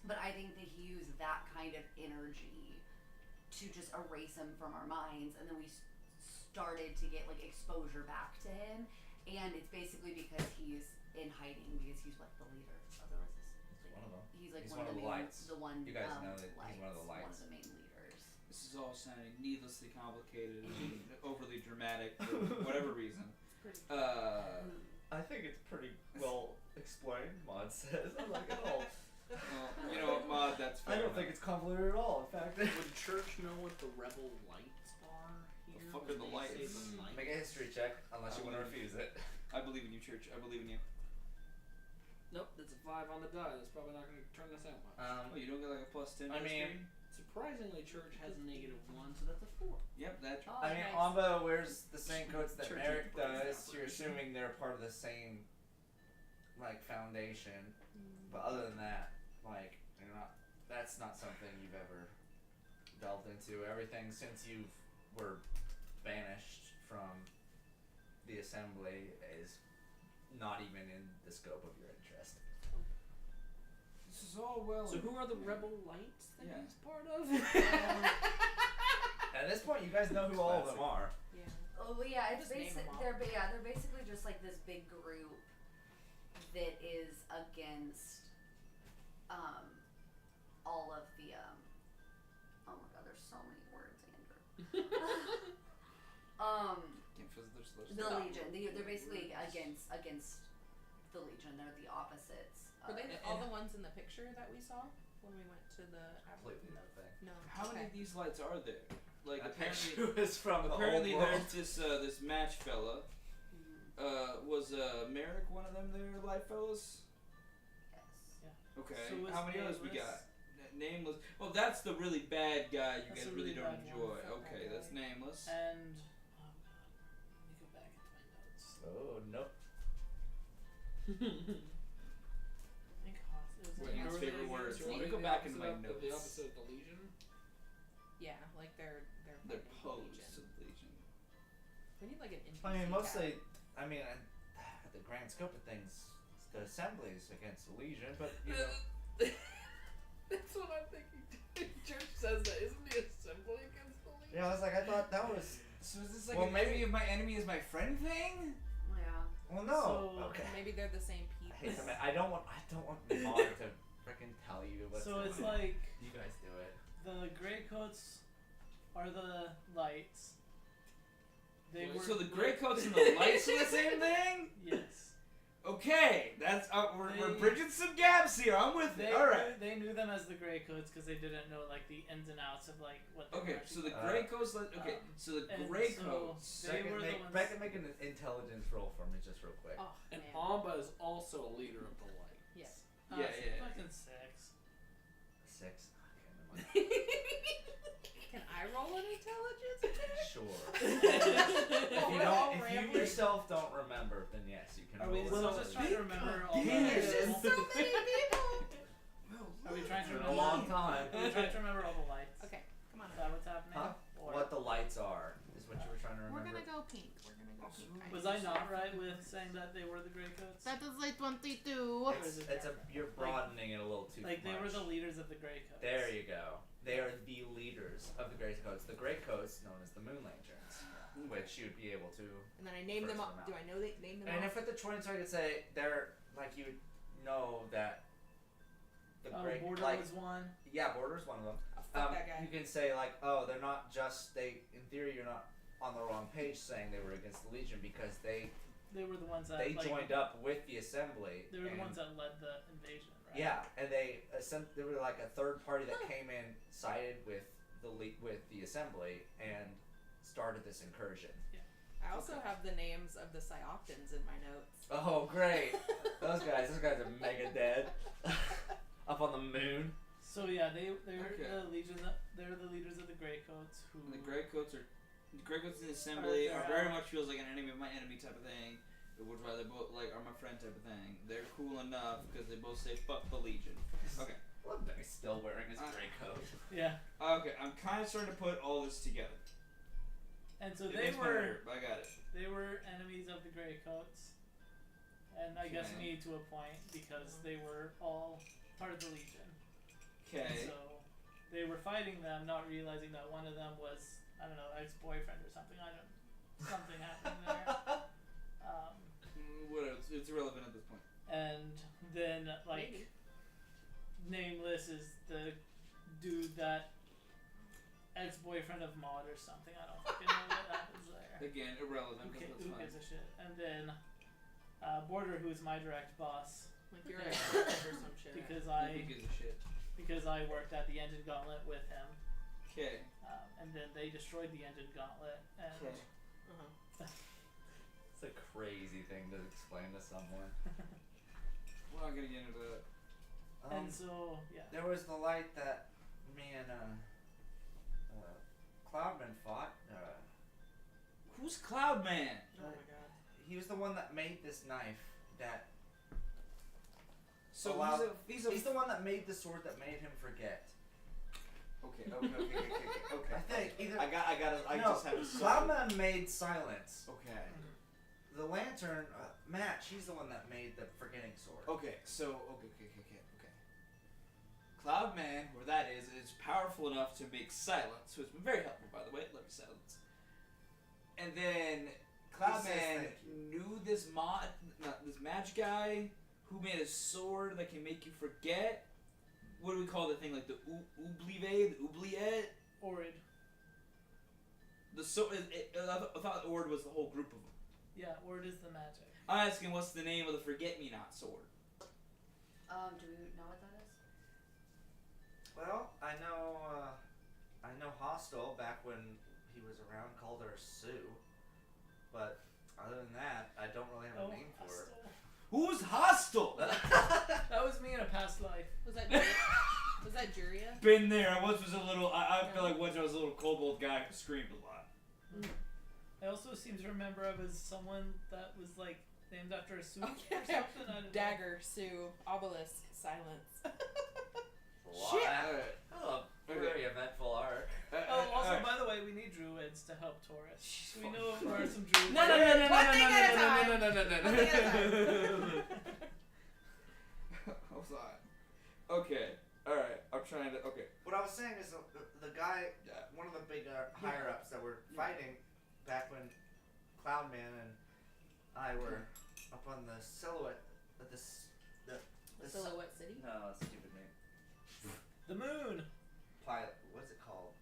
But I think that he used that kind of energy to just erase him from our minds, and then we started to get like exposure back to him. And it's basically because he's in hiding because he's like the leader of the resistance. He's one of them. He's like He's one one of of the the main, lights. the one. You guys know that he's one of the One lights. of the main leaders. This is all sounding needlessly complicated and overly dramatic for whatever reason. I think it's pretty well explained. Mod says. I like it all. Well, you know what, Mod? That's fair. I don't think it's convoluted at all. In fact, Would Church know what the rebel lights are here? fuck when are the they lights? say the lights? Make a history check, unless you want to refuse it. I believe in you, Church. I believe in you. Nope, that's a 5 on the die. That's probably not going to turn this out much. Oh, you don't get like a +10. I mean, history? Surprisingly, Church has a -1, so that's a 4. Yep, that's Oh, I mean, nice. Amba wears the same coats that Church Merrick enterprise does. You're operation. assuming they're part of the same, like, foundation. But other than that, like, you're not. That's not something you've ever delved into. Everything since you were banished from the assembly is not even in the scope of your interest. This is all well. So who are the rebel lights that Yeah. he's part of? At this point, you guys know who all of them are. Yeah. Oh well, yeah, it's Just name basic. them all. They're basically just like this big group that is against all of the oh my god, there's so many words, Andrew. The Legion. They're basically against the Legion. They're the opposites. Were they of- all the ones in the picture that we saw when we went to the Completely no thing. No. How many of these lights are there? Like That apparently, picture is from apparently the old world. there's this match fella. Was Merrick one of them there, light fellas? Yes. Okay. So was How many others we Nameless? got? Nameless. Oh, that's the really bad guy you That's guys a really really don't bad enjoy. one. Fuck that Okay, guy. that's nameless. And oh god, let me go back into my notes. Oh nope. I think Haas is Wait, in his there. favorite words. So Let what me are go the back in opposite my of- notes. The opposite of the Legion? Yeah, like they're They're fighting the posed Legion. to the Legion. We need like an NPC I mean, mostly. tab. I mean, the grand scope of things, the assembly is against the Legion, but you know. That's what I'm thinking. Church says that. Isn't the assembly against the Legion? Yeah, I was like, I thought that was. So is this like Well, an maybe- enemy of my enemy is my friend thing? Yeah. Well, no. So- okay. Maybe they're the same I people. hate to I don't want Mod to freaking tell you what's So going it's on. like You guys do it. the gray coats are the lights. They were So the gray coats and the lights are the same thing? Yes. Okay, that's we're They- bridging some gaps here. I'm with They it. All right. they knew them as the gray coats because they didn't know like the ins and outs of like what. They Okay, were so the actually gray coats. Okay, so the and gray so coats. they were the make, ones. make an intelligence roll for me, just real quick. Oh, And man. Amba is also a leader of the light. Yes. Yeah, yeah. Fucking 6. 6. Okay, never mind. Can I roll an intelligence check? Sure. We're all if you rambling. yourself don't remember, then yes, you can Are roll we it. still Well, just trying to remember all the There's just people? so many people. Are we trying to It's been a remember? long time. Are we trying to remember all the lights? Okay, come on. Is that what's happening? Huh? Or What the lights are is what you were trying to We're remember. gonna go pink. We're gonna go pink. was I not right with saying that they were the Grey Coats? That is like 22. You're broadening it a little too Like they much. were the leaders of the Grey Coats. There you go. They are the leaders of the Grey Coats. The Grey Coats, known as the Moon Lanterns, which you'd be able to. And then I named them First up. them Do I know they name them And off? if at the 20, so I could say they're like you would know that the Grey Border like was one. yeah, Border's one of them. Oh, fuck that guy. You can say like, oh, they're not just they. In theory, you're not on the wrong page saying they were against the Legion because they They were the ones that like, joined up with the Assembly. They were the and- ones that led the invasion, right? Yeah, and they were like a third party that came in, sided with with the Assembly, and started this incursion. I also have the names of the Psyoptans in my notes. Oh, great! those guys are mega dead, up on the moon. So yeah, they're Okay. the Legion. They're the leaders of the Grey Coats who. The Grey Coats in the Assembly Are are there very al- much feels like an enemy of my enemy type of thing. Which why they both like are my friend type of thing. They're cool enough because they both say fuck the Legion. Okay. Look, he's still wearing his gray coat. Yeah, Okay, I'm kind of starting to put all this together. and so It they makes me were weird, but I got it. they were enemies of the Grey Coats, and I guess Okay. me to a point because they were all part of the Legion. Okay. And so they were fighting them, not realizing that one of them was I don't know ex-boyfriend or something. Something happened there. Whatever. It's irrelevant at this point. And then like Maybe. Nameless is the dude that ex-boyfriend of Maud or something. I don't fucking know what happens there. Again, irrelevant. Who, But who that's gives fine. a shit? And then Border, who's my direct boss, Like you're a or some shit. because Who I gives a shit? worked at the Engine Gauntlet with him, Okay. and then they destroyed the Engine Gauntlet, and Okay. Uh-huh. It's a crazy thing to explain to someone. We're not gonna get into that. and so yeah. There was the light that me and Cloudman fought. Who's Cloudman? Oh my god. He was the one that made this knife that. So allowed- he's He's the one that made the sword that made him forget. Okay. I think either. I no, just have to say. Cloudman made silence. Okay. The lantern, Matt, she's the one that made the forgetting sword. Okay. So okay. Cloudman, where that is powerful enough to make silence, so it's been very helpful, by the way. Love your silence. And then Cloudman thank knew this match guy who made a sword that can make you forget. What do we call the thing? Like the oubliette? Orid. The I thought Ord was the whole group of them. Yeah, Orid is the magic. I'm asking what's the name of the forget-me-not sword? Do we know what that is? Well, I know Hostel back when he was around called her Sue, but other than that, I don't really have a name for her. Who's hostile? That was me in a past life. Was that was that Juria? Been there. I once was a little. I feel like once I was a little kobold guy who screamed a lot. I also seem to remember I was someone that was like named after a soup Oh, or yeah. something. I don't know. Dagger, Sue, Obelisk, Silence. Shit! Alright. Oh, very eventful arc. Oh, also, alright. by the way, we need druids to help Taurus. Jeez, We fuck. know where are some druids. No, One thing at a time. One thing at a Hold on. Okay. Alright. I'm trying to. Okay. What I was saying is the guy, one of the big higher ups that were fighting back when Cloudman and I were up on the silhouette of the Silhouette City? No, that's a stupid name. The moon. Pilot. What's it called?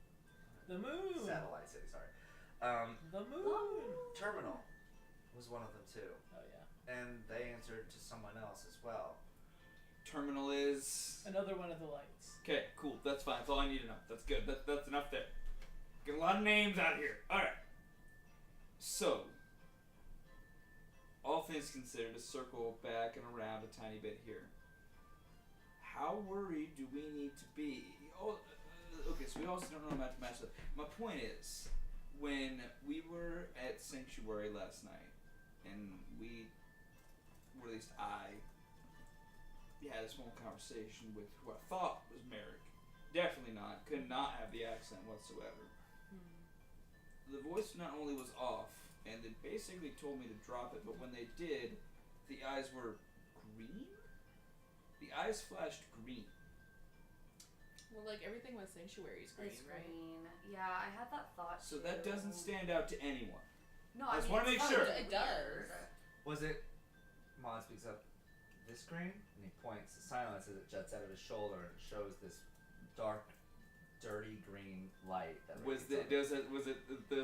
The moon. Satellite City. Sorry. The moon. Terminal was one of them too, Oh yeah. and they answered to someone else as well. Terminal is. Another one of the lights. Okay. Cool. That's fine. That's all I need to know. That's good. That's enough there. Get a lot of names out of here. All right. So. All things considered, to circle back and around a tiny bit here. How worried do we need to be? Oh, okay, so we also don't know how to match that. My point is, when we were at Sanctuary last night, and we, or at least I, had a small conversation with who I thought was Merrick. Definitely not. Could not have the accent whatsoever. The voice not only was off, and they basically told me to drop it, but when they did, the eyes were green? The eyes flashed green. Well, like everything with Sanctuary's green, It's right? green. Yeah, I had that thought So too. that doesn't stand out to anyone. No, I I just mean, wanna it's make not sure. weird. It does. Was it? Mon speaks up. This green, and he points to silence as it juts out of his shoulder and shows this dark, dirty green light. That Was radiates that off. was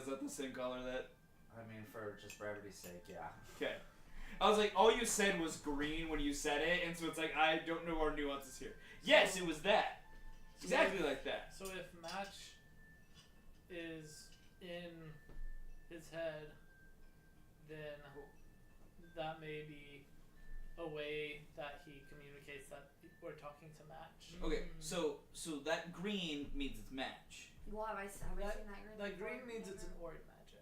that the same color that? I mean, for just brevity's sake, yeah. Okay. I was like, all you said was green when you said it, and so it's like I don't know our nuances here. Yes, it was that. Exactly like that. So if Match is in his head, then that may be a way that he communicates that we're talking to Match. Okay, so that green means it's match. Well, have I seen that green? That before? green means it's an Ord magic.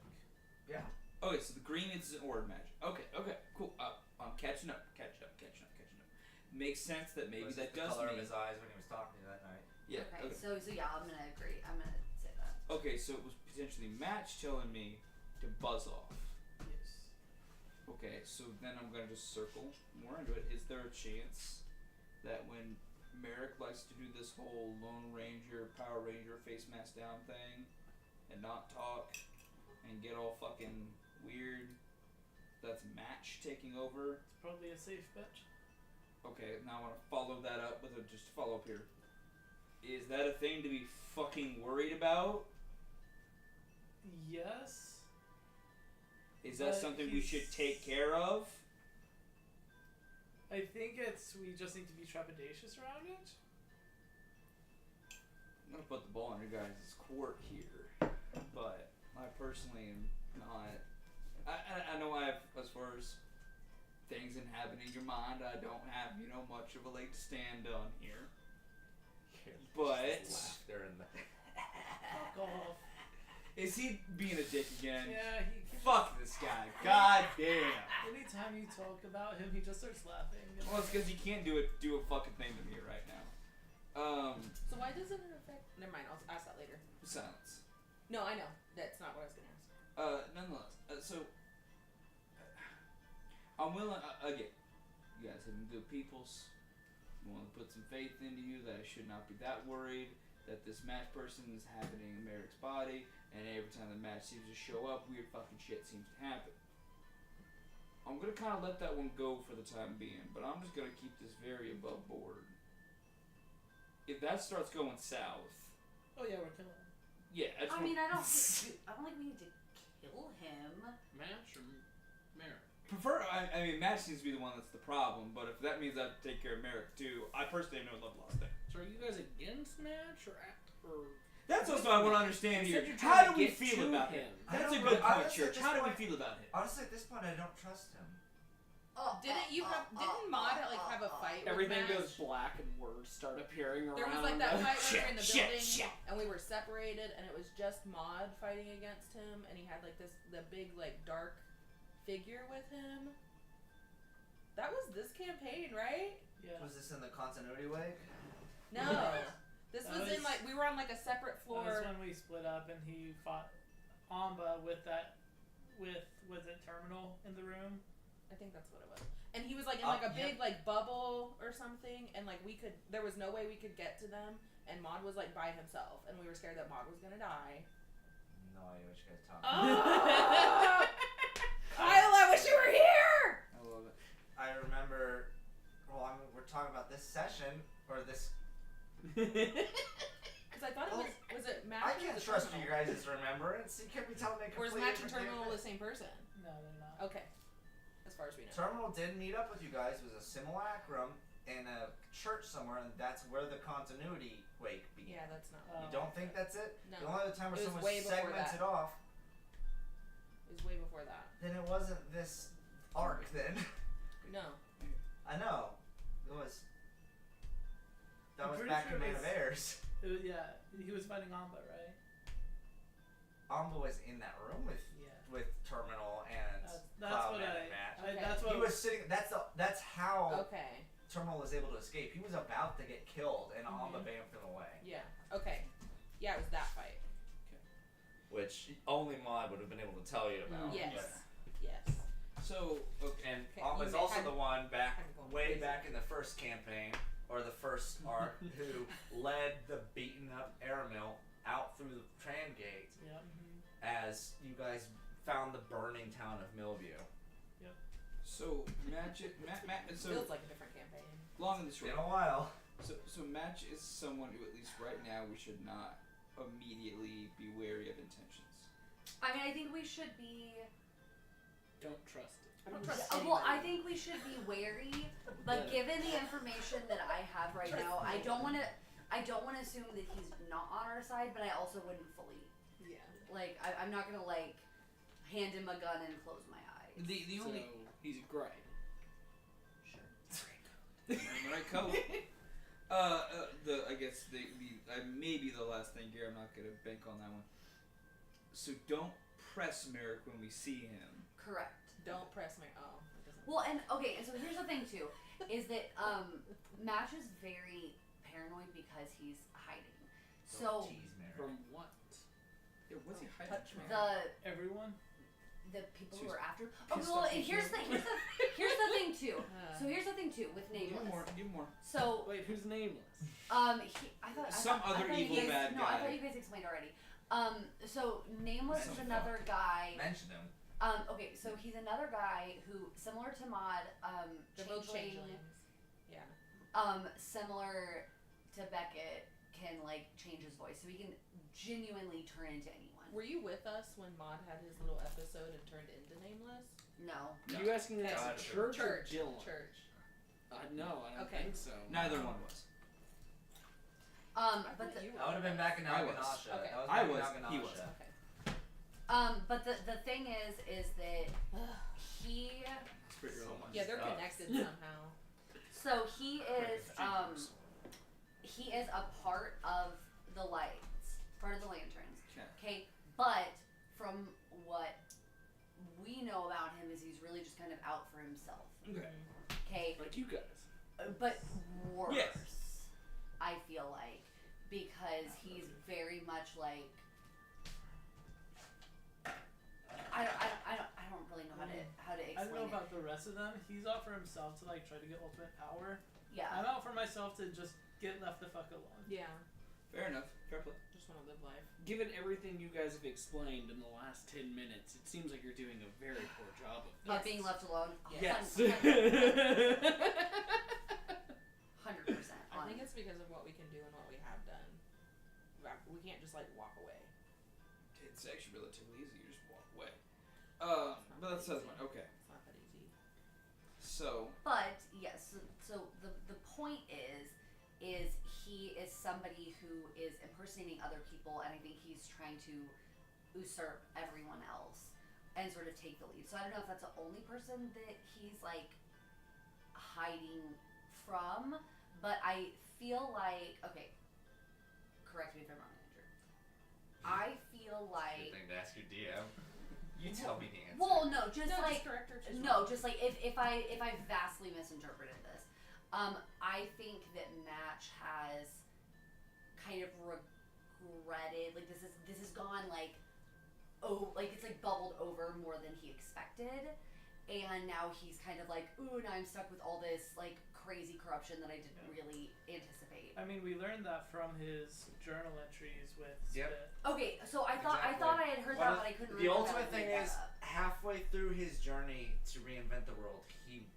Yeah. Okay, so the green means it's an Ord magic. Okay, cool. I'm catching up. Makes sense that maybe Was that the does color mean. of his eyes when he was talking to you that night. Yeah. Okay, so yeah, I'm gonna agree. I'm gonna say that. Okay, so it was potentially match telling me to buzz off. Yes. Okay, so then I'm gonna just circle more into it. Is there a chance that when Merrick likes to do this whole Lone Ranger, Power Ranger, face mask down thing, and not talk, and get all fucking weird, that's Match taking over? It's probably a safe bet. Okay, now I want to follow that up with a just follow up here. Is that a thing to be fucking worried about? Yes. Is that But something we should he's- take care of? I think we just need to be trepidatious around it. I'm gonna put the ball in your guys' court here, but I personally am not. I know I have, as far as things inhabiting your mind, I don't have much of a leg to stand on here. But Laughter and the. Fuck off. is he being a dick again? Yeah, he. Fuck this guy. God damn. Anytime you talk about him, he just starts laughing. Well, it's because he can't do a fucking thing to me right now. So why doesn't it affect? Never mind. I'll ask that later. Silence. No, I know. That's not what I was gonna ask. Nonetheless, so I'm willing. Again, you guys have been good peoples. I want to put some faith into you that I should not be that worried that this match person is happening in Merrick's body, and every time the match seems to show up, weird fucking shit seems to happen. I'm gonna kind of let that one go for the time being, but I'm just gonna keep this very above board. If that starts going south, Oh yeah, we're killing him. yeah, I mean, I don't think we need to kill him. Match or Merrick? I mean, Match seems to be the one that's the problem, but if that means I have to take care of Merrick too, I personally have no love lost there. So are you guys against Match or That's also what I want to understand You here. said you're How trying do to we get feel to about him. him? I That's a don't good really- point, honestly, Church. at How do this we point- feel about him? Honestly, at this point, I don't trust him. Didn't Maud like have a fight? everything with Match? goes black and words start appearing around? There was like that fight when we were in the Shit, building shit. and we were separated and it was just Maud fighting against him and he had like the big like dark figure with him. That was this campaign, right? Yeah. Was this in the continuity wig? No. This That was in was- like we were on like a separate That was floor. when we split up and he fought Amba with was it Terminal in the room? I think that's what it was. And he was like in like a big like bubble or something and like there was no way we could get to them and Maud was like by himself and we were scared that Maud was gonna die. No idea what you guys talking about. Kyle, I wish you were here! I love it. I remember. Well, I mean, we're talking about this session or this. Because I thought it was it Match I or can't was it trust Terminal? you guys' remembrance. You can't be telling me Or is completely Match and different Terminal the things. same person? No, they're not. Okay. As far as we know. Terminal did meet up with you guys. It was a simulacrum in a church somewhere, and that's where the continuity wake began. Yeah, that's not. You don't think that's it? No. The only other time where It was someone way before segments that. it off, It was way before that. then it wasn't this arc. Then No. I know it was. That was pretty back sure in it Man of was- Airs. Yeah, he was fighting Amba, right? Amba was in that room with Yeah. Terminal and That's Cloud what Man I. and Match. Okay. That's what He was sitting. That's how Okay. Terminal was able to escape. He was about to get killed, and Amba Mhm. bamfed him away. Yeah. Okay. Yeah, it was that fight. Which only Maud would have been able to tell you about. Yes. But- Yes. So okay. And Okay, Amba's you also had- the one back had gone way crazy. back in the first campaign or the first arc who led the beaten up Aramil out through the tram gate Yeah. as you guys found the burning town of Millview. So Matt. So Feels like a different campaign. long and the It's short. been a while. So Match is someone who, at least right now, we should not immediately be wary of intentions. I mean, I think we should be. Don't trust it. I don't trust Well, I anybody. think we should be wary, but given the information that I have right now, I don't want to. I don't want to assume that he's not on our side, but I also wouldn't fully. Yeah. Like, I'm not gonna like hand him a gun and close my eyes. The only he's grey. Sure. Right, coat. I guess maybe the last thing here. I'm not gonna bank on that one. So don't press Merrick when we see him. Correct. Don't press my. Oh, it doesn't. Well, and okay, and so here's the thing too, is that Match is very paranoid because he's hiding. So Tease Mary. From what? Yeah, what's he hiding Touch from? Mary. Everyone. the people who She's are after. pissed Well, off and at here's you. here's the thing too. Uh, So here's the thing too with Give Nameless. him more. Give him more. So Wait, who's nameless? Some other you evil guys, bad no, I guy. thought you guys explained already. So Nameless is Mention another guy. Mention him. Okay, so he's another guy who, similar to Maud, they're both changeling, changelings. Yeah. similar to Beckett, can like change his voice, so he can genuinely turn into anyone. Were you with us when Maud had his little episode and turned into Nameless? No. Are you asking that God, to Church or Church. Dylan? Church. No, I don't Okay. think so. Neither one was. I But thought the, you were That would have been back in I was. Naganasha. Okay. That was I back in was. He Naganasha. was. Okay. but the thing is that he, It's pretty So early. much. Yeah, they're stuff. connected somehow. so he is a part of the lights, part of the lanterns. Okay. Okay, but from what we know about him is he's really just kind of out for himself. Okay. Okay, Like you guys. but worse. Yes. I feel like, because he's very much like I don't really know how to explain I don't know it. about the rest of them. He's out for himself to like try to get ultimate power. Yeah. I'm out for myself to just get left the fuck alone. Yeah. Fair enough. Fair play. Just want to live life. Given everything you guys have explained in the last 10 minutes, it seems like you're doing a very poor job of Of Yes. being left alone. Yes. 100%. I think it's because of what we can do and what we have done. We can't just like walk away. It's actually relatively easy. You just walk away. But that's the other one. Okay. It's not that easy. So But yes, so the point is he is somebody who is impersonating other people, and I think he's trying to usurp everyone else and sort of take the lead. So I don't know if that's the only person that he's like hiding from, but I feel like, okay, correct me if I'm wrong, Andrew. I feel like, Good thing to ask your DM. You tell me the answer. well, no, just No, like just correct her. She's no, wrong. just like if I vastly misinterpreted this, I think that Match has kind of regretted, like this has gone like, oh, like it's like bubbled over more than he expected, and now he's kind of like, ooh, now I'm stuck with all this like crazy corruption that I didn't really anticipate. I mean, we learned that from his journal entries with Yep. Spit. Okay, so I thought Exactly. I had heard One that, of- but I couldn't The remember. ultimate that I thing made is, that up. halfway through his journey to reinvent the world, he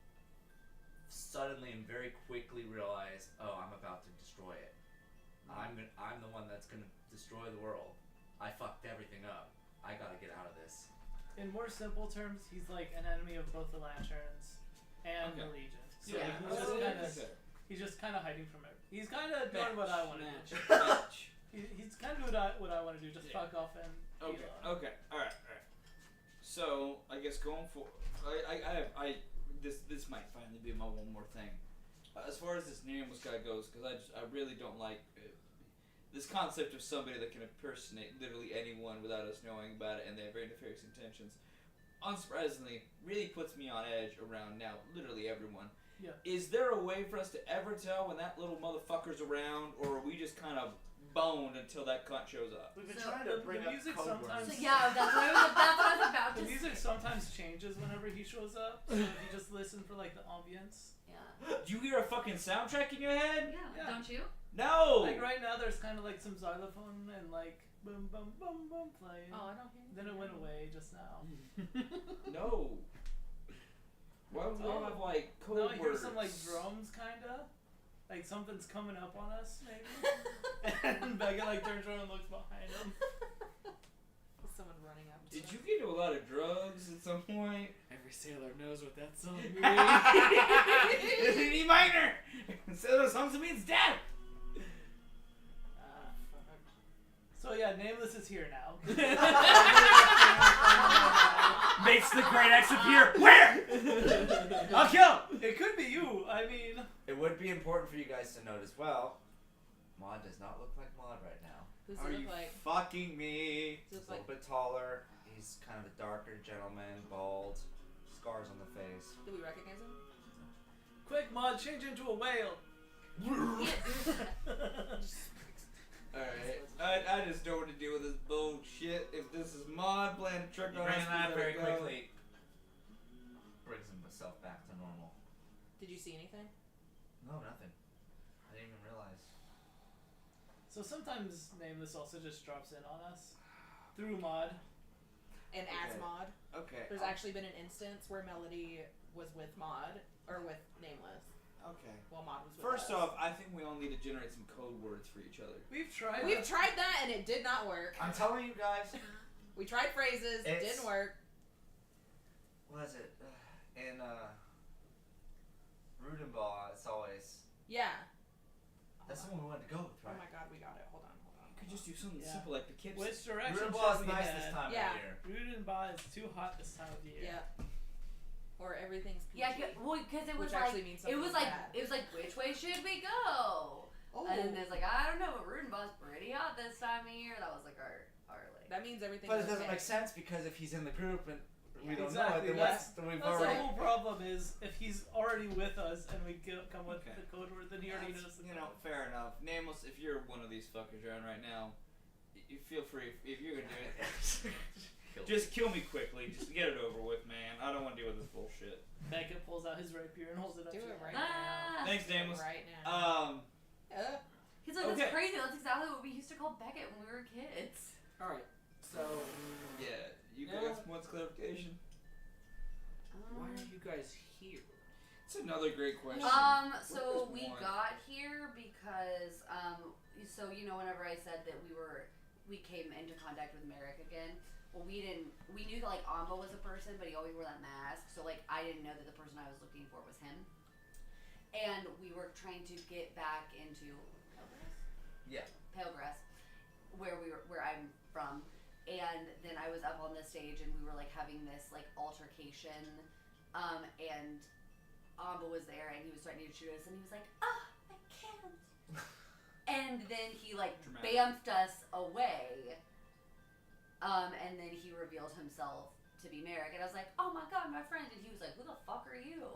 suddenly and very quickly realized, oh, I'm about to destroy it. I'm the one that's gonna destroy the world. I fucked everything up. I gotta get out of this. In more simple terms, he's like an enemy of both the Lanterns and the Okay. Legion. So Yeah. he's just kind of hiding from it. He's kind of doing what I want to do. Match. He's kind of what I want to do. Just Yeah. fuck off and Okay. eat alone. Okay. All right. So I guess going for this might finally be my one more thing. as far as this nameless guy goes, because I really don't like this concept of somebody that can impersonate literally anyone without us knowing about it, and they have very nefarious intentions. Unsurprisingly, really puts me on edge around now literally everyone. Yeah. Is there a way for us to ever tell when that little motherfucker's around, or are we just kind of boned until that cunt shows up? We've been So trying to the bring up music code sometimes- words. So, yeah, that's what I was about The to music say. sometimes changes whenever he shows up, so if you just listen for like the ambience. Yeah. Do you hear a fucking soundtrack in your head? Yeah. Yeah. Don't you? No! Like right now, there's kind of like some xylophone and like boom, boom, boom, boom playing. Oh, I don't hear Then it went away just now. No. Why would we all have like code Now I words? hear some like drums, kinda. Like something's coming up on us, maybe. And Becca like turns around and looks behind him. Someone running up. To Did them. you get into a lot of drugs at some point? Every sailor knows what that song means. It's an E minor! Sailor songs means death! Ah, fuck. So yeah, Nameless is here now. Makes the great X appear where? I'll kill him! It could be you. I mean, It would be important for you guys to note as well. Maud does not look like Maud right now. Who's Are he you look like? fucking me? Does he He's look a like? little bit taller. He's kind of a darker gentleman, bald, scars on the face. Do we recognize him? quick, Maud, change into a whale. Alright, I just don't want to deal with this bullshit. If this is Maud playing a trick You on bring us, him we out gotta very go. quickly. Brings himself back to normal. Did you see anything? No, nothing. I didn't even realize. So sometimes Nameless also just drops in on us through Maud. And as Okay. Maud, Okay. there's actually been an instance where Melody was with Maud or with Nameless Okay. while Maud was with First us. off, I think we all need to generate some code words for each other. We've tried. We've tried that and it did not work. I'm telling you guys. We tried phrases, it It's- didn't work. What is it? In Rudenbaugh, it's always. Yeah. That's the one we wanted to go with, Oh right? my god, we got it. Hold on. You could just do something Yeah. simple like Poughkeepsie. Which direction Rudenbaugh's should we nice head? this time Yeah. of year. Rudenbaugh is too hot this time of year. Yeah. Or everything's PG. Yeah, well, because it was Which like actually means something bad. it was like which way should we go? Oh. And then it's like I don't know, but Rudenbaugh's pretty hot this time of year. That was like our like. That means everything But is it doesn't okay. make sense because if he's in the group and we don't Exactly, know it, then that's- then we've That's already. the whole problem is if he's already with us and we come with Okay. the code word, then he already That's, knows the you code. know, fair enough. Nameless, if you're one of these fuckers around right now, you feel free. If you're gonna do it, just kill me quickly. Just get it over with, man. I don't want to deal with this bullshit. Becca pulls out his rapier and holds it up Do to it your right eye. Ah. now. Thanks, Do it Nameless. right now. He's like, Okay. that's crazy. That's exactly what we used to call Beckett when we were kids. Alright, so Yeah, you No. guys want clarification? why are you guys here? It's another great question. So What was we one? got here because, so you know, whenever I said that we came into contact with Merrick again. Well, we knew that like Amba was a person, but he always wore that mask. So like I didn't know that the person I was looking for was him. And we were trying to get back into Palegrass, where I'm from. And then I was up on the stage and we were like having this like altercation, and Amba was there and he was threatening to shoot us and he was like, "Ah, I can't." And then he like Dramatic. bamfed us away. And then he revealed himself to be Merrick and I was like, "Oh my god, my friend." And he was like, "Who the fuck are you?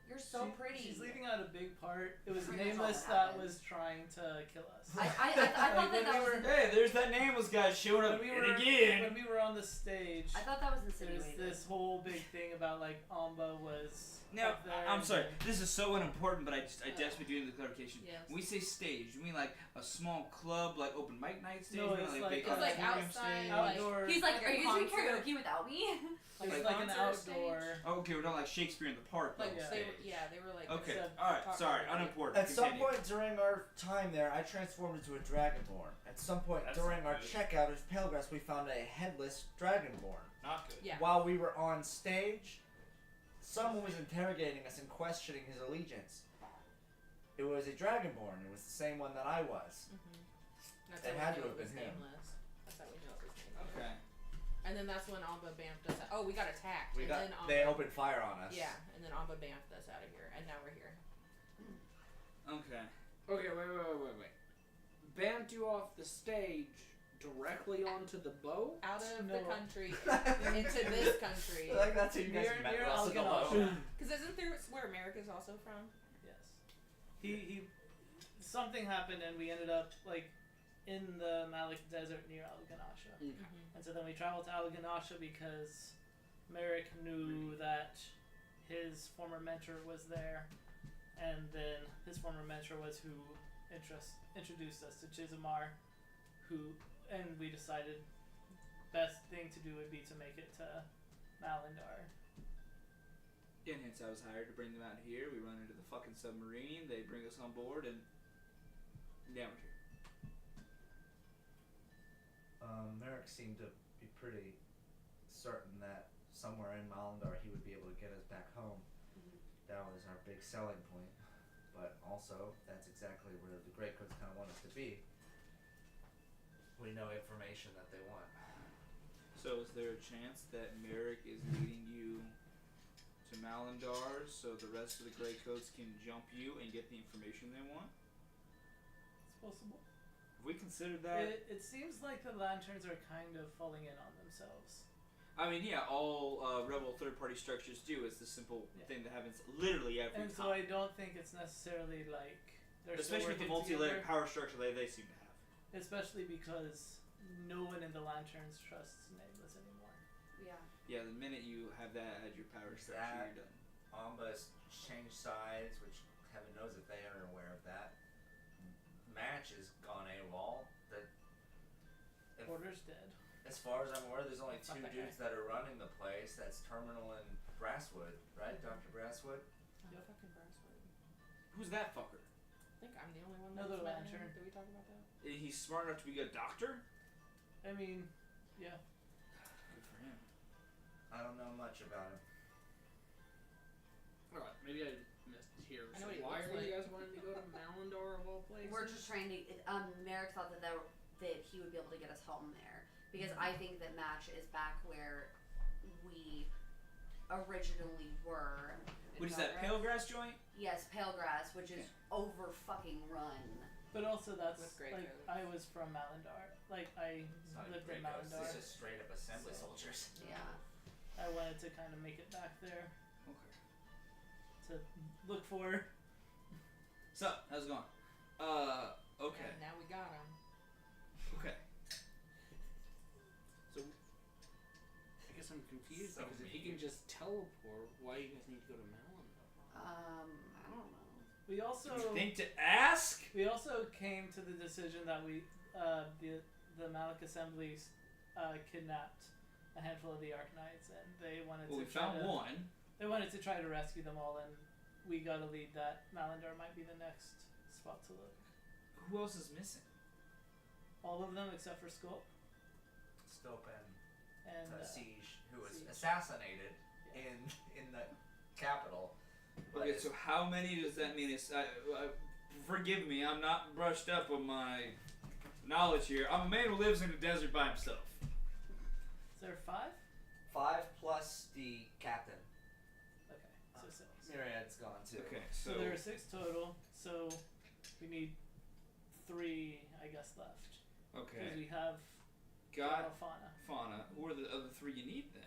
You're so pretty." She's leaving out a big part. It was Pretty much all Nameless that that happened. was trying to kill us. I thought Like, that when was we were- Hey, there's that Nameless guy showing up when we and were again. when we were on the stage, I thought that was there's insinuated. this whole big thing about like Amba was Now, up there I'm and sorry. then- This is so unimportant, but I desperately do need the clarification. Yes. When we say stage, you mean like a small club, like open mic night stage? No, You mean, it's big like- It's like auditorium outside, stage? like- outdoor. He's like, Like a "Are you doing concert. karaoke without me?" It's like like an concert outdoor. Oh, okay, we're not like Shakespeare in the Park. Like level they stage. they were like Okay, Except alright, talk sorry, about it. unimportant. At some Continue. point during our time there, I transformed into a dragonborn. At some point That's during our good. checkout as Palegrass, we found a headless dragonborn. Not good. Yeah. While we were on stage, someone was interrogating us and questioning his allegiance. It was a dragonborn. It was the same one that I was. That's It how had we to knew have it was been him. Nameless. That's how we knew it was nameless. Okay. And then that's when Amba bamfed us. Oh, we got attacked. We and got. then Amba, They opened fire on us. Yeah, and then Amba bamfed us out of here, and now we're here. Okay. Okay, wait. Banned you off the stage directly onto the boat? Out of No. the country into this country. Like that's who you guys met Near wrestled Algonash. alone. Because isn't there where America's also from? Yes. He something happened and we ended up like in the Malik Desert near Alganasha. Okay. And so then we traveled to Alganasha because Merrick knew that his former mentor was there, and then his former mentor was who introduced us to Chizamar, and we decided best thing to do would be to make it to Malindar. And hence I was hired to bring them out here. We run into the fucking submarine. They bring us on board, and now we're here. Merrick seemed to be pretty certain that somewhere in Malindar he would be able to get us back home. That was our big selling point. But also, that's exactly where the Greycoats kind of want us to be. We know information that they want. So is there a chance that Merrick is leading you to Malindar so the rest of the Greycoats can jump you and get the information they want? It's possible. Have we considered that? It seems like the Lanterns are kind of falling in on themselves. I mean, yeah, all Rebel third-party structures do. It's the simple thing that happens literally every And time. so I don't think it's necessarily like they're Especially with the still working multi-layered together, power structure they seem to have. especially because no one in the Lanterns trusts Nameless anymore. Yeah. Yeah, the minute you have that as your power structure, That- you're done. Amba's changed sides, which heaven knows if they are aware of that. Match is gone AWOL. If- Porter's dead. As far as I'm aware, there's only Fuck two that dudes that are running the place. That's Terminal and Brasswood, right? Dr. Brasswood? Yep. Fucking Brasswood. Who's that fucker? I think I'm the only one Another that's met him. lantern. Did we talk about that? He's smart enough to be a doctor? I mean, yeah. Good for him. I don't know much about him. Alright, maybe I missed here. I So know what he why looks are you like. guys wanting to go to Malindar of all places? We're just trying to. Merrick thought that he would be able to get us home there because I think that Match is back where we originally were. What is that, pale grass joint? Yes, Palegrass, which is over fucking run. But also that's With Grey like Coats. I was from Malindar. Like I It's not lived even in Greycoats. Malindar. It's just straight up assembly So- soldiers. Yeah. I wanted to kind of make it back there Okay. to look for. So, how's it going? Okay. And now we got him. Okay. So, I guess I'm confused So because if he mean. can just teleport, why do you guys need to go to Malindar? I don't know. We also Think to ask? we also came to the decision that we the Malik assemblies kidnapped a handful of the Arknights and they wanted Well, to we try found to, one. They wanted to try to rescue them all, and we got a lead that Malindar might be the next spot to look. Who else is missing? All of them except for Sculp Stope and and Siege, who was Siege. assassinated Yeah. in the capital. But Okay, so how many does that mean? It's, forgive me, I'm not brushed up with my knowledge here. I'm a man who lives in the desert by himself. Is there 5? 5 plus the captain. Okay, so 6. Myriad's gone too. Okay, So so there are 6 total. So we need 3, I guess, left because okay, we have got Fauna. Fauna. Who are the other 3 you need then?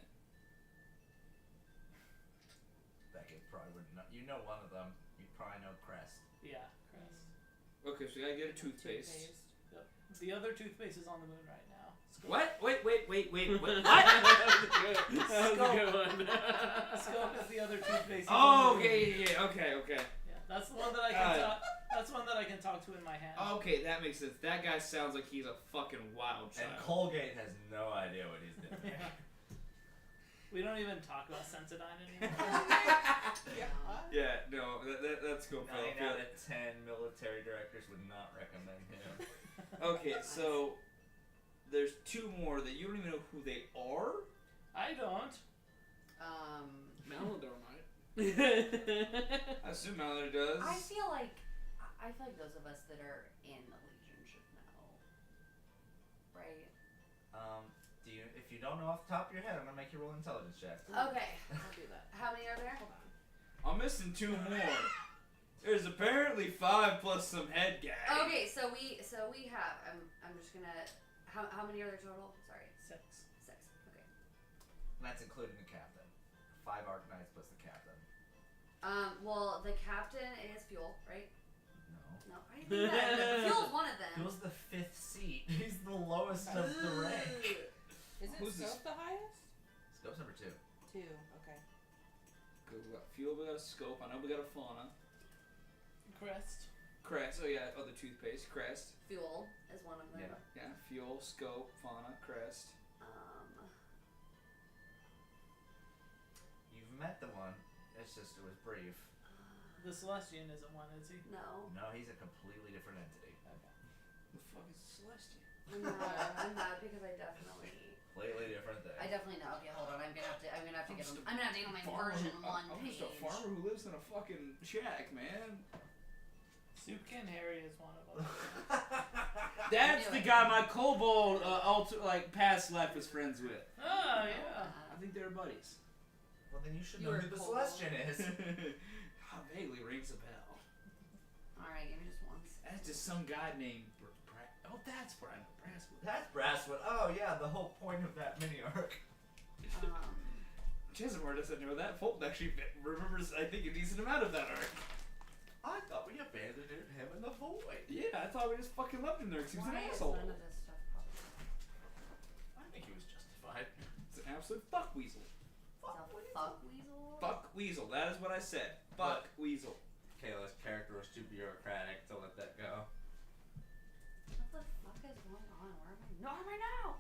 Beckett probably wouldn't know. You know one of them. You probably know Crest. Yeah, Crest. Okay, so we gotta get a toothpaste. Yep. The other toothpaste is on the moon right now. What? Wait, what? That was a good one. Scope is the other toothpaste. Oh, okay, okay. Yeah, that's the one that I can talk. That's one that I can talk to in my hand. Okay, that makes sense. That guy sounds like he's a fucking wild child. And Colgate has no idea what he's doing. Yeah. We don't even talk about Sensodyne anymore. Yeah, no, that's cool. 9 out of 10 military directors would not recommend him. Okay, so there's 2 more that you don't even know who they are. I don't. Malindar might. I assume Mallory does. I feel like those of us that are in the Legion should know, right? Do you? If you don't know off the top of your head, I'm gonna make you roll an intelligence check. Okay. I'll do that. How many are there? Hold on. I'm missing 2 more. There's apparently Apparently 5 plus some head gag. Okay, so we have. I'm just gonna. How many are there total? Sorry. 6. 6. Okay. And that's including the captain. 5 Arcanites plus the captain. Well, the captain is Fuel, right? No. No, I didn't think that. Fuel's one of them. Fuel's the 5th seat. He's the lowest of the rank. Isn't Who's this? Scope the highest? Scope's number 2. 2. Okay. Good, we got fuel, we got a scope. I know we got a fauna. Crest. Crest. Oh yeah, other toothpaste. Crest. Fuel is one of them. Yeah. Yeah. Fuel, scope, fauna, crest. You've met the one. It's just, it was brief. The Celestian isn't one, is he? No. No, he's a completely different entity. Okay. The fuck is Celestian? I'm not because I definitely Completely different thing. know. Okay, hold on. I'm gonna have to I'm get just him. I'm gonna have to get on my Farmer version who- 1 I'm page. just a farmer who lives in a fucking shack, man. Soupkin Harry is one of them. That's knew the it. guy my kobold past life was friends with. Oh yeah. I think they're buddies. Well, then you should You know were who the cold. Celestian is. Vaguely rings a bell. Alright, give me just once. That's just some guy named Oh, that's Brian Brasswood. That's Brasswood. Oh, yeah, the whole point of that mini arc. Chesimar doesn't know that. Fulton actually remembers, I think, a decent amount of that arc. I thought we abandoned him in the void. Yeah, I thought we just fucking left him there because he was an Why is asshole. none of this stuff public? I think he was justified. It's an absolute fuck weasel. Fuck, It's a fuck weasel? Fuck weasel. That is what I said. Fuck weasel. Kayla's character was too bureaucratic to let that go. What the fuck is going on? Where am I? No, where am I now?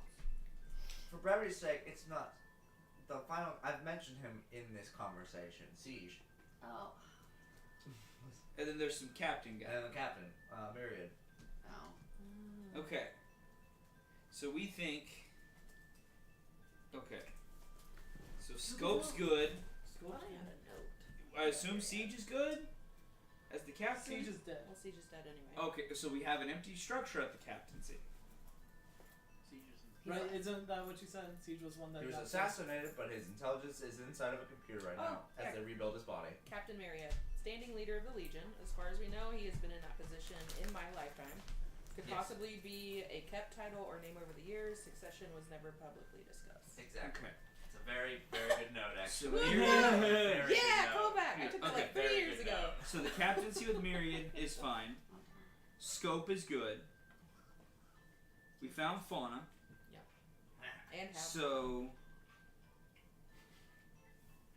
For brevity's sake, it's not the final. I've mentioned him in this conversation. Siege. Oh. And then there's some captain guy. And the captain, Myriad. Oh. Okay. So we think. Okay. So scope's good. I had a note. I assume siege is good. As the captain. Siege is dead. Well, Siege is dead anyway. Okay, so we have an empty structure at the captaincy. Right? Isn't that what you said? Siege was one that He was got assassinated, but his intelligence is inside of a computer right Oh, now as yeah. they rebuild his body. Captain Marriott, standing leader of the Legion. As far as we know, he has been in that position in my lifetime. Could Yes. possibly be a kept title or name over the years. Succession was never publicly discussed. Exactly. Okay. It's a very, very good note, So actually. Myriad. Very Yeah, good call note. back. I took that Okay, like 3 very years good ago. note. So the captaincy with Myriad is fine. Scope is good. We found fauna. And have So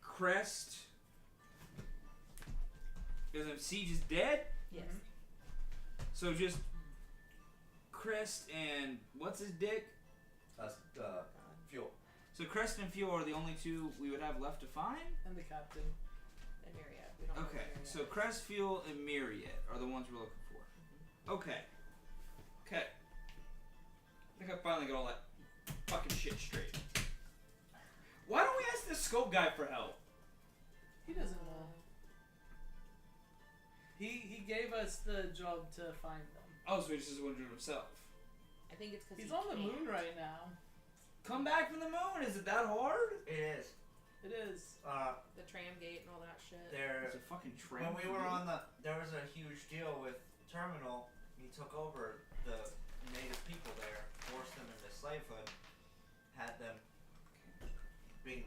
Crest. Because Siege is dead. yes. So just Crest and what's his dick? Fuel. So Crest and Fuel are the only two we would have left to find. and the captain. And Marriott. We don't know Okay, Marriott. so Crest, Fuel, and Myriad are the ones we're looking for. Okay. Okay. I think I finally got all that fucking shit straight. Why don't we ask this scope guy for help? He doesn't know. He gave us the job to find them. Oh, so he just doesn't want to do it himself. I think it's because He's on the moon right now. Come back from the moon. Is it that hard? It is. It is. The tram gate and all that shit. There. It's a fucking train. When we were on there was a huge deal with Terminal. He took over the native people there, forced them into slavehood, had them being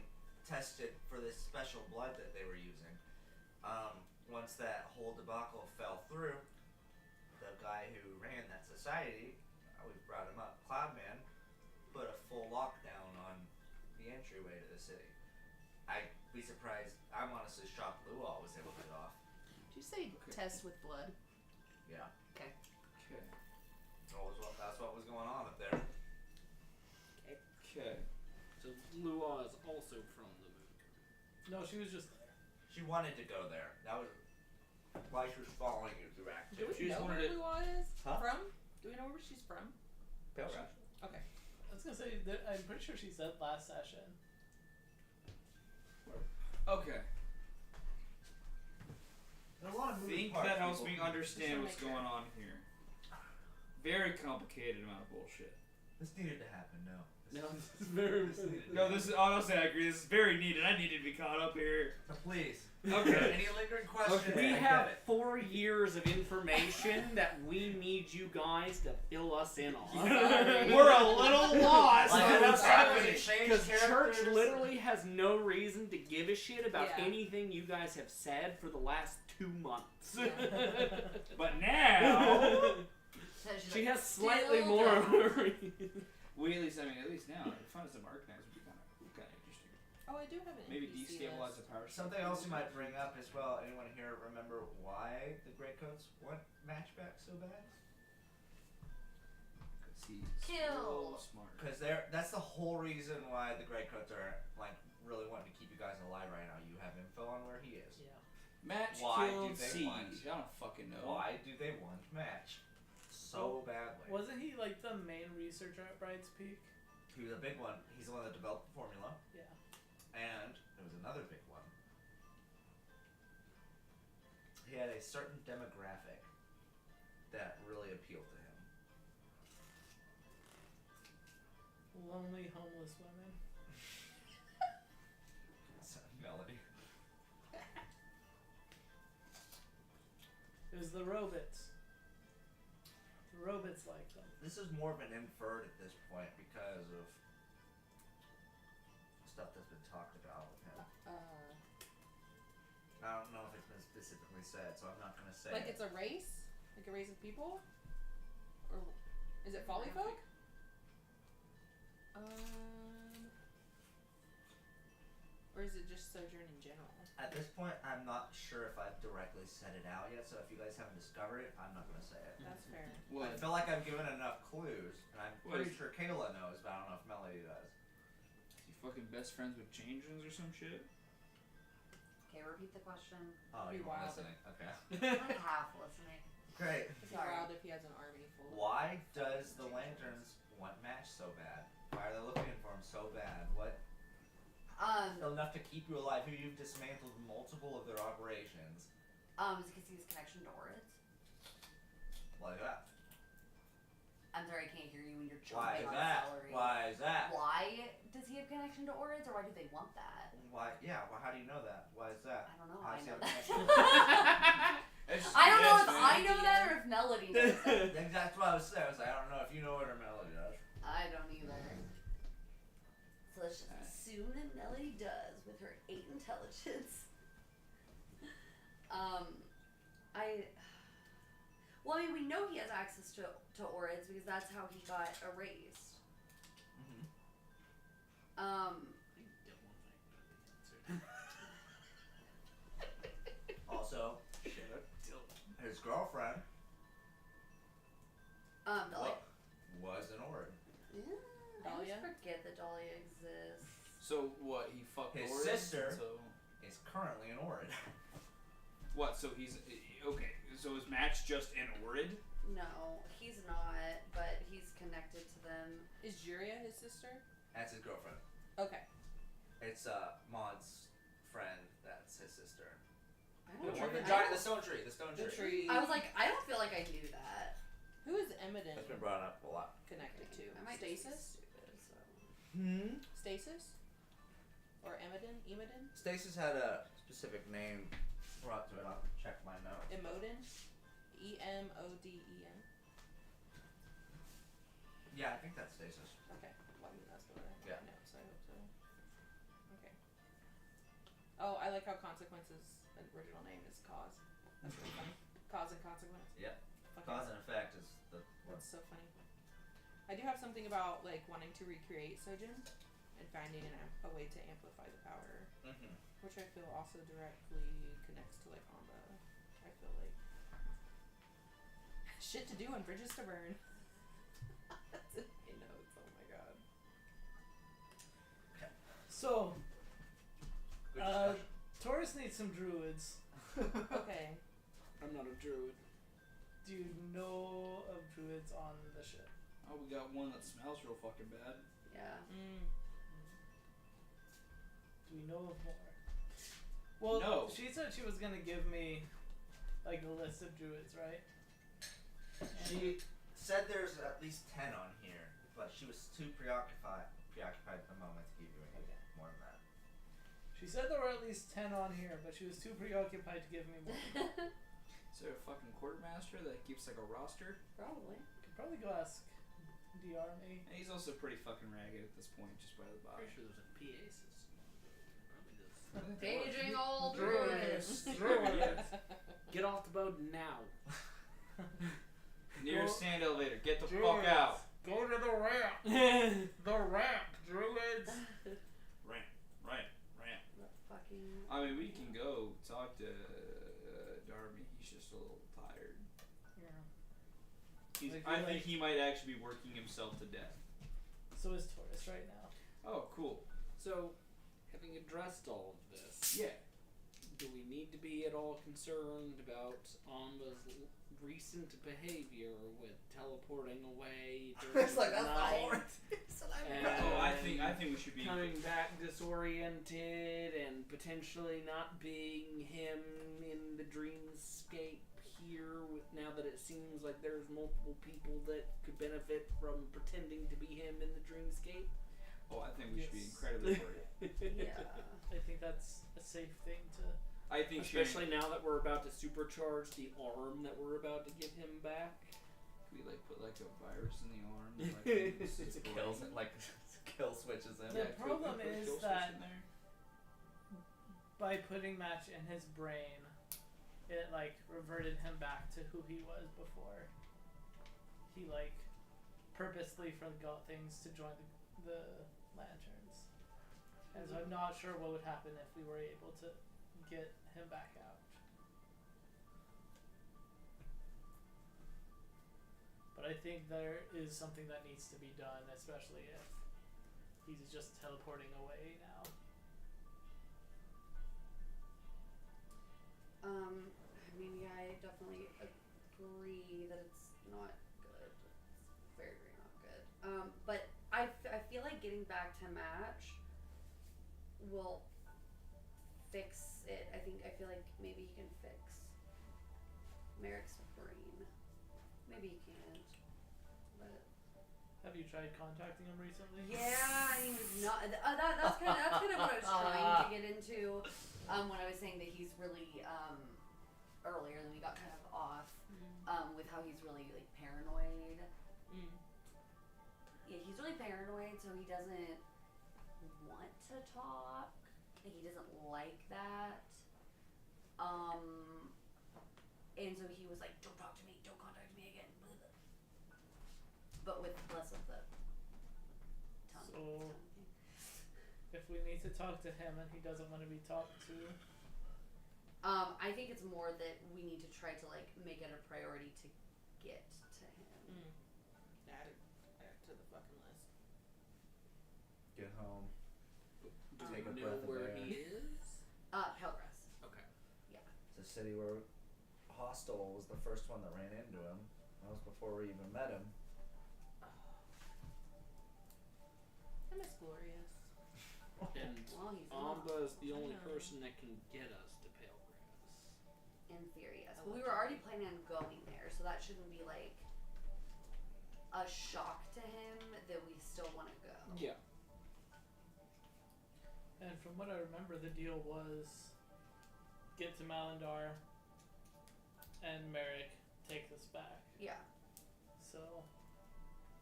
tested for this special blood that they were using. Once that whole debacle fell through, the guy who ran that society, we brought him up, Cloudman, put a full lockdown on the entryway to the city. I'd be surprised. I'm honestly shocked Luau was able to get off. Did you say Okay. test with blood? Yeah. Okay. That's what was going on up there. Okay. So Lua is also from the moon. No, she was just there. She wanted to go there. That was why she was following you through Act Do 2. we just know wanted where to- Lua is Huh? from? Do we know where she's from? Pale Rush. Okay. I was gonna say that I'm pretty sure she said last session. Okay. There are a lot of I moving think parts. that helps people. me understand what's Just wanna going on here. Very complicated amount of bullshit. This needed to happen. No. This No, this is very. No, this is honestly, I agree. This is very needed. I needed to be caught up here. Please. Okay. Any lingering questions? We I have get it. 4 years of information that we need you guys to fill us in on. Sorry. We're a little lost Like, on what's happening. change Because church characters. literally has no reason to give a shit about Yeah. anything you guys have said for the last 2 months. But now, So she's She like, has slightly "Still more of don't." a reason. we at least now, finding some arcanines would be kind of interesting. Oh, I do have an Maybe NPC destabilize list. the power. Something else you might bring up as well. Anyone here remember why the Greycoats want matchback so bad? He's Kill. so smart. Because that's the whole reason why the Greycoats are like really wanting to keep you guys alive right now. You have info on where he is. Yeah. Match Why killed do they Siege. want- I don't fucking know. Why do they want match so badly? Wasn't he like the main researcher at Bride's Peak? He was a big one. He's the one that developed the formula. Yeah. And there was another big one. He had a certain demographic that really appealed to him. Lonely homeless women. Melody. It was the robots. The robots like them. This is more of an inferred at this point because of stuff that's been talked about with him. I don't know if it's been specifically said, so I'm not gonna say Like it. it's a race? Like a race of people? Or is it folly folk? Or is it just Sojourn in general? At this point, I'm not sure if I've directly said it out yet, so if you guys haven't discovered it, I'm not gonna say it. That's fair. Well, I feel like I've given enough clues, and I'm What pretty is- sure Kayla knows, but I don't know if Melody does. you fucking best friends with changelings or some shit? Okay, repeat the question. Oh, Be you weren't wild. listening. Okay. I'm like half listening. Great. It'd be Sorry. wild if he has an army full. Why does the Lanterns want match so bad? Why are they looking for him so bad? What enough to keep you alive? Who you've dismantled multiple of their operations. Is it because he has connection to Orids? Like that. I'm sorry, I can't hear you when you're Why chomping is on that? celery. Why is that? Why does he have connection to Orids, or why do they want that? Why? Yeah. Well, how do you know that? Why is that? I don't know. How I does he know have a that. connection? It's just I don't know yes, if man. I know that or if Melody knows that. That's what I was saying. I was like, I don't know if you know it or Melody does. I don't either. So let's just assume that Melody does with her 8 intelligence. Well, I mean, we know he has access to Orids because that's how he got erased. Mm-hmm. Also, his girlfriend Dahlia. was an Orid. Yeah, I always Dahlia? forget that Dahlia exists. So what? He fucked His Oryx, sister. So Is currently an Orid. what? So he's okay. So is Match just an Orid? No, he's not, but he's connected to them. Is Juria his sister? That's his girlfriend. Okay. It's Maud's friend. That's his sister. I The don't one, know. the giant, the stone tree. The stone The tree. tree. I was like, I don't feel like I knew that. Who is Emiden That's been brought up a lot. connected to? I might just be Stasis? stupid, so. Stasis? Or Emiden? Emiden? Stasis had a specific name brought to it. I'll check my notes. Emodin? EMODEN? Yeah, I think that's Stasis. Okay. Well, I mean, that's what I Yeah. know, so I hope so. Okay. Oh, I like how Consequence's original name is Cause. That's really funny. Cause and Consequence. Yep. Fucking- Cause and effect is the one. That's so funny. I do have something about like wanting to recreate Sojin and finding a way to amplify the power, Mm-hmm. which I feel also directly connects to like Amba. I feel like shit to do and bridges to burn. That's in my notes. Oh my god. So, Good discussion. Taurus needs some druids. Okay. I'm not a druid. Do you know of druids on the ship? Oh, we got one that smells real fucking bad. Yeah. Do we know of more? Well, No. she said she was gonna give me like a list of druids, right? She said there's at least 10 on here, but she was too preoccupied preoccupied at the moment to give you any more than that. She said there were at least 10 on here, but she was too preoccupied to give me more. Is there a fucking quartermaster that keeps like a roster? Probably. Could probably go ask DRME. And he's also pretty fucking ragged at this point, just by the by. Pretty sure there's a PA system. Probably does. Paging all Druids. druids. Get off the boat now. Nearest sand elevator. Get the fuck Druids. out. Go to the ramp. The ramp, druids. Ramp. The fucking. I mean, we can go talk to Darby. He's just a little tired. Yeah. I think he might actually be working himself to death. So is Taurus right now. Oh, cool. So, having addressed all of this, Yeah. do we need to be at all concerned about Amba's recent behavior with teleporting away during It's like, the that's the night? whole reason And Oh, I think we should be. coming back disoriented and potentially not being him in the dreamscape here with now that it seems like there's multiple people that could benefit from pretending to be him in the dreamscape. Oh, I think we should be Yes. incredibly worried. Yeah. I think that's a safe thing to. I think Especially now that we're about to supercharge the arm that we're about to give him back. we like put like a virus in the arm. Like, It kills it, like kill switches in. The Yeah, problem put a is kill switch that in there. by putting Match in his brain, it like reverted him back to who he was before. He like purposely forgot things to join the lanterns, and so I'm not sure what would happen if we were able to get him back out. But I think there is something that needs to be done, especially if he's just teleporting away now. I mean, yeah, I definitely agree that it's not good. It's very, very not good. But I feel like getting back to Match will fix it. I feel like maybe he can fix Merrick's brain. Maybe he can't. But Have you tried contacting him recently? yeah, he was not. That's kind of what I was trying to get into. When I was saying that he's really earlier, then we got kind of off with how he's really like paranoid. Yeah, he's really paranoid, so he doesn't want to talk. Like, he doesn't like that. And so he was like, "Don't talk to me. Don't contact me again." Blah, blah. But with less of the tongue. So- If we need to talk to him and he doesn't want to be talked to, I think it's more that we need to try to like make it a priority to get to him. Add it to the fucking list. Get home. Do Take a we know breath of where air. he is? Pelgrass. Okay. It's a city where Hostel was the first one that ran into him. That was before we even met him. I miss Glorious. And Well, he's not. Amba is the only know. person that can get us to Palegrass. In theory, yes. I But we love were that. already planning on going there, so that shouldn't be like a shock to him that we still want to go. Yeah. and from what I remember, the deal was get to Malandar and Merrick takes us back. Yeah. So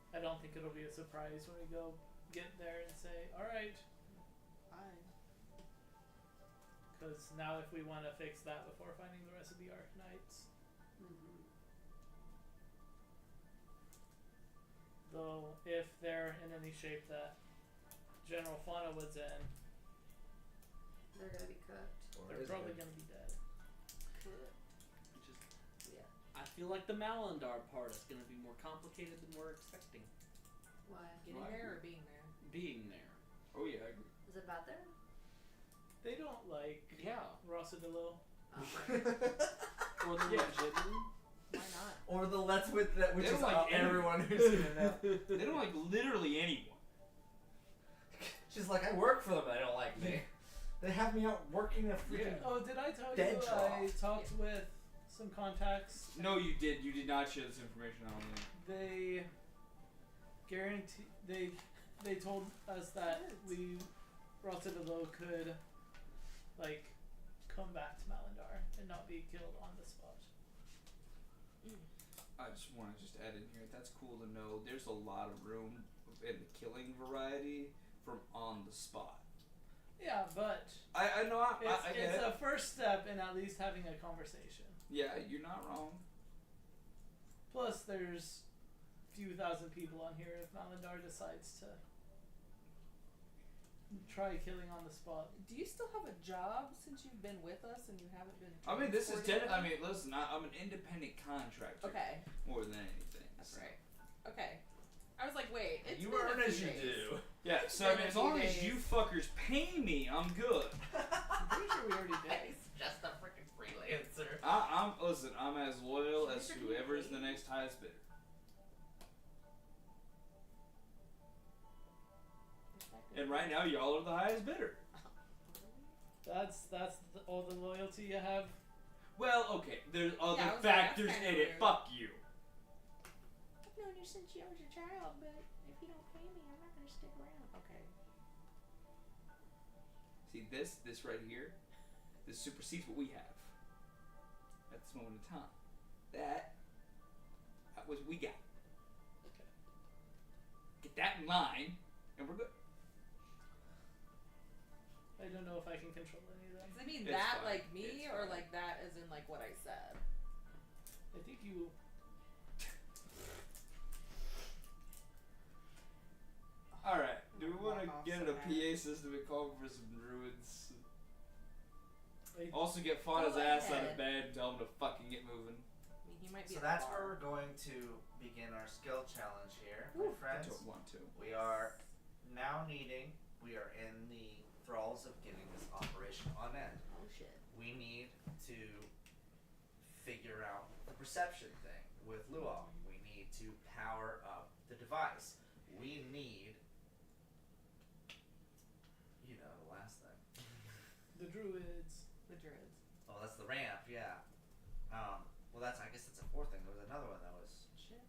I don't think it'll be a surprise when we go get there and say, "All right," Fine. because now if we want to fix that before finding the rest of the Arknights, Mm-hmm. though, if they're in any shape that General Faunawood's in, They're gonna be cooked. Or they're is probably it? gonna be dead. Which is, Yeah. I feel like the Malandar part is going to be more complicated than we're expecting. Why? Getting Well, I there or agree. being there? Being there. Oh yeah, I agree. Is it bad there? They don't like Yeah. Rossadillo. Or the Yeah. Legend. Why not? Or the Let's with that, which They is don't like everyone who's seen it now. They don't like literally anyone. She's like, I work for them. They don't like me. They have me out working a freaking. Oh, did I tell Dead you trough. I talked with some contacts? No, you did. You did not share this information. I don't think. They guarantee they they told us that we Rositalo could like come back to Malindar and not be killed on the spot. I just want to add in here. That's cool to know. There's a lot of room in the killing variety from on the spot. Yeah, but I know. I get it's it. a first step in at least having a conversation. Yeah, you're not wrong. Plus, there's few thousand people on here if Malindar decides to try killing on the spot. Do you still have a job since you've been with us and you haven't been? I mean, this is transported? I mean, listen. I'm an independent contractor. Okay, More than anything. that's so. right. Okay, I was like, wait, it's You been earn a as few you days. do. Yeah. So I mean, Been a as few long as days. you fuckers pay me, I'm good. I'm pretty sure we already did. He's just a freaking freelancer. I'm as loyal as Should we whoever is pay? the next highest bidder. And right now, y'all are the highest bidder. That's all the loyalty you have. Well, okay. There's other Yeah, I was like, that's factors kinda in it. weird. Fuck you. I've known you since you was a child, but if you don't pay me, I'm not gonna stick around. Okay. See this right here. This supersedes what we have at this moment in time. That was what we got. Get that in line, and we're good. I don't know if I can control any of them. Does it mean It's that fine. like me, It's or fine. like that as in like what I said? I think you. All right. Do we want to Walk off get so a bad. PA system and call for some druids? I, Also, get Fauna's Go ass out ahead. of bed and tell him to fucking get moving. I mean, he might be. So at the that's bar. where we're going to begin our skill challenge here, my Ooh. friends. I don't want to. We are now needing. We are in the thralls of getting this operation on end. Oh shit. We need to figure out the perception thing with Luau. We need to power up the device. We need, you know, the last thing. the druids. The druids. Oh, that's the ramp. Yeah. Well, I guess that's a fourth thing. There was another one that was Shit.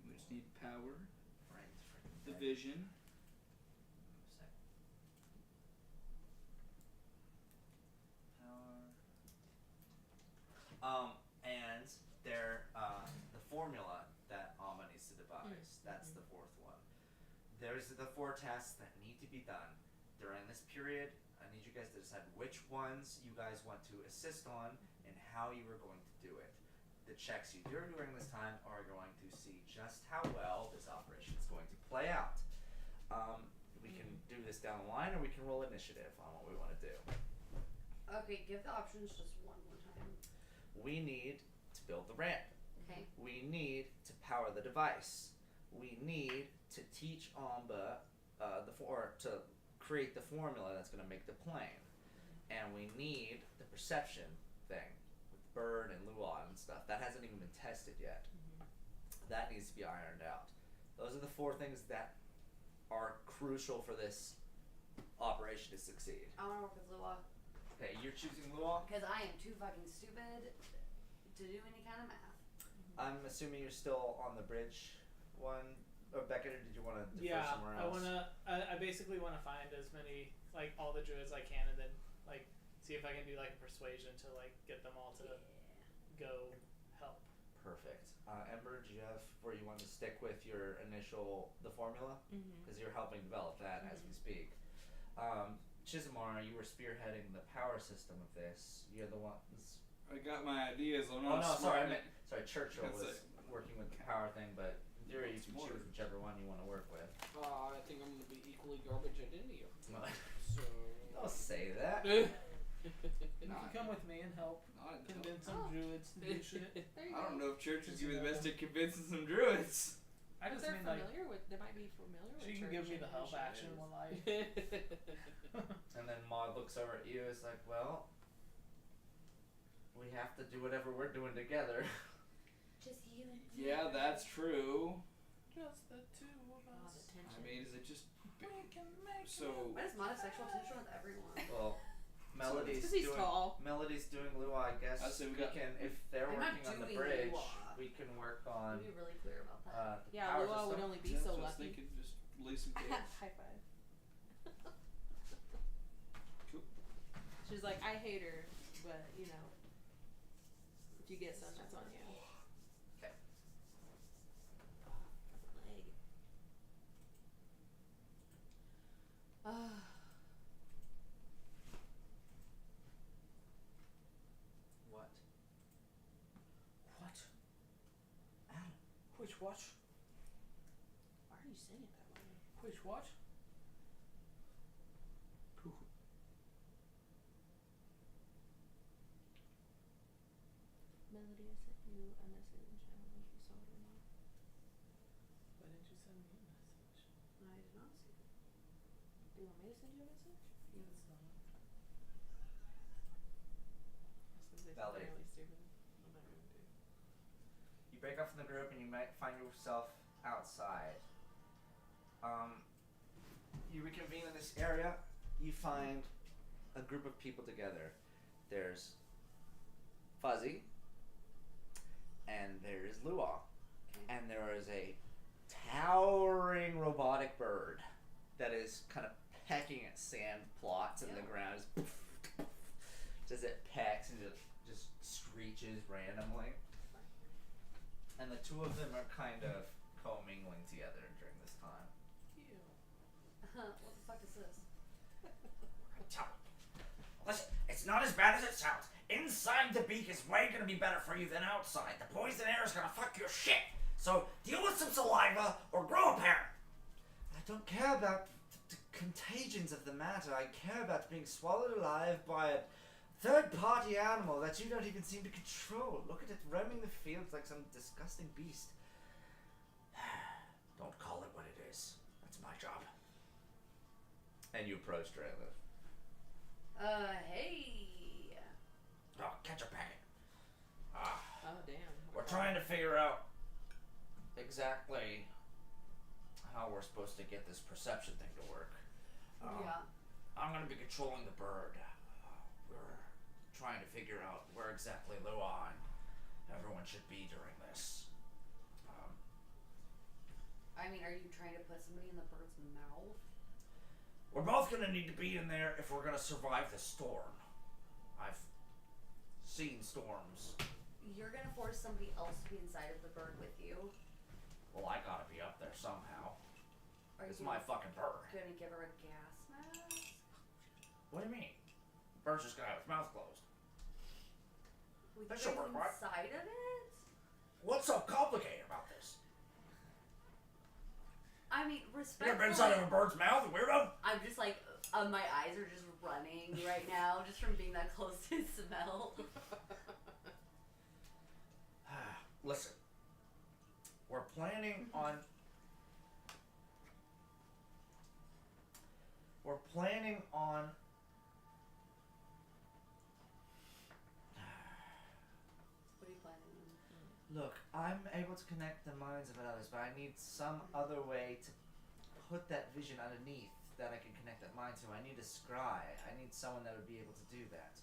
We just need power, right. the vision. And the formula that Alma needs to devise. That's the fourth one. There's the 4 tasks that need to be done during this period. I need you guys to decide which ones you guys want to assist on and how you are going to do it. The checks you do during this time are going to see just how well this operation is going to play out. We can do this down the line, or we can roll initiative on what we want to do. Okay, give the options just one more time. We need to build the ramp. Okay. We need to power the device. We need to teach Amba to create the formula that's going to make the plane. And we need the perception thing with Bird and Luan and stuff. That hasn't even been tested yet. That needs to be ironed out. Those are the 4 things that are crucial for this operation to succeed. I want to work with Lua Okay, you're choosing Luan? because I am too fucking stupid to do any kind of math. I'm assuming you're still on the bridge one. Or Beckett, or did you want to defer Yeah, somewhere else? I basically want to find as many like all the druids I can, and then like see if I can do like a persuasion to like get them all to go help. Perfect. Ember, do you have where you want to stick with your the formula? Because you're helping develop that as we speak. Chismar, you were spearheading the power system of this. You're the one. I got my ideas. I'm Oh not no, smart. sorry. Churchill That's was it. working with the power thing, but in theory you It's can more. choose whichever one you want to work with. I think I'm gonna be equally garbage at any of them. So. Don't say that. You Not- can come with me and help Not until- convince some Oh. druids to do shit. There you I go. don't know if church is gonna be the best at convincing some druids. I If just they're mean like familiar with, they might be familiar with. she can church give me the help action initiatives. while I. And then Maud looks over at you. It's like, well, we have to do whatever we're doing together. Just you and me. Yeah, that's true. Just the two of Oh, us. the tension. I mean, is it just We can make so? Why does Mod have sexual tension with everyone? Well, Melody's 'Cause he's doing tall. Melody's doing Lua. I guess I say we we got- can, if they're I'm not working on the doing bridge, Lua. we can work Let on me be really clear about that. the Yeah, power Lua would system. only be That's so what I was lucky. thinking, just Lose some kids. High five. Cool. She's like, I hate her, but you know, if you get some, that's on you. Okay. Leg. What? What? Adam. Which what? Why are you saying it that way? Which what? Melody, I sent you a message. I don't know if you saw it or not. Why didn't you send me a message? I did not see it. Do you want me to send you a message? It's not. Melody. Really stupid. I'm not gonna do. You break up from the group and you might find yourself outside. You reconvene in this area. You find a group of people together. There's Fuzzy, and there's Luau, and there is a towering robotic bird that is kind of pecking at sand plots in the ground. Just it pecks and just screeches randomly. And the two of them are kind of commingling together during this time. Ew. What the fuck is this? Listen, it's not as bad as it sounds. Inside the beak is way gonna be better for you than outside. The poison air is gonna fuck your shit. So deal with some saliva or grow a pair. I don't care about the contagions of the matter. I care about being swallowed alive by a third-party animal that you don't even seem to control. Look at it roaming the fields like some disgusting beast. Don't call it what it is. That's my job. And you approach Drayla. Hey. Oh, catch a packet. Oh damn. We're trying to figure out exactly how we're supposed to get this perception thing to work. Yeah. I'm gonna be controlling the bird. We're trying to figure out where exactly Luan and everyone should be during this. I mean, are you trying to put somebody in the bird's mouth? We're both gonna need to be in there if we're gonna survive the storm. I've seen storms. You're gonna force somebody else to be inside of the bird with you. Well, I gotta be up there somehow. Are It's you my fucking bird. gonna give her a gas mask? What do you mean? Bird's just gonna have its mouth closed. With That you should work, right? inside of it? What's so complicated about this? I mean, You ever respectfully. been inside of a bird's mouth, weirdo? I'm just like, my eyes are just running right now, just from being that close to smell. Listen, we're planning on. We're planning on. What are you planning on? Look, I'm able to connect the minds of others, but I need some other way to put that vision underneath that I can connect that mind to. I need a scry. I need someone that would be able to do that.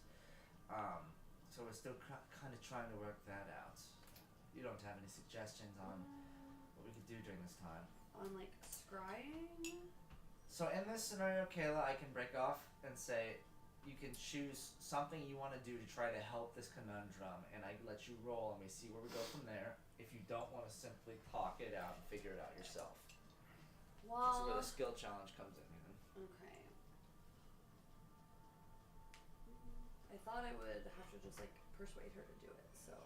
So we're still kind of trying to work that out. You don't have any suggestions on what we could do during this time? On like scrying? So in this scenario, Kayla, I can break off and say you can choose something you want to do to try to help this conundrum, and I let you roll, and we see where we go from there. If you don't want to simply talk it out and figure it out yourself. That's where Well, the skill challenge comes in, man. okay. I thought I would have to just like persuade her to do it, so.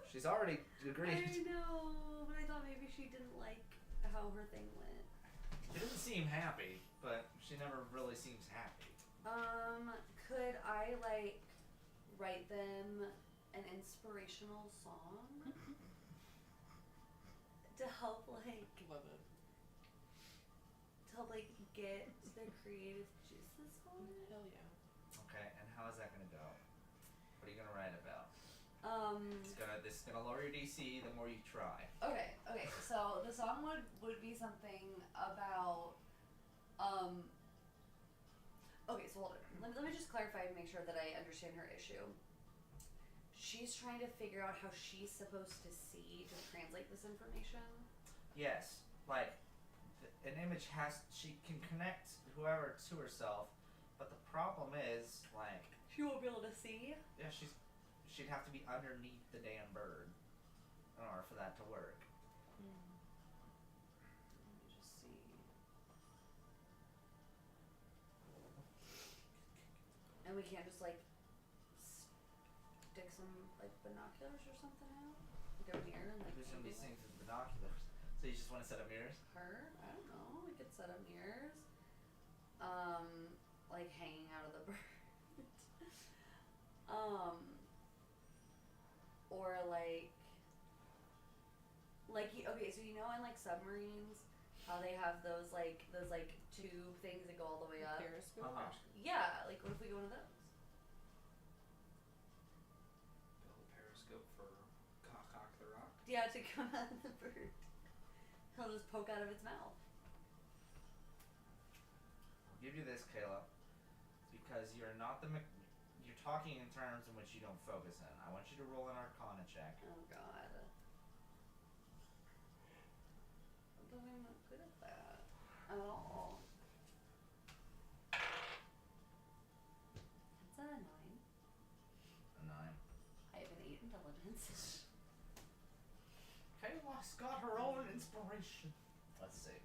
She's already I agreed. know, but I thought maybe she didn't like how her thing went. She doesn't seem happy, but she never really seems happy. Could I like write them an inspirational song to help like Love it. get their creative juices flowing? Hell yeah. Okay, and how is that gonna go? What are you gonna write about? This is gonna lower your DC the more you try. Okay, so the song would be something about, okay, so hold on. Let me just clarify and make sure that I understand her issue. She's trying to figure out how she's supposed to see to translate this information. Yes, like an image she can connect whoever to herself, but the problem is like She won't be able to see. yeah she'd have to be underneath the damn bird in order for that to work. Let me just see. And we can't just like stick some like binoculars or something out, like a mirror, and like Who's gonna be maybe, seeing through the binoculars? So you just want to set up mirrors? her. I don't know. We could set up mirrors. Like hanging out of the bird. Or okay, so you know in like submarines how they have those tube things that go all the way up. Periscope. Yeah, like what if we go into those? Build a periscope for Cock the Rock. Yeah, to come out of the bird. He'll just poke out of its mouth. I'll give you this, Kayla, because you're not you're talking in terms in which you don't focus in. I want you to roll an Arcana check. Oh God. I'm not good at that at all. That's a 9. A 9. I have an 8 intelligence. Kayla's got her own inspiration. Let's see.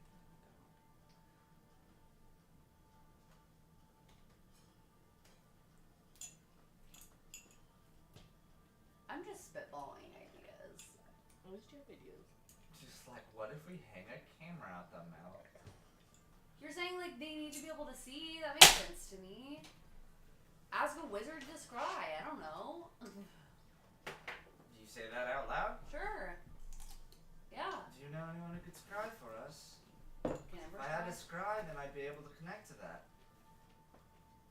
I'm just spitballing ideas. What's your videos? Just like, what if we hang a camera out the mouth? You're saying like they need to be able to see? That makes sense to me. Ask a wizard to scry. I don't know. Do you say that out loud? Sure. Yeah. Do you know anyone who could scry for us? Can Ember If I had scry? to scry, then I'd be able to connect to that.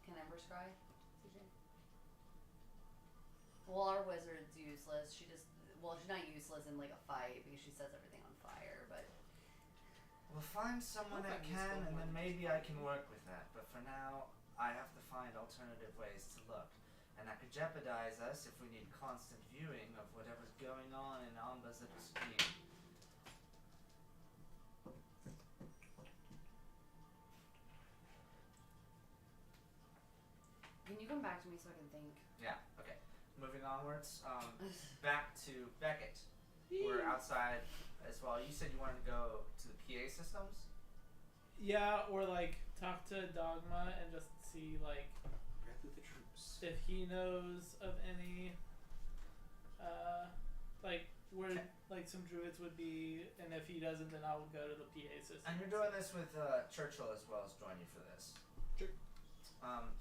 Can Ember scry? CJ? Well, our wizard's useless. She's not useless in like a fight because she sets everything on fire, but We'll find someone Well, that that can, useful and then one. maybe I can work with that. But for now, I have to find alternative ways to look. And that could jeopardize us if we need constant viewing of whatever's going on in Amba's little scheme. can you come back to me so I can think? Yeah, okay. Moving onwards, back to Beckett. We're outside as well. You said you wanted to go to the PA systems? Yeah, or like talk to Dogma and just see like Gather the troops. if he knows of any like where like some druids would be, and if he doesn't, then I will go to the PA system. And you're doing this with Churchill as well as join you for this. Sure.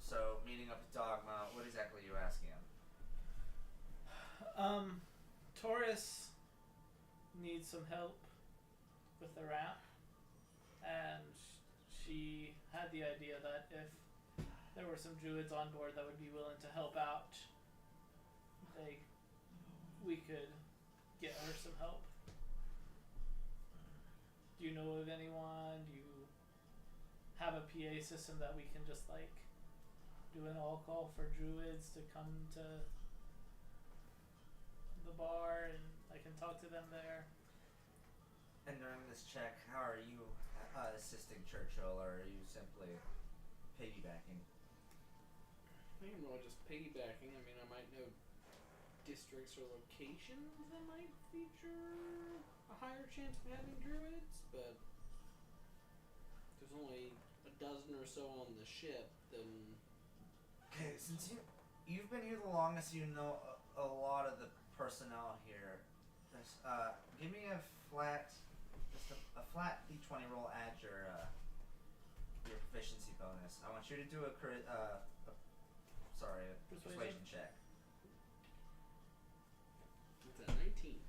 So meeting up with Dogma, what exactly are you asking him? Taurus needs some help with the ramp, and she had the idea that if there were some druids on board that would be willing to help out, we could get her some help. Do you know of anyone? Do you have a PA system that we can just like do an all call for druids to come to the bar and I can talk to them there? And during this check, how are you assisting Churchill, or are you simply piggybacking? I am not just piggybacking. I mean, I might know districts or locations that might feature a higher chance of having druids, but there's only a dozen or so on the ship, then Okay, since you've been here the longest, you know a lot of the personnel here. Give me a flat d20 roll. Add your proficiency bonus. I want you to do a persuasion check. it's a 19.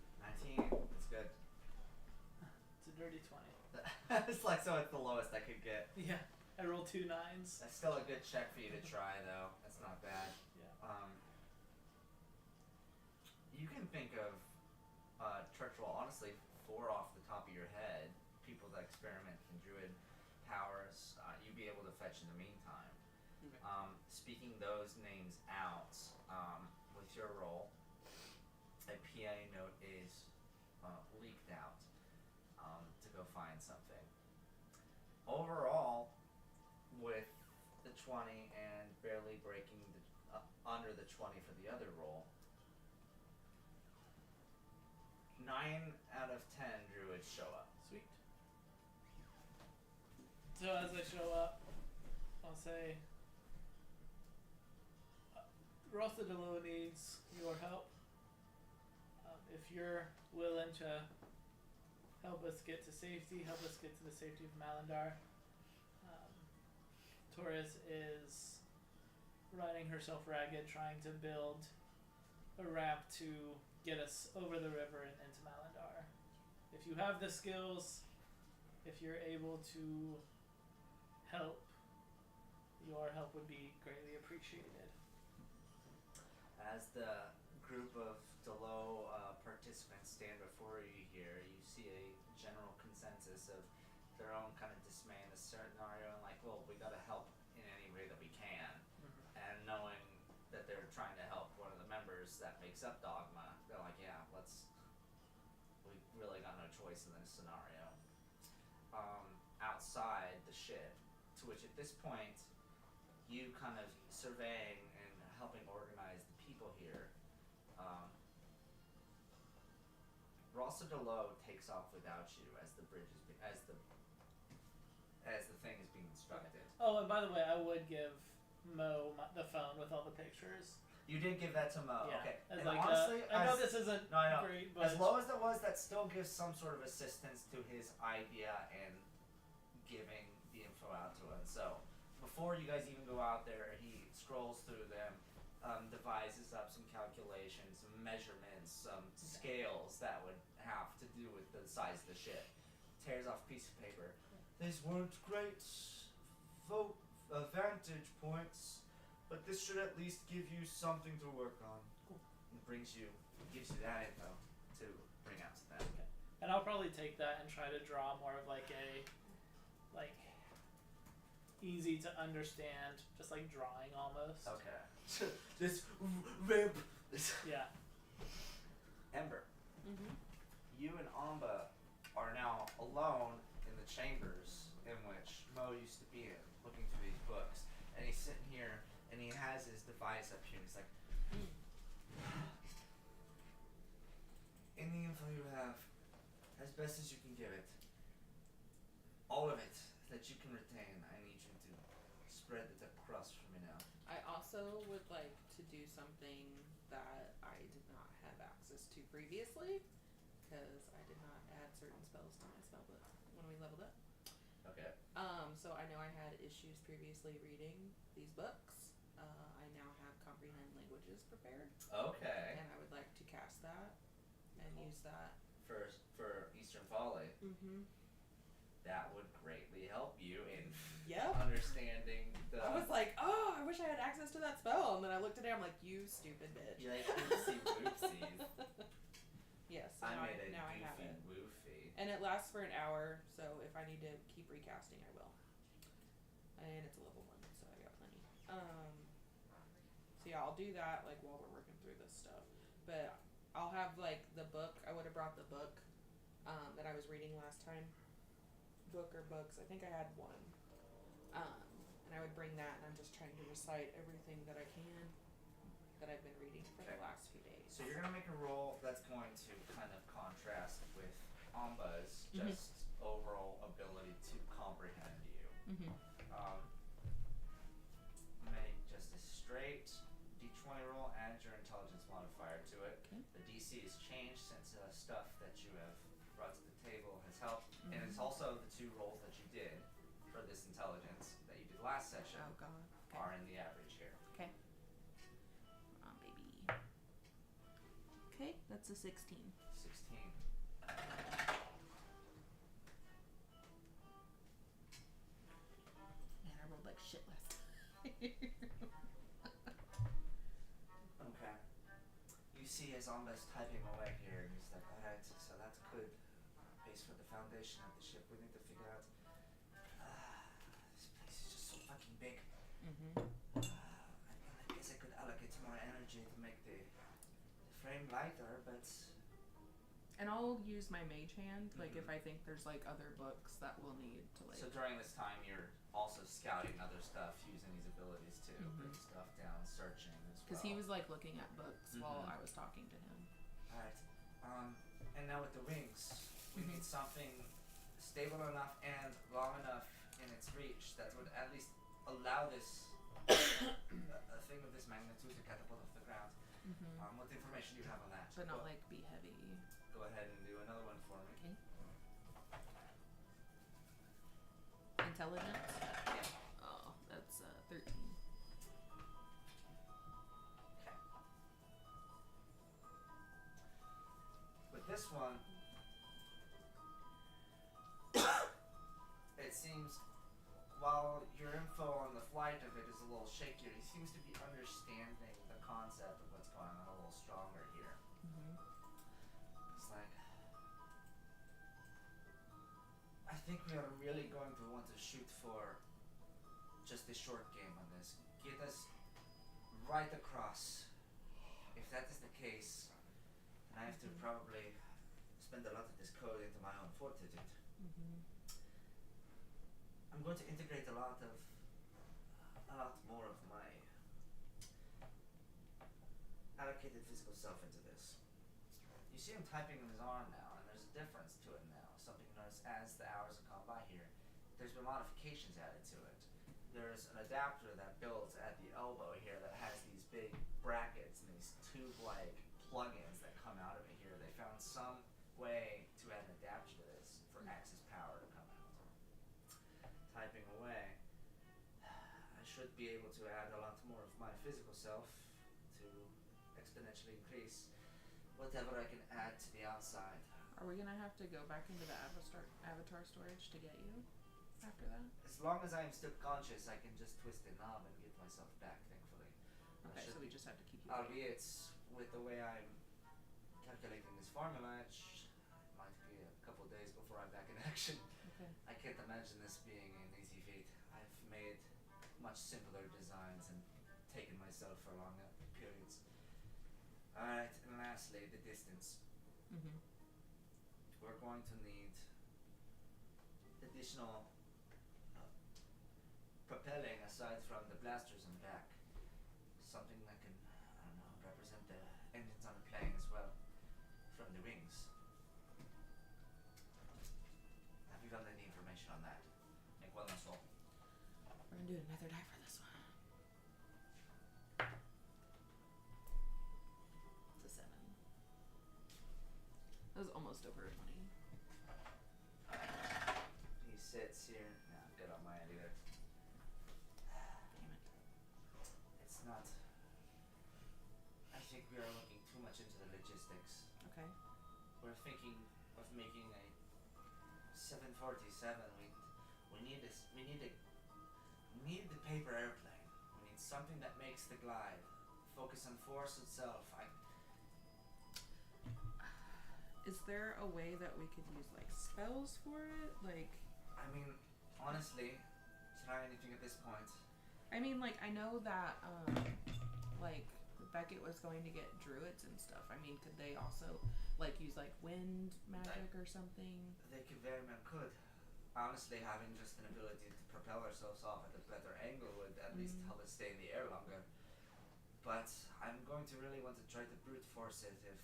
19. That's good. It's a dirty 20. It's like so. It's the lowest I could get. Yeah, I rolled 2 9s. That's still a good check for you to try, though. That's not bad. Yeah. You can think of Churchill, honestly, 4 off the top of your head. People that experiment in druid powers, you'd be able to fetch in the meantime. Okay. Speaking those names out, with your roll, a PA note is leaked out to go find something. overall, with the 20 and barely breaking the under the 20 for the other roll, 9 out of 10 druids show up. Sweet. So as I show up, I'll say, Rothadelo needs your help. If you're willing to help us get to safety, help us get to the safety of Malandar. Torres is riding herself ragged, trying to build a ramp to get us over the river and into Malandar. If you have the skills, if you're able to help, your help would be greatly appreciated. As the group of Delo participants stand before you here, you see a general consensus of their own kind of dismay in the scenario and like, well, we gotta help in any way that we can. And knowing that they're trying to help one of the members that makes up Dogma, they're like, yeah, we really got no choice in this scenario. Outside the ship, to which at this point, you kind of surveying and helping organize the people here, Rossa Delo takes off without you as the bridge is as the thing is being instructed. Oh, and by the way, I would give Mo the phone with all the pictures. You did give that to Mo. Yeah. Okay. As And like, honestly, I know as- this isn't no, I know. great, but As low as it was, that still gives some sort of assistance to his idea and giving the info out to us. So before you guys even go out there, he scrolls through them, devises up some calculations, some measurements, some scales that would have to do with the size of the ship. Tears off a piece of paper. These weren't great vantage points, but this should at least give you something to work on. And gives you that info to bring out to them. and I'll probably take that and try to draw more of like a easy to understand, just like drawing almost. Okay. This ramp. Yeah. Ember, Mm-hmm. you and Amba are now alone in the chambers in which Mo used to be in, looking through these books. And he's sitting here, and he has his device up here, and he's like, in the info you have, as best as you can give it, all of it that you can retain, I need you to spread the crust for me now. I also would like to do something that I did not have access to previously, because I did not add certain spells to my spell book when we leveled up. Okay. So I know I had issues previously reading these books. I now have comprehend languages prepared, Okay. and I would like to cast that and use that. For Eastern Folly, Mm-hmm. that would greatly help you in Yep. understanding the. I was like, oh, I wish I had access to that spell, and then I looked at it. I'm like, you stupid bitch. You're like, oopsie whoopsies. Yes. So I now made a now I have goofy it. woofy. And it lasts for an hour, so if I need to keep recasting, I will. And it's a level 1, so I got plenty. So yeah, I'll do that like while we're working through this stuff. But I'll have like the book. I would have brought the book that I was reading last time. Book or books. I think I had one. And I would bring that, and I'm just trying to recite everything that I can that I've been reading for the Okay. last few days. So you're gonna make a roll that's going to kind of contrast with Amba's Mhm. just overall ability to comprehend you. Mm-hmm. Make just a straight d20 roll, add your intelligence modifier to it. Okay. The DC is changed since stuff that you have brought to the table has helped, and it's Mhm. also the 2 rolls that you did for this intelligence that you did last session Oh god. Okay. are in the average here. Okay. Come on, baby. Okay, that's a 16. 16. Man, I rolled like shit last time. Okay. You see as Amba's typing away here, and he's like, alright, so that's good base for the foundation of the ship. We need to figure out. This place is just so fucking big. Mm-hmm. I guess I could allocate more energy to make the frame lighter, but And I'll use my mage hand, like Mhm. if I think there's like other books that we'll need to like. So during this time, you're also scouting other stuff, using these abilities to bring stuff down, searching as well. Because he was like looking at books while Mhm. I was talking to him. Alright. And now with the wings, we need something stable enough and long enough in its reach that would at least allow this a thing of this magnitude to catapult off the ground. What information do you have on that? But not like be heavy. Go ahead and do another one for me. Okay. Intelligence? Yeah. Oh, that's 13. Okay. With this one, it seems, while your info on the flight of it is a little shakier, he seems to be understanding the concept of what's going on a little stronger here. It's like, I think we are really going to want to shoot for just a short game on this. Get us right across. If that is the case, then I have to probably spend a lot of this code into my own fortitude. I'm going to integrate a lot more of my allocated physical self into this. You see him typing in his arm now, and there's a difference to it now. Something you notice as the hours have gone by here. There's been modifications added to it. There's an adapter that builds at the elbow here that has these big brackets and these tube-like plugins that come out of it here. They found some way to add an adapter to this for access power to come out. Typing away, I should be able to add a lot more of my physical self to exponentially increase whatever I can add to the outside. Are we gonna have to go back into the avatar storage to get you after that? As long as I am still conscious, I can just twist a knob and get myself back, thankfully. Okay, so we just have to keep you. Albeit, with the way I'm calculating this formula, it might be a couple days before I'm back in action. Okay. I can't imagine this being an easy feat. I've made much simpler designs and taken myself for longer periods. Alright, and lastly, the distance. We're going to need additional propelling aside from the blasters and back. Something that can, I don't know, represent the engines on the plane as well from the wings. Have you got any information on that? Make wellness roll. We're gonna do another die for this one. It's a 7. That was almost over a 20. He sits here. No, good on my end either. Damn it. It's not. I think we are looking too much into the logistics. Okay. We're thinking of making a 747. We need this. We need the paper airplane. We need something that makes the glide focus on force itself. Is there a way that we could use like spells for it? Like, I mean, honestly, try anything at this point. I mean, like I know that like Beckett was going to get druids and stuff. I mean, could they also like use like wind magic or something? They could very well could. Honestly, having just an ability to propel ourselves off at a better angle would at least help us stay in the air longer. But I'm going to really want to try to brute force it if.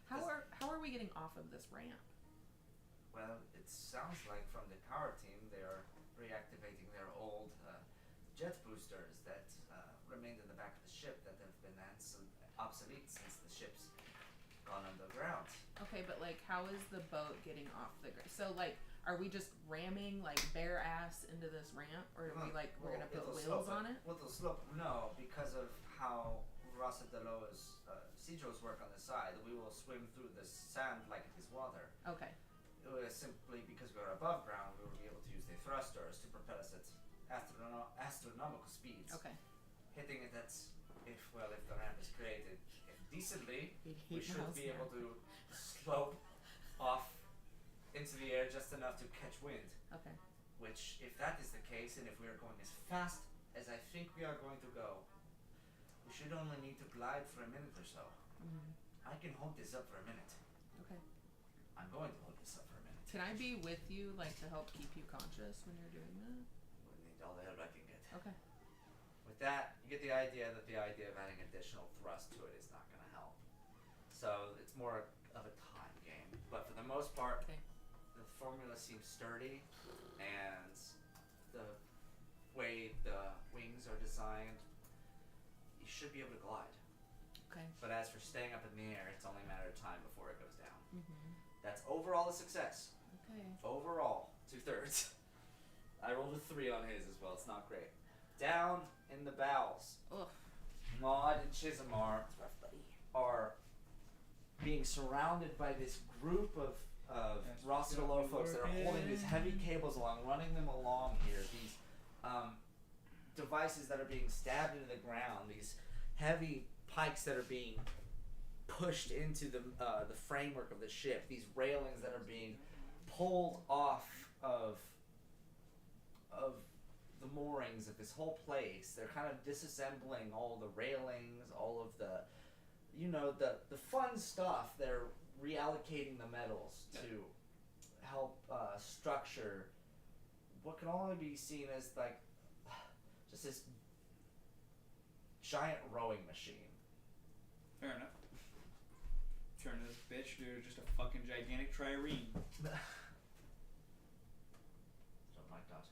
How are we getting off of this ramp? Well, it sounds like from the power team they are reactivating their old jet boosters that remained in the back of the ship that have been obsolete since the ship's gone underground. Okay, but like, how is the boat getting off the ground? So like, are we just ramming like bare ass into this ramp, or are we like we're gonna put wheels on it? Well, it'll slope. No, because of how Rasa Deloa's Sidros work on the side, we will swim through the sand like it is water. Okay. Simply because we're above ground, we will be able to use the thrusters to propel us at astronomical speeds. Okay. Hitting it at, if the ramp is created decently, we should be able to slope off into the air just enough to catch wind. Okay. Which, if that is the case, and if we are going as fast as I think we are going to go, we should only need to glide for a minute or so. I can hold this up for a minute. Okay. I'm going to look this up for a minute. Can I be with you, like, to help keep you conscious when you're doing that? We need all the help I can get. Okay. With that, you get the idea that the idea of adding additional thrust to it is not going to help. So it's more of a time game. But for the most part, Okay. the formula seems sturdy, and the way the wings are designed, you should be able to glide. Okay. But as for staying up in the air, it's only a matter of time before it goes down. Mm-hmm. That's overall a success. Okay. Overall, 2/3. I rolled a 3 on his as well. It's not great. Down in the bowels, Ugh. Maud and Chisholmar It's rough, buddy. are being surrounded by this group of Yes, Rossadolo yeah, folks that are holding these heavy cables along, running them along here. These devices that are being stabbed into the ground. These heavy pikes that are being pushed into the framework of the ship. These railings that are being pulled off of the moorings of this whole place. They're kind of disassembling all the railings, all of the, the fun stuff. They're reallocating the metals to help structure what can only be seen as like just this giant rowing machine. Fair enough. Turn this bitch to just a fucking gigantic trireme. Something like that.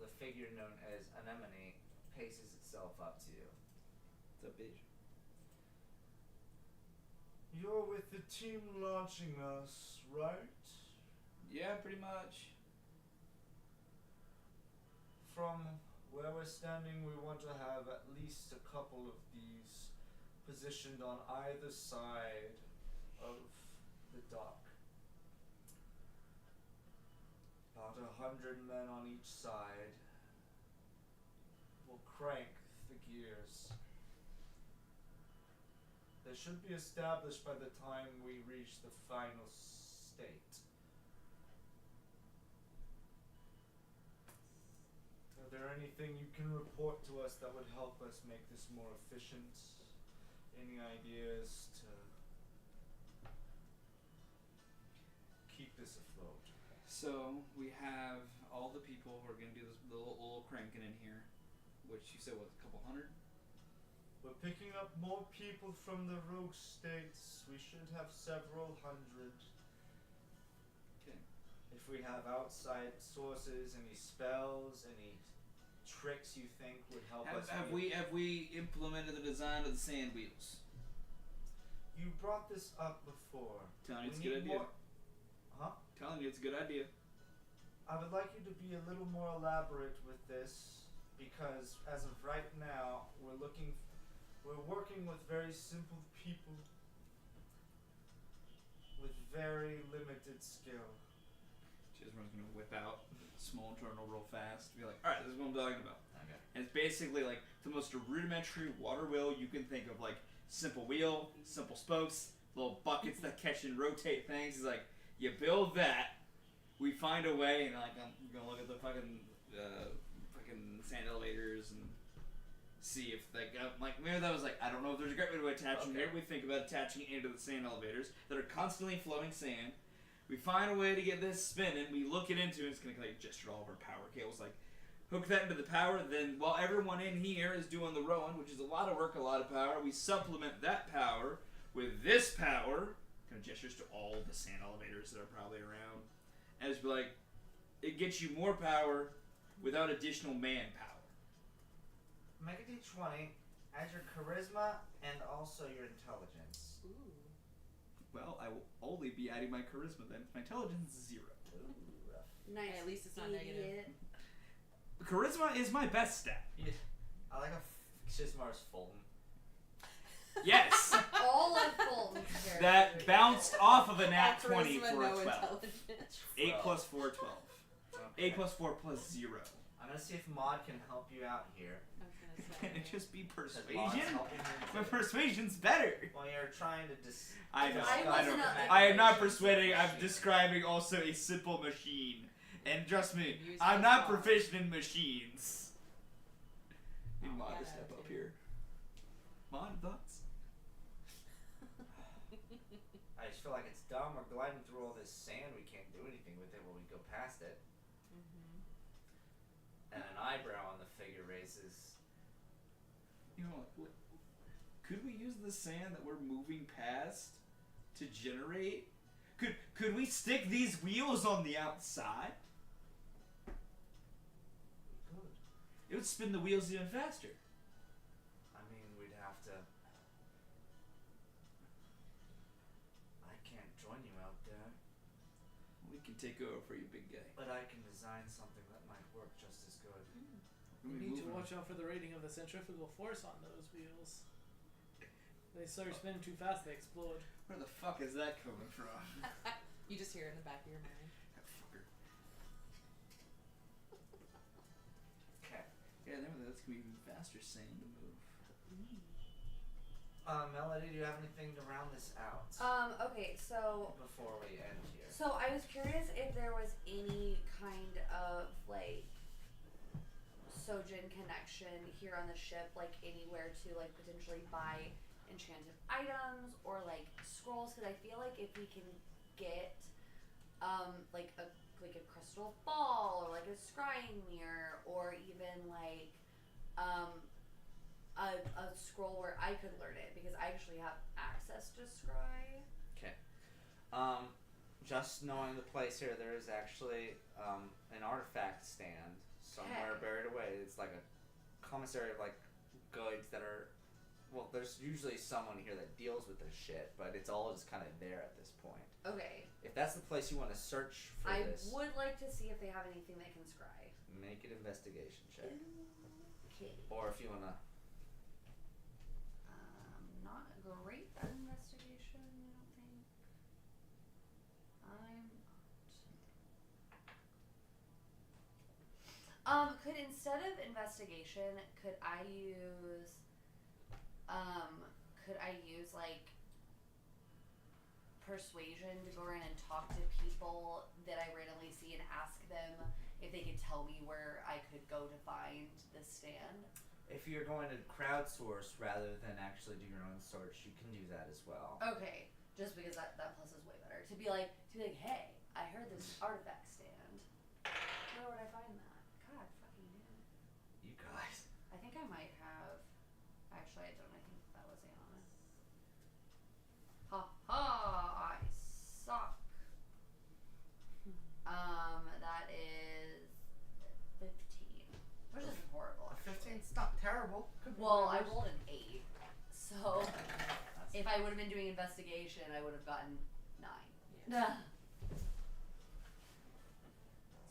The figure known as Anemone paces itself up to you. What's up, bitch? You're with the team launching us, right? Yeah, pretty much. From where we're standing, we want to have at least a couple of these positioned on either side of the dock. About 100 men on each side. We'll crank the gears. They should be established by the time we reach the final state. Are there anything you can report to us that would help us make this more efficient? Any ideas to keep this afloat? So we have all the people who are gonna do this little cranking in here, which you said was a couple hundred. We're picking up more people from the rogue states. We should have several hundred. Okay. If we have outside sources, any spells, any tricks you think would help us. Have we implemented the design of the sand wheels? You brought this up before. Telling you it's a We good need idea. Huh? Telling you it's a good idea. I would like you to be a little more elaborate with this, because as of right now, we're working with very simple people with very limited skill. Chisholm's gonna whip out small journal real fast. Be like, all right, this is what I'm talking about. Okay. And it's basically like the most rudimentary water wheel you can think of. Like simple wheel, simple spokes, little buckets that catch and rotate things. He's like, you build that. We find a way, and like I'm gonna look at the fucking sand elevators and see if maybe that was like, I don't know if there's a great way to attach them. Okay. Maybe we think about attaching it into the sand elevators that are constantly flowing sand. We find a way to get this spinning. We look it into it. It's gonna like gesture all of our power cables. Like hook that into the power. Then while everyone in here is doing the rowing, which is a lot of work, a lot of power, we supplement that power with this power. Kind of gestures to all the sand elevators that are probably around. And it's like, it gets you more power without additional manpower. Make a d20, add your charisma and also your intelligence. Ooh. Well, I will only be adding my charisma then. My intelligence is 0. Ooh, rough. Nice. Hey, at least it's not idiot. negative. Charisma is my best stat. Yeah. I like how Chismar's Fulton. Yes! All of Fulton's characters. That bounced off of a nat Charisma, 20 for a no 12. intelligence. 8 plus 4, 12. Okay. 8 plus 4 plus 0. I'm gonna see if Maud can help you out here. I was gonna Can say. it just be 'Cause Maud's persuasion? helping you My too. persuasion's better. Well, you're trying to I know. I I wasn't know. a- I am not persuading. I'm describing also a simple machine. And trust me, Use I'm those not thoughts. proficient in machines. Need Oh, Maud yeah, to step too. up here. Maud, thoughts? I just feel like it's dumb. We're gliding through all this sand. We can't do anything with it when we go past it. Mm-hmm. And an eyebrow on the figure raises. You know, could we use the sand that we're moving past to generate? Could we stick these wheels on the outside? Good. It would spin the wheels even faster. I mean, we'd have to. I can't join you out there, We can take over for you, big guy. but I can design something that might work just as good. You need to watch out for the rating of the centrifugal force on those wheels. They start spinning too fast, they explode. Where the fuck is that coming from? You just hear it in the back of your mind. That fucker. Okay. Yeah, that's gonna be even faster sand to move. Melody, do you have anything to round this out Okay, so before we end here? So I was curious if there was any kind of like Sojin connection here on the ship, like anywhere to like potentially buy enchanted items or like scrolls, because I feel like if we can get like a crystal ball or like a scrying mirror or even like a scroll where I could learn it, because I actually have access to scry. Okay. Just knowing the place here, there is actually an artifact stand somewhere buried away. It's like a commissary of like goods that are. Well, there's usually someone here that deals with this shit, but it's all just kind of there at this point. Okay. If that's the place you want to search for I this, would like to see if they have anything that can scry. make an investigation check. Okay. Or if you want to. Not great at investigation, I don't think. I'm not. Could instead of investigation, could I use like persuasion to go around and talk to people that I randomly see and ask them if they could tell me where I could go to find this stand? If you're going to crowdsource rather than actually do your own search, you can do that as well. Okay, just because that plus is way better. To be like, hey, I heard this artifact stand. Where would I find that? God fucking damn it. You guys. I think I might have. Actually, I don't. I think that was Anna. Ha ha! I suck. That is 15, which isn't horrible. A Actually. 15's not terrible. Could be Well, I worse. rolled an 8, so if I would have been doing investigation, I would have gotten 9. Yeah.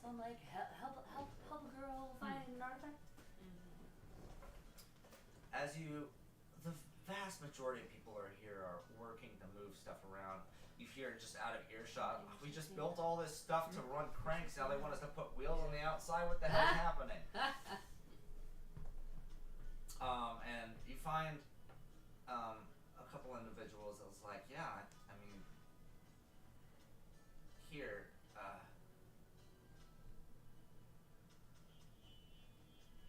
So I'm like, help a girl find an artifact. As the vast majority of people are working to move stuff around. You hear just out of earshot, we just built all this stuff to run cranks. Now they want us to put wheels on the outside. What the hell's happening? And you find a couple individuals that was like, yeah, I mean, here,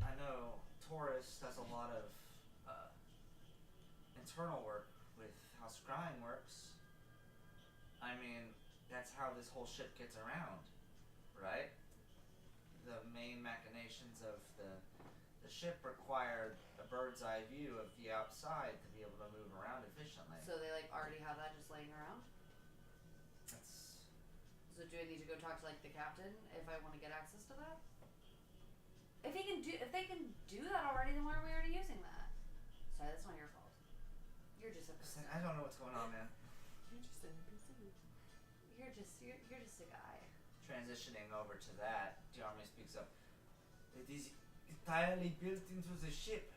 I know Taurus does a lot of internal work with how scrying works. I mean, that's how this whole ship gets around, right? The main machinations of the ship required a bird's eye view of the outside to be able to move around efficiently. So they like already have that just laying around. That's So do I need to go talk to like the captain if I want to get access to that? If they can do that already, then why are we already using that? Sorry, that's not your fault. You're just a person. I don't know what's going on, man. You're just an NPC. You're just a guy. Transitioning over to that, Jeremy speaks up. It is entirely built into the ship.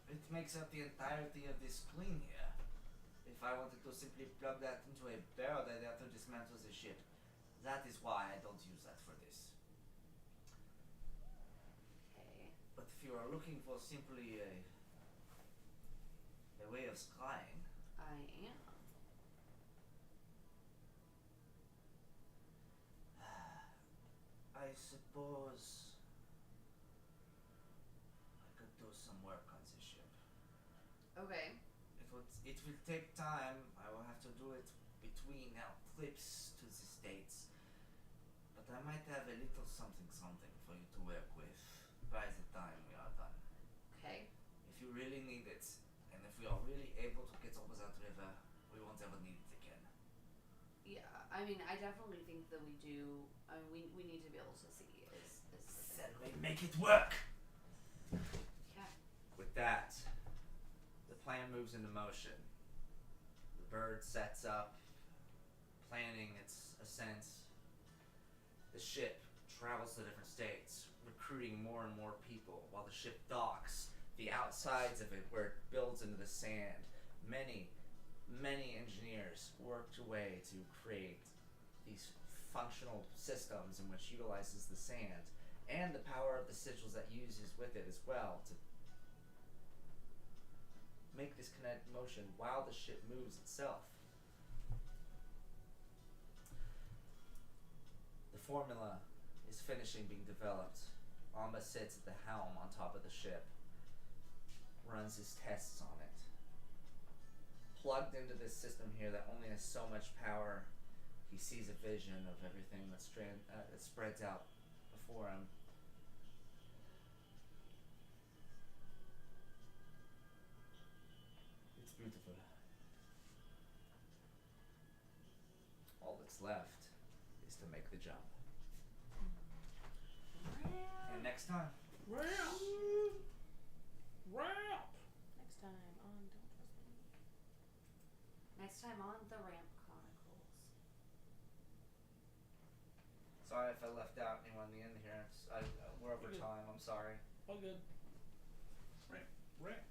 It makes up the entirety of the screen here. If I wanted to simply plug that into a bird, I'd have to dismantle the ship. That is why I don't use that for this. Okay. But if you are looking for simply a way of scrying, I am. I suppose I could do some work on the ship. Okay. It will take time. I will have to do it between our trips to the States. But I might have a little something for you to work with by the time we are done. Okay. If you really need it, and if we are really able to get over that river, we won't ever need it again. Yeah, I mean, I definitely think that we do. I mean, we need to be able to see. Then we make it work! Okay. With that, the plan moves into motion. The bird sets up, planning its ascent. The ship travels to different states, recruiting more and more people, while the ship docks. The outsides of it, where it builds into the sand, many engineers worked away to create these functional systems in which utilizes the sand and the power of the sigils that uses with it as well to make this kinetic motion while the ship moves itself. The formula is finishing being developed. Amba sits at the helm on top of the ship, runs his tests on it. Plugged into this system here that only has so much power, he sees a vision of everything that spreads out before him. It's beautiful. All that's left is to make the jump. And next time. Ramp. Next time on Don't Trust Me. Next time on the Ramp Chronicles. Sorry if I left out anyone in the end here. We're over time. I'm sorry. All good. Ramp.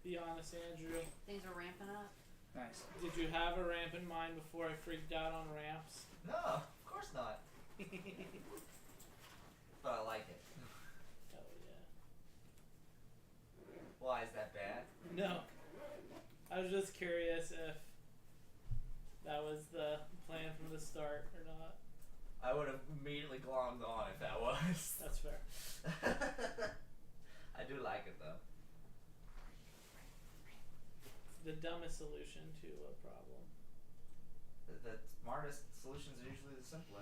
Be honest, Andrew. Things are ramping up. Nice. Did you have a ramp in mind before I freaked out on ramps? No, of course not. But I like it. Hell yeah. Why is that bad? No. I was just curious if that was the plan from the start or not. I would have immediately glommed on if that was. That's fair. I do like it though. The dumbest solution to a problem. The smartest solutions are usually the simplest.